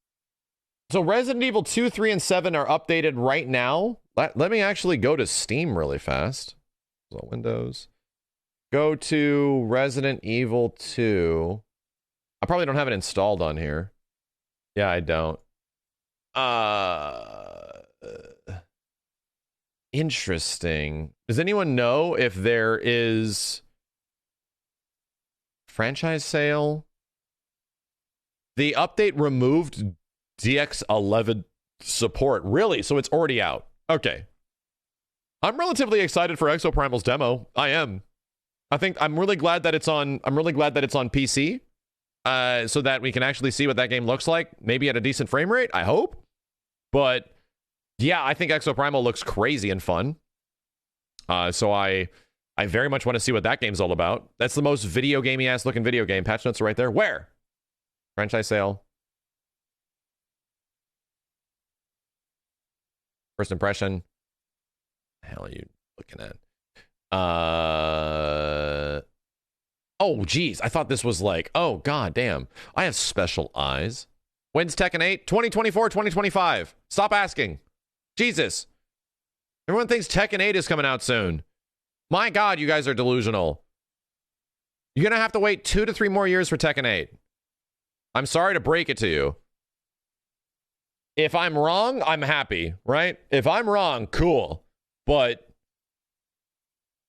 [SPEAKER 1] Resident Evil 2, 3, and 7 are updated right now. Let me actually go to Steam really fast. So Windows. Go to Resident Evil 2. I probably don't have it installed on here. Yeah, I don't. Interesting. Does anyone know if there is franchise sale? The update removed DX11 support. Really? So it's already out. Okay. I'm relatively excited for Exoprimal's demo. I am. I'm really glad that it's on PC. So that we can actually see what that game looks like. Maybe at a decent frame rate, I hope. But yeah, I think Exoprimal looks crazy and fun. So I I very much want to see what that game's all about. That's the most video gamey ass looking video game. Patch notes are right there. Where? Franchise sale. First impression. The hell are you looking at? Oh, geez. I thought this was like, oh, god damn. I have special eyes. When's Tekken 8? 2024, 2025. Stop asking. Jesus. Everyone thinks Tekken 8 is coming out soon. My god, you guys are delusional. You're going to have to wait 2 to 3 more years for Tekken 8. I'm sorry to break it to you. If I'm wrong, I'm happy, right? If I'm wrong, cool. But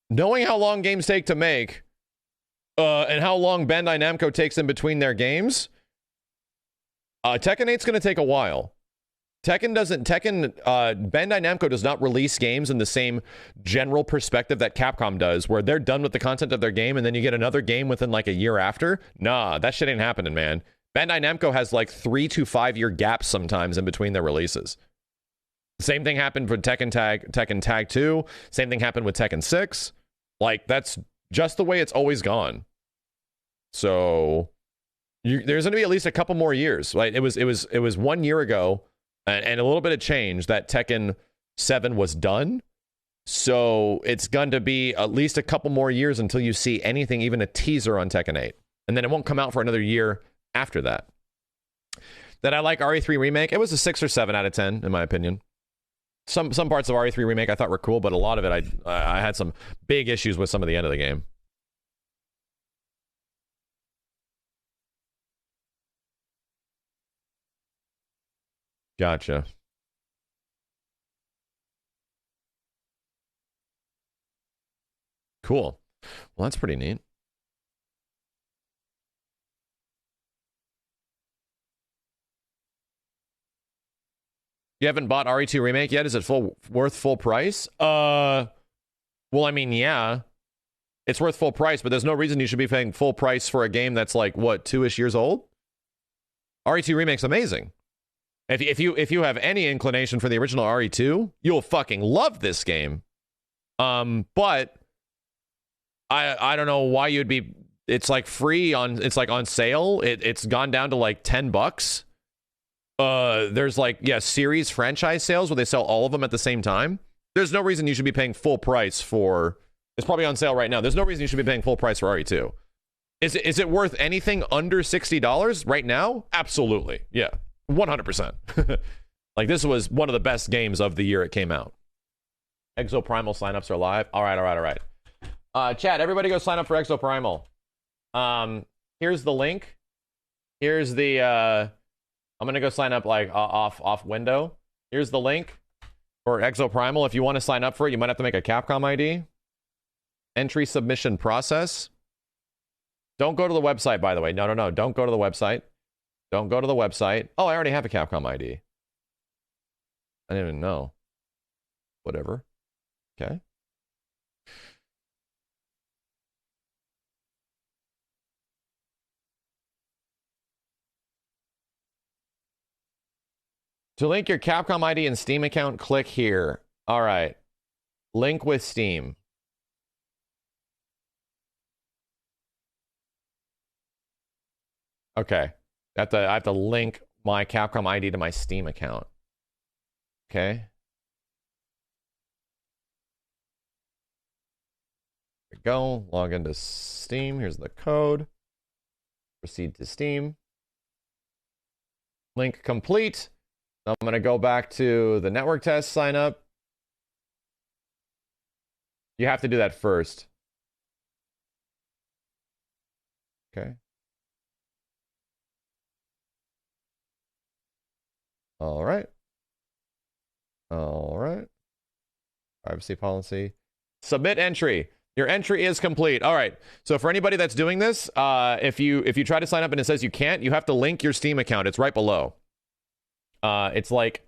[SPEAKER 1] knowing how long games take to make, and how long Bandai Namco takes in between their games, Tekken 8's going to take a while. Bandai Namco does not release games in the same general perspective that Capcom does, where they're done with the content of their game and then you get another game within like a year after. Nah, that shit ain't happening, man. Bandai Namco has like 3 to 5 year gaps sometimes in between their releases. Same thing happened for Tekken Tag 2. Same thing happened with Tekken 6. Like, that's just the way it's always gone. So there's going to be at least a couple more years. Right? It was 1 year ago and a little bit of change that Tekken 7 was done. So it's going to be at least a couple more years until you see anything, even a teaser on Tekken 8. And then it won't come out for another year after that. That I like RE3 Remake. It was a 6 or 7 out of 10, in my opinion. Some parts of RE3 Remake I thought were cool, but a lot of it I had some big issues with some of the end of the game. Gotcha. Cool. Well, that's pretty neat. You haven't bought RE2 Remake yet? Is it worth full price? Well, I mean, yeah. It's worth full price, but there's no reason you should be paying full price for a game that's like, what, 2-ish years old? RE2 Remake's amazing. If you have any inclination for the original RE2, you'll fucking love this game. But I don't know why you'd be. It's like free on. It's like on sale. It's gone down to like $10. There's like series franchise sales where they sell all of them at the same time. There's no reason you should be paying full price for. It's probably on sale right now. There's no reason you should be paying full price for RE2. Is it worth anything under $60 right now? Absolutely. Yeah. 100%. Like, this was one of the best games of the year it came out. Exoprimal signups are live. All right. Chat, everybody go sign up for Exoprimal. Here's the link. Here's the I'm gonna go sign up like off window. Here's the link for Exoprimal. If you want to sign up for it, you might have to make a Capcom ID. Entry submission process. Don't go to the website, by the way. No. Don't go to the website. Don't go to the website. Oh, I already have a Capcom ID. I didn't even know. Whatever. Okay. To link your Capcom ID and Steam account, click here. All right. Link with Steam. Okay. I have to link my Capcom ID to my Steam account. Okay. There we go. Log into Steam. Here's the code. Proceed to Steam. Link complete. I'm going to go back to the network test, sign up. You have to do that first. Okay. All right. Privacy policy. Submit entry. Your entry is complete. All right. So for anybody that's doing this, if you try to sign up and it says you can't, you have to link your Steam account. It's right below. It's like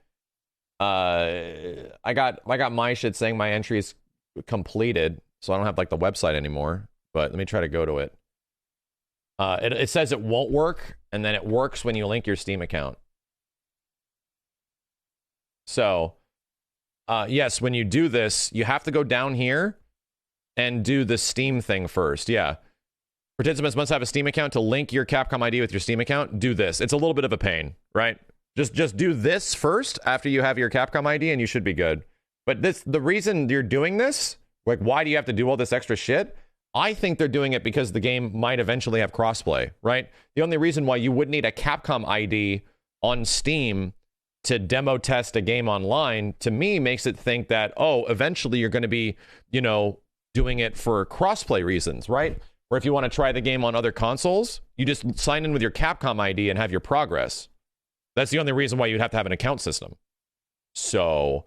[SPEAKER 1] I got my shit saying my entry is completed, so I don't have like the website anymore. But let me try to go to it. It says it won't work, and then it works when you link your Steam account. So, yes, when you do this, you have to go down here and do the Steam thing first. Yeah. Participants must have a Steam account to link your Capcom ID with your Steam account. Do this. It's a little bit of a pain, right? Just do this first after you have your Capcom ID and you should be good. But the reason you're doing this, like, why do you have to do all this extra shit? I think they're doing it because the game might eventually have crossplay, right? The only reason why you would need a Capcom ID on Steam to demo test a game online, to me, makes it think that, oh, eventually you're going to be, doing it for crossplay reasons, right? Or if you want to try the game on other consoles, you just sign in with your Capcom ID and have your progress. That's the only reason why you'd have to have an account system. So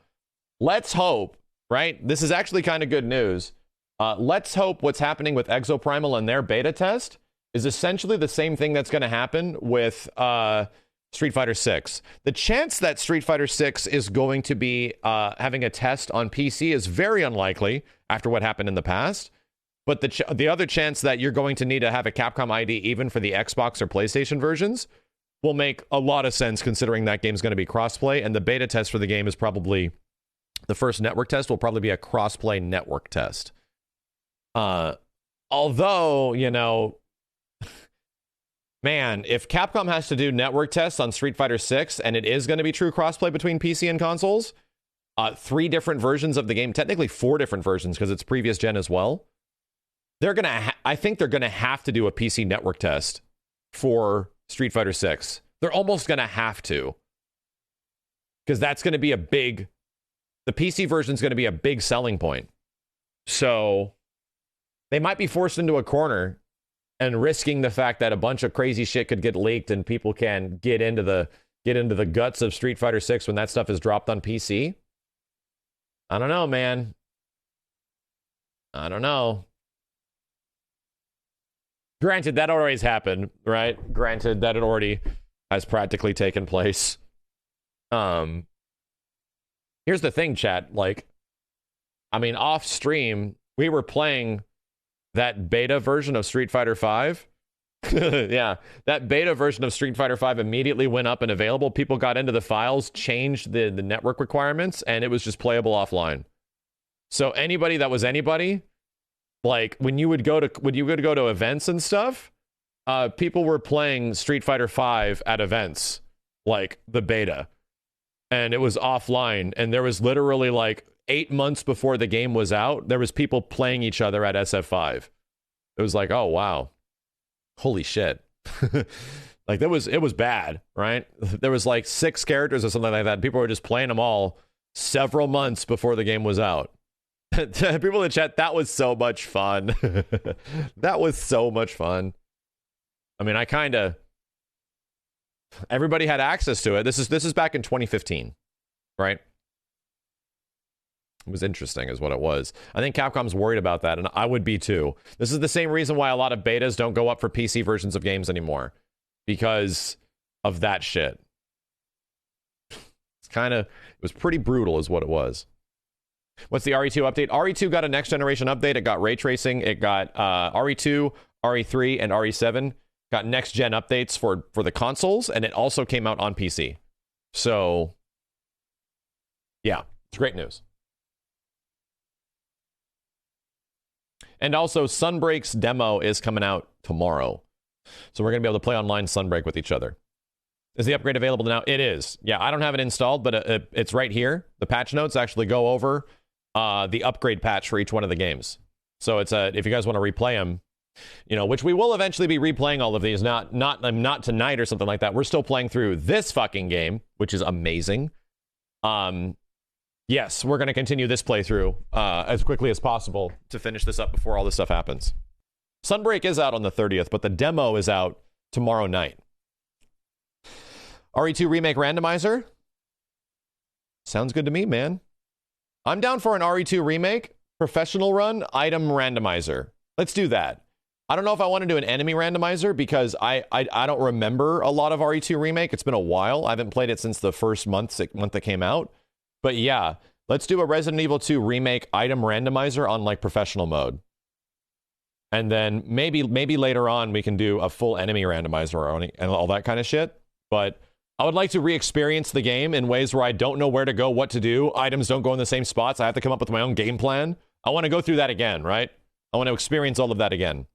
[SPEAKER 1] let's hope, right? This is actually kind of good news. Let's hope what's happening with Exoprimal and their beta test is essentially the same thing that's going to happen with Street Fighter 6. The chance that Street Fighter 6 is going to be having a test on PC is very unlikely after what happened in the past. But the other chance that you're going to need to have a Capcom ID even for the Xbox or PlayStation versions will make a lot of sense, considering that game's going to be crossplay, and the beta test for the game is probably, the first network test will probably be a crossplay network test. Although, man, if Capcom has to do network tests on Street Fighter 6 and it is going to be true crossplay between PC and consoles, 3 different versions of the game, technically 4 different versions because it's previous gen as well, I think they're gonna have to do a PC network test for Street Fighter 6. They're almost gonna have to, because that's gonna be the PC version is gonna be a big selling point. So they might be forced into a corner and risking the fact that a bunch of crazy shit could get leaked and people can get into the guts of Street Fighter 6 when that stuff is dropped on PC. I don't know, man. I don't know. Granted, that always happened, right? Granted, that it already has practically taken place. Here's the thing, chat. Off stream, we were playing that beta version of Street Fighter 5. Yeah, that beta version of Street Fighter 5 immediately went up and available. People got into the files, changed the network requirements, and it was just playable offline. So anybody that was anybody, when you would go to events and stuff, people were playing Street Fighter 5 at events, like the beta, and it was offline, and there was literally 8 months before the game was out, there was people playing each other at SF5. It was like, oh wow, holy shit. It was bad, right? There was 6 characters or something like that. People were just playing them all several months before the game was out. People in the chat, that was so much fun. That was so much fun. Everybody had access to it. This is back in 2015, right? It was interesting is what it was. I think Capcom's worried about that, and I would be too. This is the same reason why a lot of betas don't go up for PC versions of games anymore, because of that shit. It was pretty brutal is what it was. What's the RE2 update? RE2 got a next generation update. It got ray tracing. It got RE2, RE3, and RE7 got next gen updates for the consoles, and it also came out on PC. So, yeah, it's great news. And also, Sunbreak's demo is coming out tomorrow. So we're going to be able to play online Sunbreak with each other. Is the upgrade available now? It is. Yeah, I don't have it installed, but it's right here. The patch notes actually go over the upgrade patch for each one of the games. So it's if you guys want to replay them, which we will eventually be replaying all of these, not tonight or something like that. We're still playing through this fucking game, which is amazing. Yes, we're going to continue this playthrough as quickly as possible to finish this up before all this stuff happens. Sunbreak is out on the 30th, but the demo is out tomorrow night. RE2 Remake Randomizer? Sounds good to me, man. I'm down for an RE2 Remake professional run item randomizer. Let's do that. I don't know if I want to do an enemy randomizer because I don't remember a lot of RE2 Remake. It's been a while. I haven't played it since the first month that came out. But yeah, let's do a Resident Evil 2 Remake item randomizer on professional mode. And then maybe later on we can do a full enemy randomizer and all that kind of shit. But I would like to re-experience the game in ways where I don't know where to go, what to do. Items don't go in the same spots. I have to come up with my own game plan. I want to go through that again, right? I want to experience all of that again.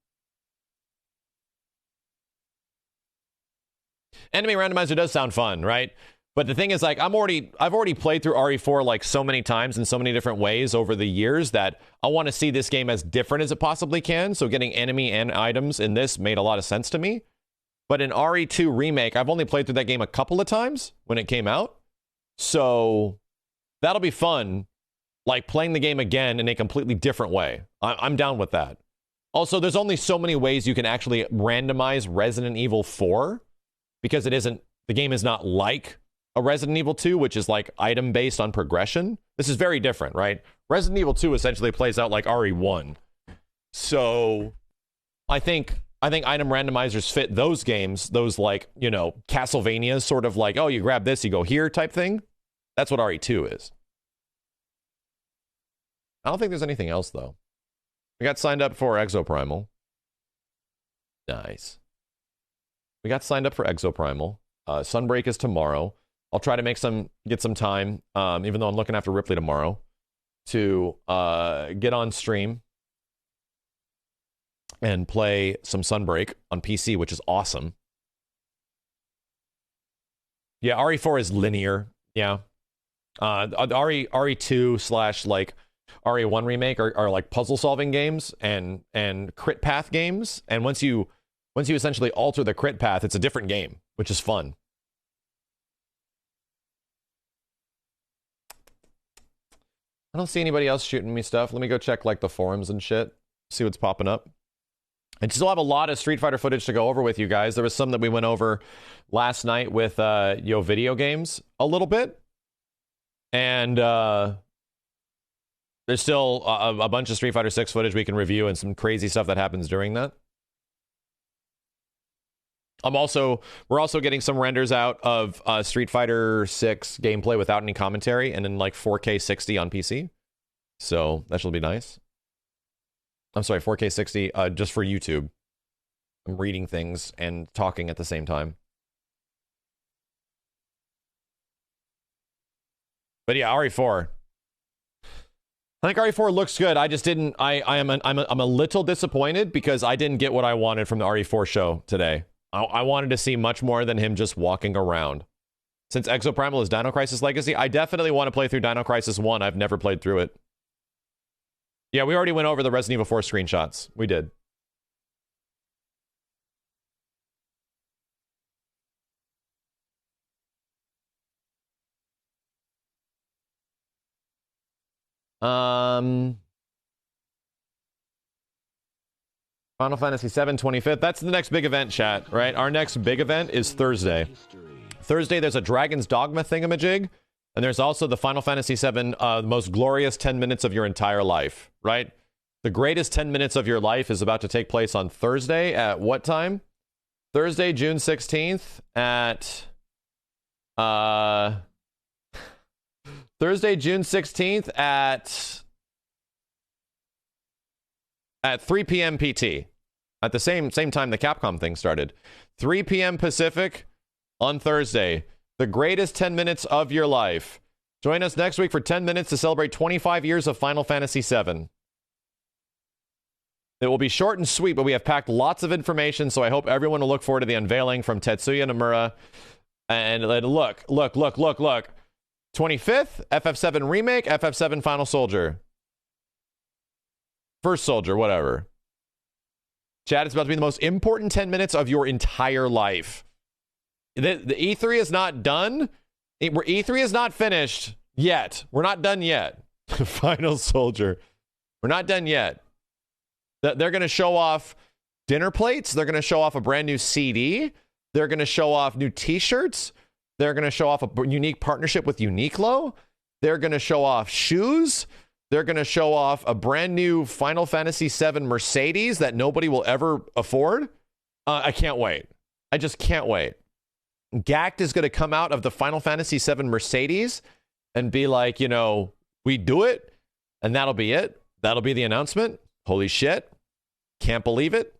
[SPEAKER 1] Enemy randomizer does sound fun, right? But the thing is, like, I've already played through RE4 like so many times in so many different ways over the years that I want to see this game as different as it possibly can. So getting enemy and items in this made a lot of sense to me. But in RE2 Remake, I've only played through that game a couple of times when it came out. So that'll be fun, like playing the game again in a completely different way. I'm down with that. Also, there's only so many ways you can actually randomize Resident Evil 4 because the game is not like a Resident Evil 2, which is like item based on progression. This is very different, right? Resident Evil 2 essentially plays out like RE1. So I think item randomizers fit those games, those like, you know, Castlevanias, sort of like, oh, you grab this, you go here type thing. That's what RE2 is. I don't think there's anything else, though. We got signed up for Exoprimal. Nice. We got signed up for Exoprimal. Sunbreak is tomorrow. I'll try to get some time, even though I'm looking after Ripley tomorrow, to get on stream and play some Sunbreak on PC, which is awesome. Yeah, RE4 is linear. Yeah. RE2 / like RE1 Remake are like puzzle solving games and crit path games. And once you essentially alter the crit path, it's a different game, which is fun. I don't see anybody else shooting me stuff. Let me go check like the forums and shit, see what's popping up. I still have a lot of Street Fighter footage to go over with you guys. There was some that we went over last night with Yo Video Games a little bit. And there's still a bunch of Street Fighter 6 footage we can review and some crazy stuff that happens during that. We're also getting some renders out of Street Fighter 6 gameplay without any commentary and in like 4K 60 on PC. So that should be nice. I'm sorry, 4K 60 just for YouTube. I'm reading things and talking at the same time. But yeah, RE4. I think RE4 looks good. I just didn't. I'm a little disappointed because I didn't get what I wanted from the RE4 show today. I wanted to see much more than him just walking around. Since Exoprimal is Dino Crisis Legacy, I definitely want to play through Dino Crisis 1. I've never played through it. Yeah, we already went over the Resident Evil 4 screenshots. We did. Final Fantasy VII 25th. That's the next big event, chat, right? Our next big event is Thursday. Thursday, there's a Dragon's Dogma thingamajig. And there's also the Final Fantasy VII, the most glorious 10 minutes of your entire life, right? The greatest 10 minutes of your life is about to take place on Thursday at what time? Thursday, June 16th at... Thursday, June 16th at 3 p.m. PT. At the same time the Capcom thing started. 3 p.m. Pacific on Thursday. The greatest 10 minutes of your life. Join us next week for 10 minutes to celebrate 25 years of Final Fantasy VII. It will be short and sweet, but we have packed lots of information, so I hope everyone will look forward to the unveiling from Tetsuya Nomura. And look. 25th, FF7 Remake, FF7 Final Soldier. First Soldier, whatever. Chad, it's about to be the most important 10 minutes of your entire life. The E3 is not done. E3 is not finished yet. We're not done yet. Final Soldier. We're not done yet. They're going to show off dinner plates. They're going to show off a brand new CD. They're going to show off new t-shirts. They're going to show off a unique partnership with Uniqlo. They're going to show off shoes. They're going to show off a brand new Final Fantasy VII Mercedes that nobody will ever afford. I can't wait. I just can't wait. Gact is going to come out of the Final Fantasy VII Mercedes and be like, you know, we do it, and that'll be it. That'll be the announcement. Holy shit. Can't believe it.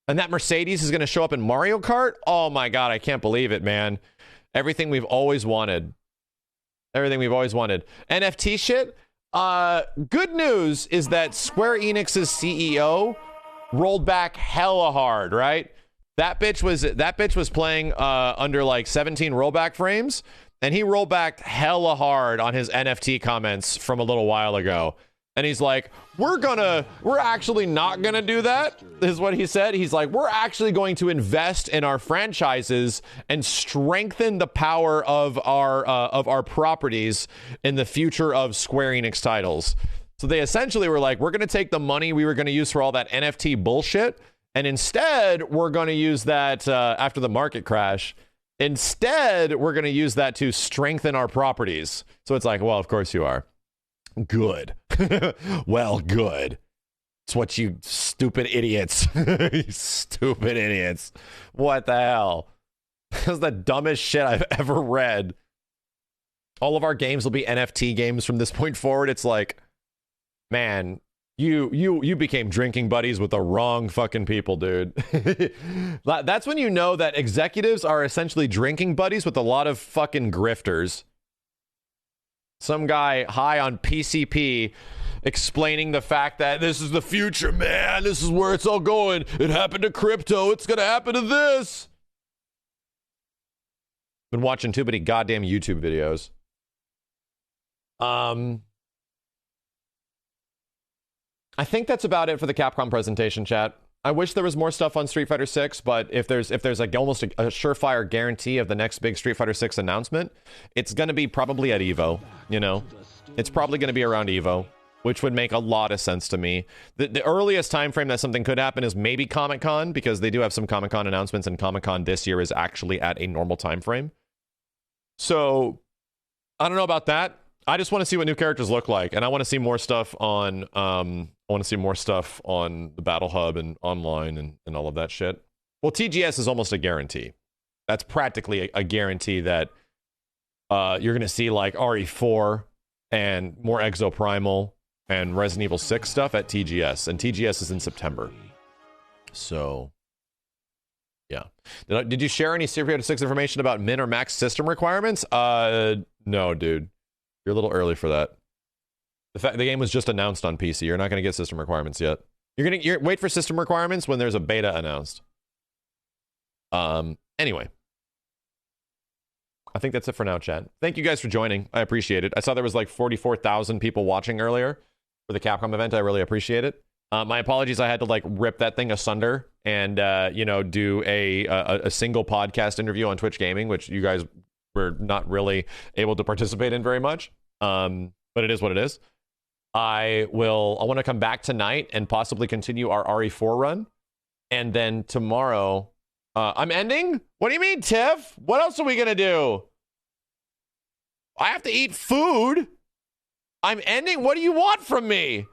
[SPEAKER 1] And that Mercedes is going to show up in Mario Kart? Oh my god, I can't believe it, man. Everything we've always wanted. Everything we've always wanted. NFT shit? Good news is that Square Enix's CEO rolled back hella hard, right? That bitch was playing under like 17 rollback frames, and he rolled back hella hard on his NFT comments from a little while ago. And he's like, we're actually not gonna do that, is what he said. He's like, we're actually going to invest in our franchises and strengthen the power of our properties in the future of Square Enix titles. So they essentially were like, we're gonna take the money we were gonna use for all that NFT bullshit, and instead we're gonna use that after the market crash. Instead, we're gonna use that to strengthen our properties. So it's like, well, of course you are. Good. Well, good. It's what you stupid idiots. You stupid idiots. What the hell? That's the dumbest shit I've ever read. All of our games will be NFT games from this point forward. It's like, man, you became drinking buddies with the wrong fucking people, dude. That's when you know that executives are essentially drinking buddies with a lot of fucking grifters. Some guy high on PCP explaining the fact that this is the future, man. This is where it's all going. It happened to crypto. It's going to happen to this. Been watching too many goddamn YouTube videos. I think that's about it for the Capcom presentation, chat. I wish there was more stuff on Street Fighter 6, but if there's like almost a surefire guarantee of the next big Street Fighter 6 announcement, it's going to be probably at EVO, you know? It's probably going to be around EVO, which would make a lot of sense to me. The earliest time frame that something could happen is maybe Comic-Con, because they do have some Comic-Con announcements, and Comic-Con this year is actually at a normal time frame. So, I don't know about that. I just want to see what new characters look like, and I want to see more stuff on the Battle Hub and online and all of that shit. Well, TGS is almost a guarantee. That's practically a guarantee that you're going to see like RE4 and more Exoprimal and Resident Evil 6 stuff at TGS, and TGS is in September. So, yeah. Did you share any Street Fighter 6 information about min or max system requirements? No, dude. You're a little early for that. The game was just announced on PC. You're not going to get system requirements yet. You're wait for system requirements when there's a beta announced. Anyway. I think that's it for now, chat. Thank you guys for joining. I appreciate it. I saw there was like 44,000 people watching earlier for the Capcom event. I really appreciate it. My apologies. I had to like rip that thing asunder and do a single podcast interview on Twitch Gaming, which you guys were not really able to participate in very much. But it is what it is. I want to come back tonight and possibly continue our RE4 run. And then tomorrow, I'm ending? What do you mean, Tiff? What else are we going to do? I have to eat food. I'm ending? What do you want from me?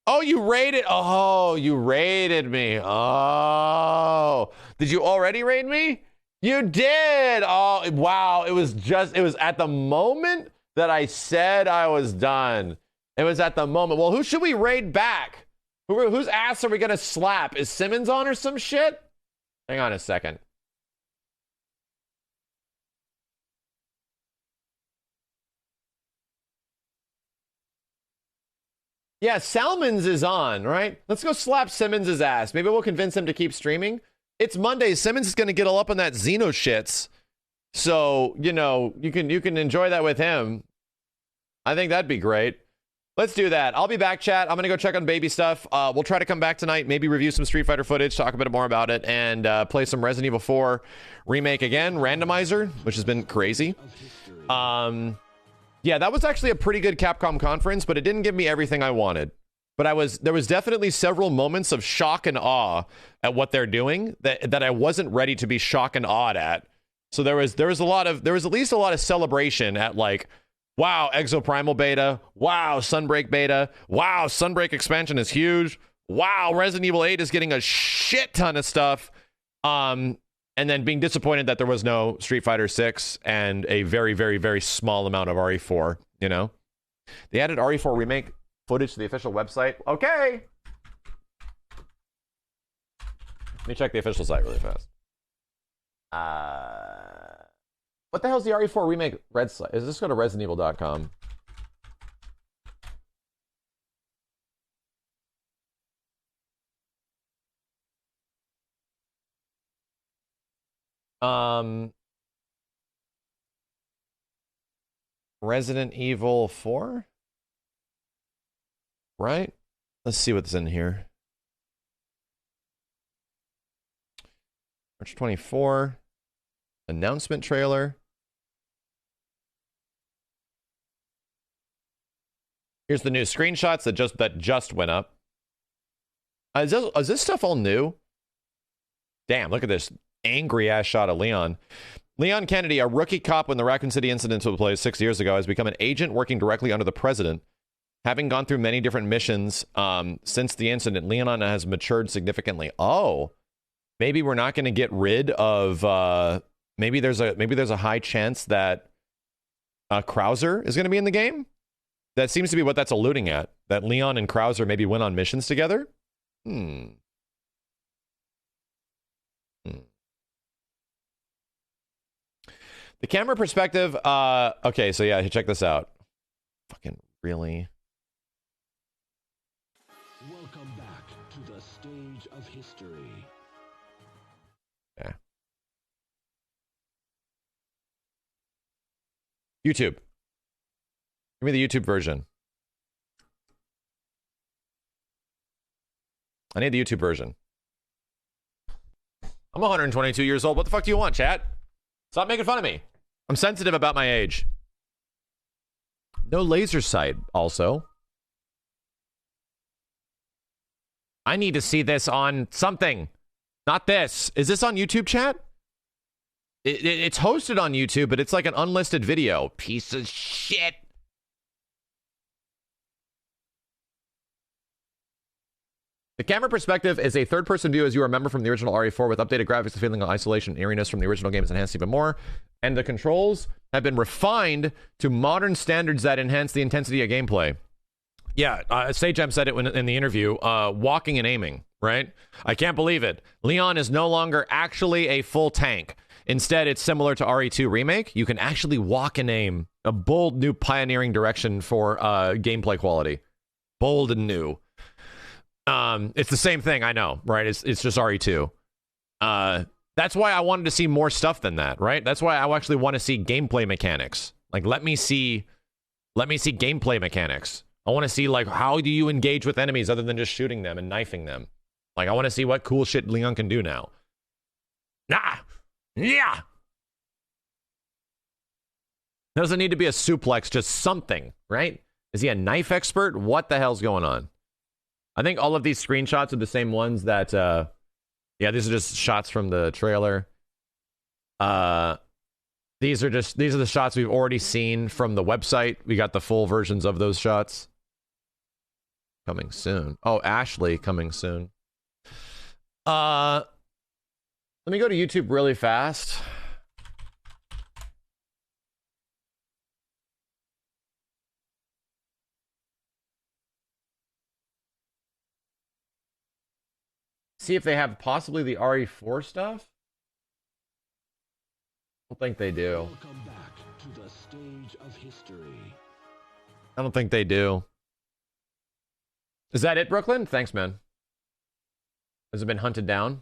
[SPEAKER 1] Oh, you raided. Oh, you raided me. Oh, did you already raid me? You did. Oh, wow. It was at the moment that I said I was done. It was at the moment. Well, who should we raid back? Whose ass are we going to slap? Is Simmons on or some shit? Hang on a second. Yeah, Salmons is on, right? Let's go slap Simmons' ass. Maybe we'll convince him to keep streaming. It's Monday. Simmons is going to get all up on that Xeno shits. So, you can enjoy that with him. I think that'd be great. Let's do that. I'll be back, chat. I'm going to go check on baby stuff. We'll try to come back tonight, maybe review some Street Fighter footage, talk a bit more about it, and play some Resident Evil 4 remake again, randomizer, which has been crazy. Yeah, that was actually a pretty good Capcom conference, but it didn't give me everything I wanted. But there was definitely several moments of shock and awe at what they're doing that I wasn't ready to be shocked and awed at. So there was at least a lot of celebration at like, wow, Exoprimal beta, wow, Sunbreak beta, wow, Sunbreak expansion is huge, wow, Resident Evil 8 is getting a shit ton of stuff. And then being disappointed that there was no Street Fighter 6 and a very, very, very small amount of RE4, you know? They added RE4 remake footage to the official website. Okay. Let me check the official site really fast. What the hell's the RE4 remake red site? Is this go to ResidentEvil.com? Resident Evil 4? Right? Let's see what's in here. March 24. Announcement trailer. Here's the new screenshots that just went up. Is this stuff all new? Damn, look at this angry ass shot of Leon. Leon Kennedy, a rookie cop when the Raccoon City incident took place 6 years ago, has become an agent working directly under the president. Having gone through many different missions since the incident, Leon has matured significantly. Oh, maybe we're not going to get rid of. Maybe there's a high chance that Krauser is going to be in the game. That seems to be what that's alluding at. That Leon and Krauser maybe went on missions together. The camera perspective. Okay, so yeah, check this out. Fucking really.
[SPEAKER 4] Welcome back to the stage of history.
[SPEAKER 1] Yeah. YouTube. Give me the YouTube version. I need the YouTube version. I'm 122 years old. What the fuck do you want, chat? Stop making fun of me. I'm sensitive about my age. No laser sight, also. I need to see this on something. Not this. Is this on YouTube, chat? It's hosted on YouTube, but it's like an unlisted video. Piece of shit. The camera perspective is a third-person view as you remember from the original RE4 with updated graphics, the feeling of isolation and eeriness from the original game is enhanced even more. And the controls have been refined to modern standards that enhance the intensity of gameplay. Yeah, Sagem said it in the interview, walking and aiming, right? I can't believe it. Leon is no longer actually a full tank. Instead, it's similar to RE2 Remake. You can actually walk and aim. A bold new pioneering direction for gameplay quality. Bold and new. It's the same thing, I know, right? It's just RE2. That's why I wanted to see more stuff than that, right? That's why I actually want to see gameplay mechanics. Like, let me see gameplay mechanics. I want to see, like, how do you engage with enemies other than just shooting them and knifing them? Like, I want to see what cool shit Leon can do now. Nah! Yeah! Doesn't need to be a suplex, just something, right? Is he a knife expert? What the hell's going on? I think all of these screenshots are the same ones that, yeah, these are just shots from the trailer. These are the shots we've already seen from the website. We got the full versions of those shots. Coming soon. Oh, Ashley coming soon. Let me go to YouTube really fast. See if they have possibly the RE4 stuff. I don't think they do.
[SPEAKER 4] Welcome back to the stage of history.
[SPEAKER 1] I don't think they do. Is that it, Brooklyn? Thanks, man. Has it been hunted down?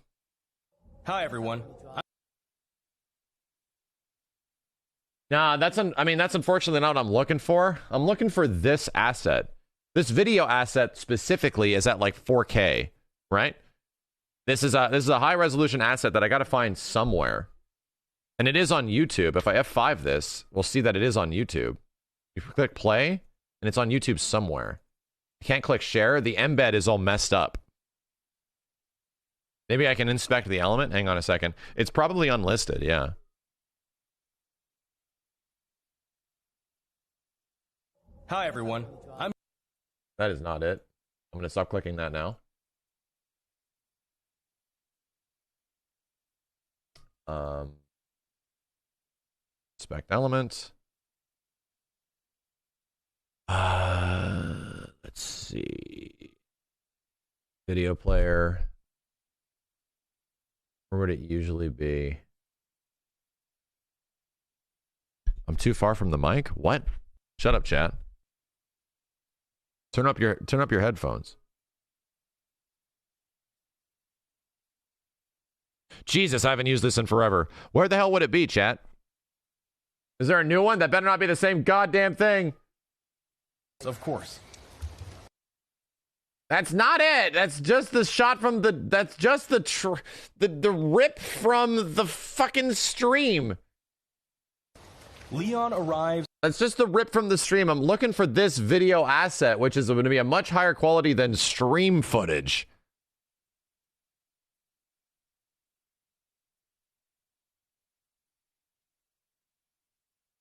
[SPEAKER 2] Hi, everyone.
[SPEAKER 1] Nah, that's unfortunately not what I'm looking for. I'm looking for this asset. This video asset specifically is at like 4K, right? This is a high resolution asset that I got to find somewhere. And it is on YouTube. If I F5 this, we'll see that it is on YouTube. You click play and it's on YouTube somewhere. I can't click share. The embed is all messed up. Maybe I can inspect the element. Hang on a second. It's probably unlisted, yeah.
[SPEAKER 2] Hi, everyone.
[SPEAKER 1] That is not it. I'm going to stop clicking that now. Inspect element. Let's see. Video player. Where would it usually be? I'm too far from the mic? What? Shut up, chat. Turn up your headphones. Jesus, I haven't used this in forever. Where the hell would it be, chat? Is there a new one? That better not be the same goddamn thing.
[SPEAKER 2] Of course.
[SPEAKER 1] That's not it. That's just the shot from the... That's just the rip from the fucking stream.
[SPEAKER 2] Leon arrives.
[SPEAKER 1] That's just the rip from the stream. I'm looking for this video asset, which is going to be a much higher quality than stream footage.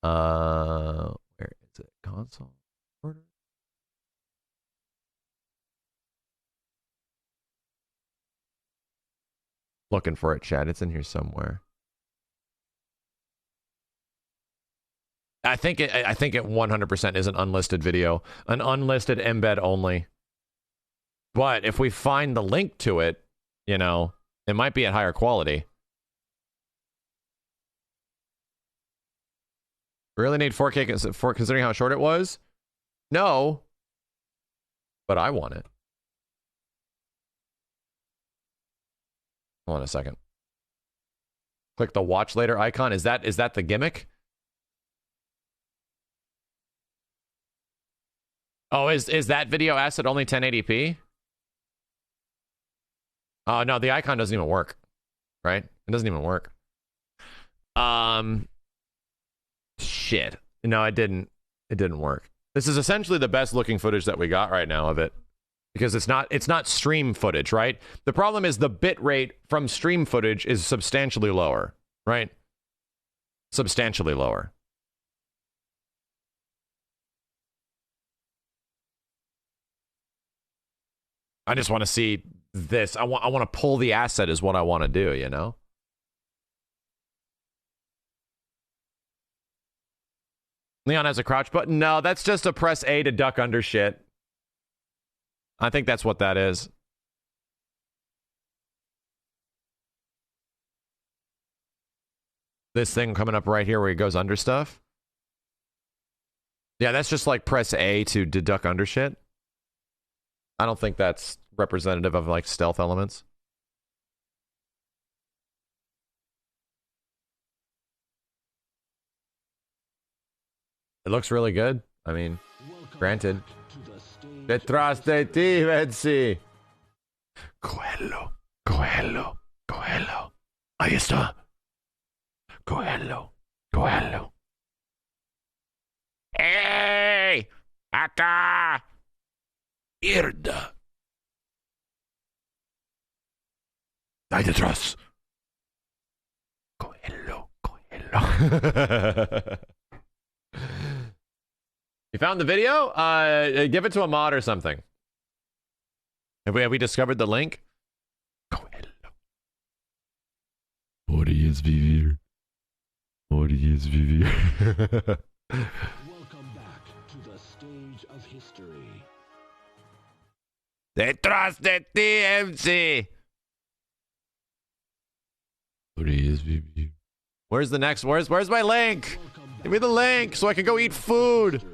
[SPEAKER 1] Where is it? Console order. Looking for it, chat. It's in here somewhere. I think it 100% is an unlisted video, an unlisted embed only. But if we find the link to it, you know, it might be at higher quality. Really need 4K for considering how short it was? No. But I want it. Hold on a second. Click the watch later icon. Is that the gimmick? Oh, is that video asset only 1080p? Oh, no, the icon doesn't even work. Right? It doesn't even work. Shit. No, it didn't. It didn't work. This is essentially the best looking footage that we got right now of it. Because it's not stream footage, right? The problem is the bit rate from stream footage is substantially lower, right? Substantially lower. I just want to see this. I want to pull the asset is what I want to do, you know? Leon has a crouch button. No, that's just a press A to duck under shit. I think that's what that is. This thing coming up right here where he goes under stuff. Yeah, that's just like press A to duck under shit. I don't think that's representative of like stealth elements. It looks really good. I mean, granted. Detrás de ti, Betsy. Cógelo, cógelo, cógelo. Ahí está. Cógelo, cógelo. ¡Ey! ¡Acá! ¡Mierda! ¡Ahí detrás! Cógelo, cógelo. You found the video? Give it to a mod or something. Have we discovered the link? Podrías vivir. Podrías vivir.
[SPEAKER 4] Welcome back to the stage of history.
[SPEAKER 1] Detrás de ti, MC. Podrías vivir. Where's the next? Where's my link? Give me the link so I can go eat food.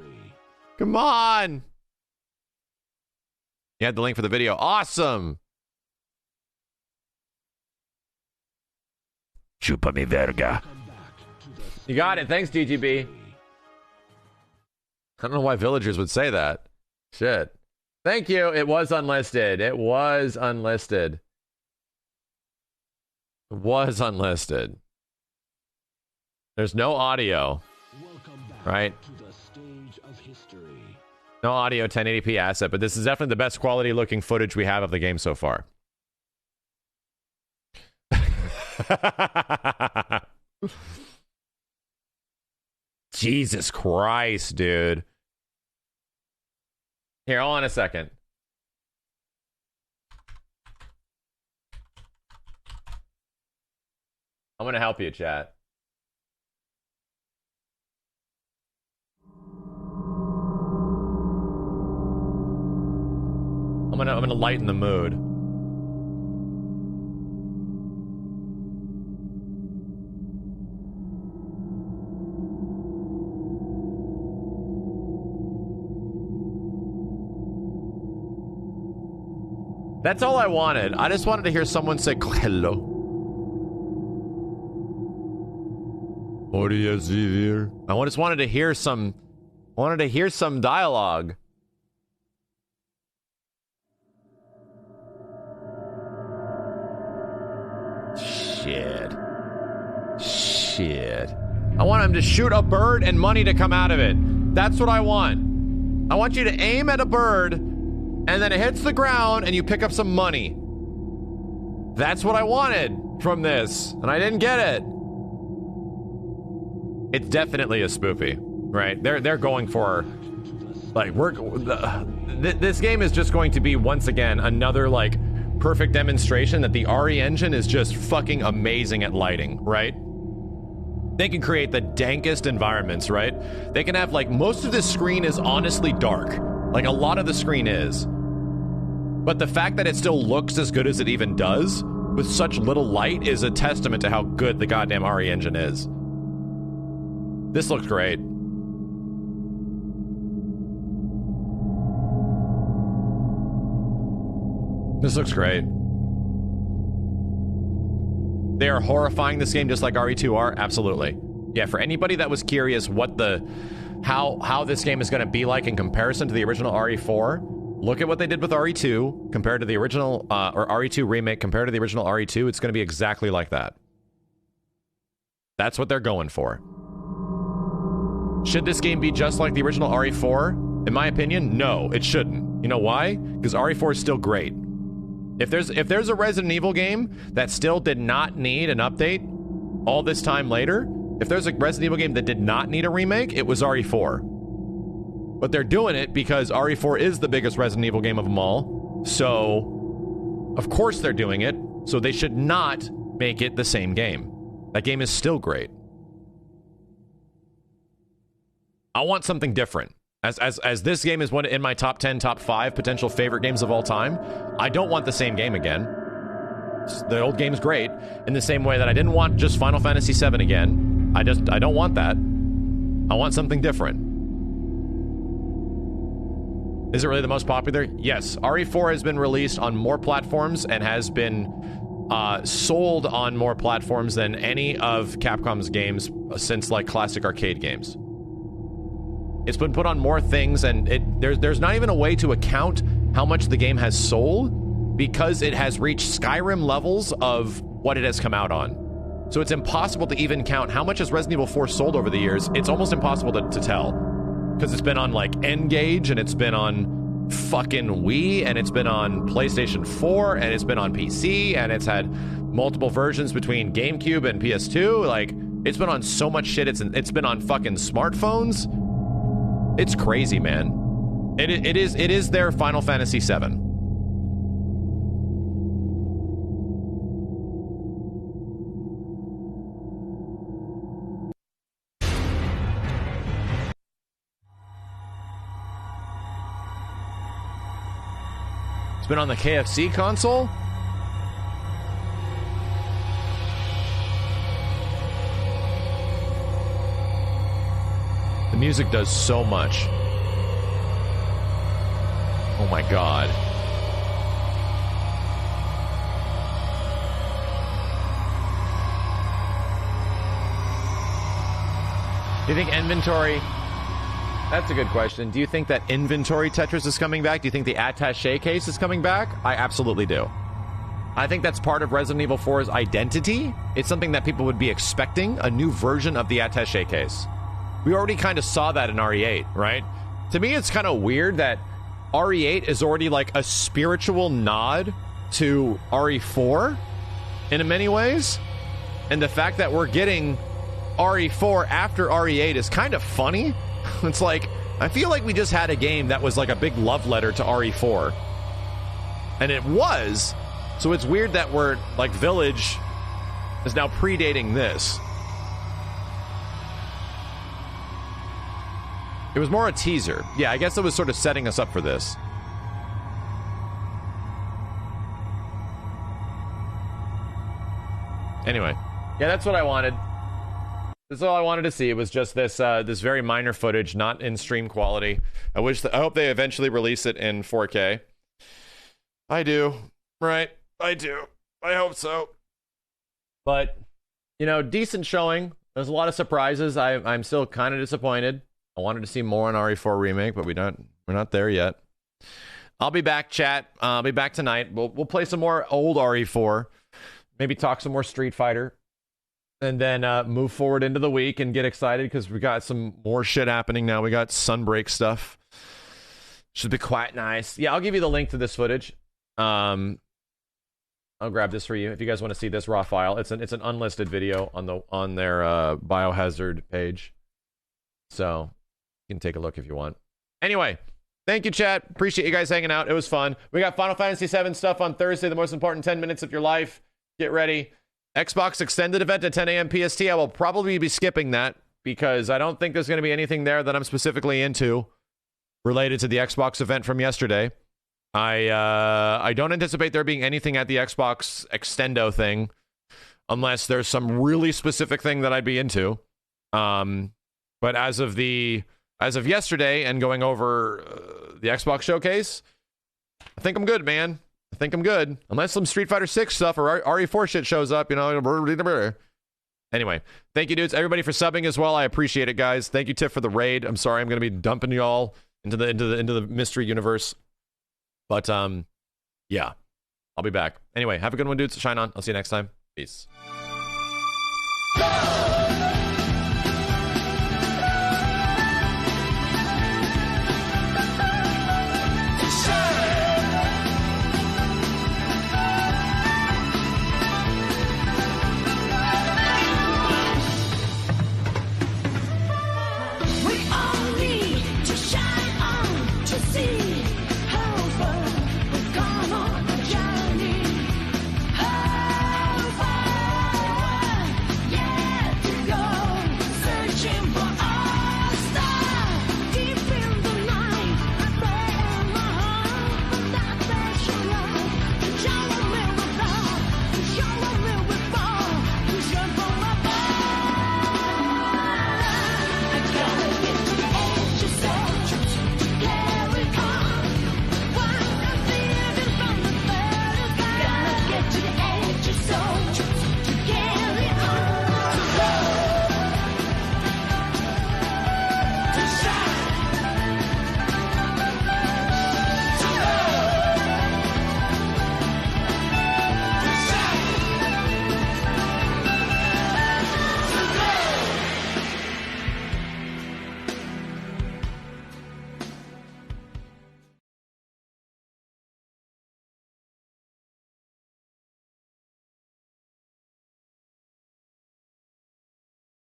[SPEAKER 1] Come on. You had the link for the video. Awesome. Chupa mi verga. You got it. Thanks, GGB. I don't know why villagers would say that. Shit. Thank you. It was unlisted. It was unlisted. It was unlisted. There's no audio. Right? No audio 1080p asset, but this is definitely the best quality looking footage we have of the game so far. Jesus Christ, dude. Here, hold on a second. I'm gonna help you, chat. I'm gonna lighten the mood. That's all I wanted. I just wanted to hear someone say hello. I just wanted to hear some dialogue. Shit. I want him to shoot a bird and money to come out of it. That's what I want. I want you to aim at a bird and then it hits the ground and you pick up some money. That's what I wanted from this, and I didn't get it. It's definitely a spoofy, right? They're going for, like, this game is just going to be once again another like perfect demonstration that the RE engine is just fucking amazing at lighting, right? They can create the dankest environments, right? They can have, like, most of this screen is honestly dark. Like, a lot of the screen is. But the fact that it still looks as good as it even does, with such little light, is a testament to how good the goddamn RE engine is. This looks great. This looks great. They are horrifying this game just like RE2 are? Absolutely. Yeah, for anybody that was curious what how this game is going to be like in comparison to the original RE4, look at what they did with RE2 compared to the original, or RE2 remake compared to the original RE2. It's going to be exactly like that. That's what they're going for. Should this game be just like the original RE4? In my opinion, no, it shouldn't. You know why? Because RE4 is still great. If there's a Resident Evil game that still did not need an update all this time later, if there's a Resident Evil game that did not need a remake, it was RE4. But they're doing it because RE4 is the biggest Resident Evil game of them all. So, of course they're doing it. So they should not make it the same game. That game is still great. I want something different. As this game is one in my top 10, top 5 potential favorite games of all time, I don't want the same game again. The old game's great, in the same way that I didn't want just Final Fantasy VII again. I don't want that. I want something different. Is it really the most popular? Yes. RE4 has been released on more platforms and has been sold on more platforms than any of Capcom's games since, like, classic arcade games. It's been put on more things, and there's not even a way to account how much the game has sold because it has reached Skyrim levels of what it has come out on. So it's impossible to even count how much has Resident Evil 4 sold over the years. It's almost impossible to tell because it's been on, like, N-Gage, and it's been on fucking Wii, and it's been on PlayStation 4, and it's been on PC, and it's had multiple versions between GameCube and PS2. Like, it's been on so much shit. It's been on fucking smartphones. It's crazy, man. It is their Final Fantasy VII. It's been on the KFC console? The music does so much. Oh my god. Do you think inventory... That's a good question. Do you think that inventory Tetris is coming back? Do you think the attaché case is coming back? I absolutely do. I think that's part of Resident Evil 4's identity. It's something that people would be expecting, a new version of the attaché case. We already kind of saw that in RE8, right? To me, it's kind of weird that RE8 is already like a spiritual nod to RE4 in many ways. And the fact that we're getting RE4 after RE8 is kind of funny. It's like, I feel like we just had a game that was like a big love letter to RE4. And it was. So it's weird that we're, like, Village is now predating this. It was more a teaser. Yeah, I guess it was sort of setting us up for this. Anyway. Yeah, that's what I wanted. That's all I wanted to see. It was just this this very minor footage, not in stream quality. I hope they eventually release it in 4K. I do. Right. I do. I hope so. But, you know, decent showing. There's a lot of surprises. I'm still kind of disappointed. I wanted to see more on RE4 Remake, but we're not there yet. I'll be back, chat. I'll be back tonight. We'll play some more old RE4. Maybe talk some more Street Fighter. And then move forward into the week and get excited because we got some more shit happening now. We got Sunbreak stuff. Should be quite nice. Yeah, I'll give you the link to this footage. I'll grab this for you if you guys want to see this raw file. It's an unlisted video on their Biohazard page. So you can take a look if you want. Anyway, thank you, chat. Appreciate you guys hanging out. It was fun. We got Final Fantasy VII stuff on Thursday, the most important 10 minutes of your life. Get ready. Xbox extended event at 10 a.m. PST. I will probably be skipping that because I don't think there's going to be anything there that I'm specifically into related to the Xbox event from yesterday. I don't anticipate there being anything at the Xbox Extendo thing unless there's some really specific thing that I'd be into. But as of yesterday and going over the Xbox showcase, I think I'm good, man. I think I'm good. Unless some Street Fighter 6 stuff or RE4 shit shows up, you know. Anyway, thank you, dudes. Everybody for subbing as well. I appreciate it, guys. Thank you, Tiff, for the raid. I'm sorry I'm going to be dumping y'all into the mystery universe. But yeah, I'll be back. Anyway, have a good one, dudes. Shine on. I'll see you next time. Peace.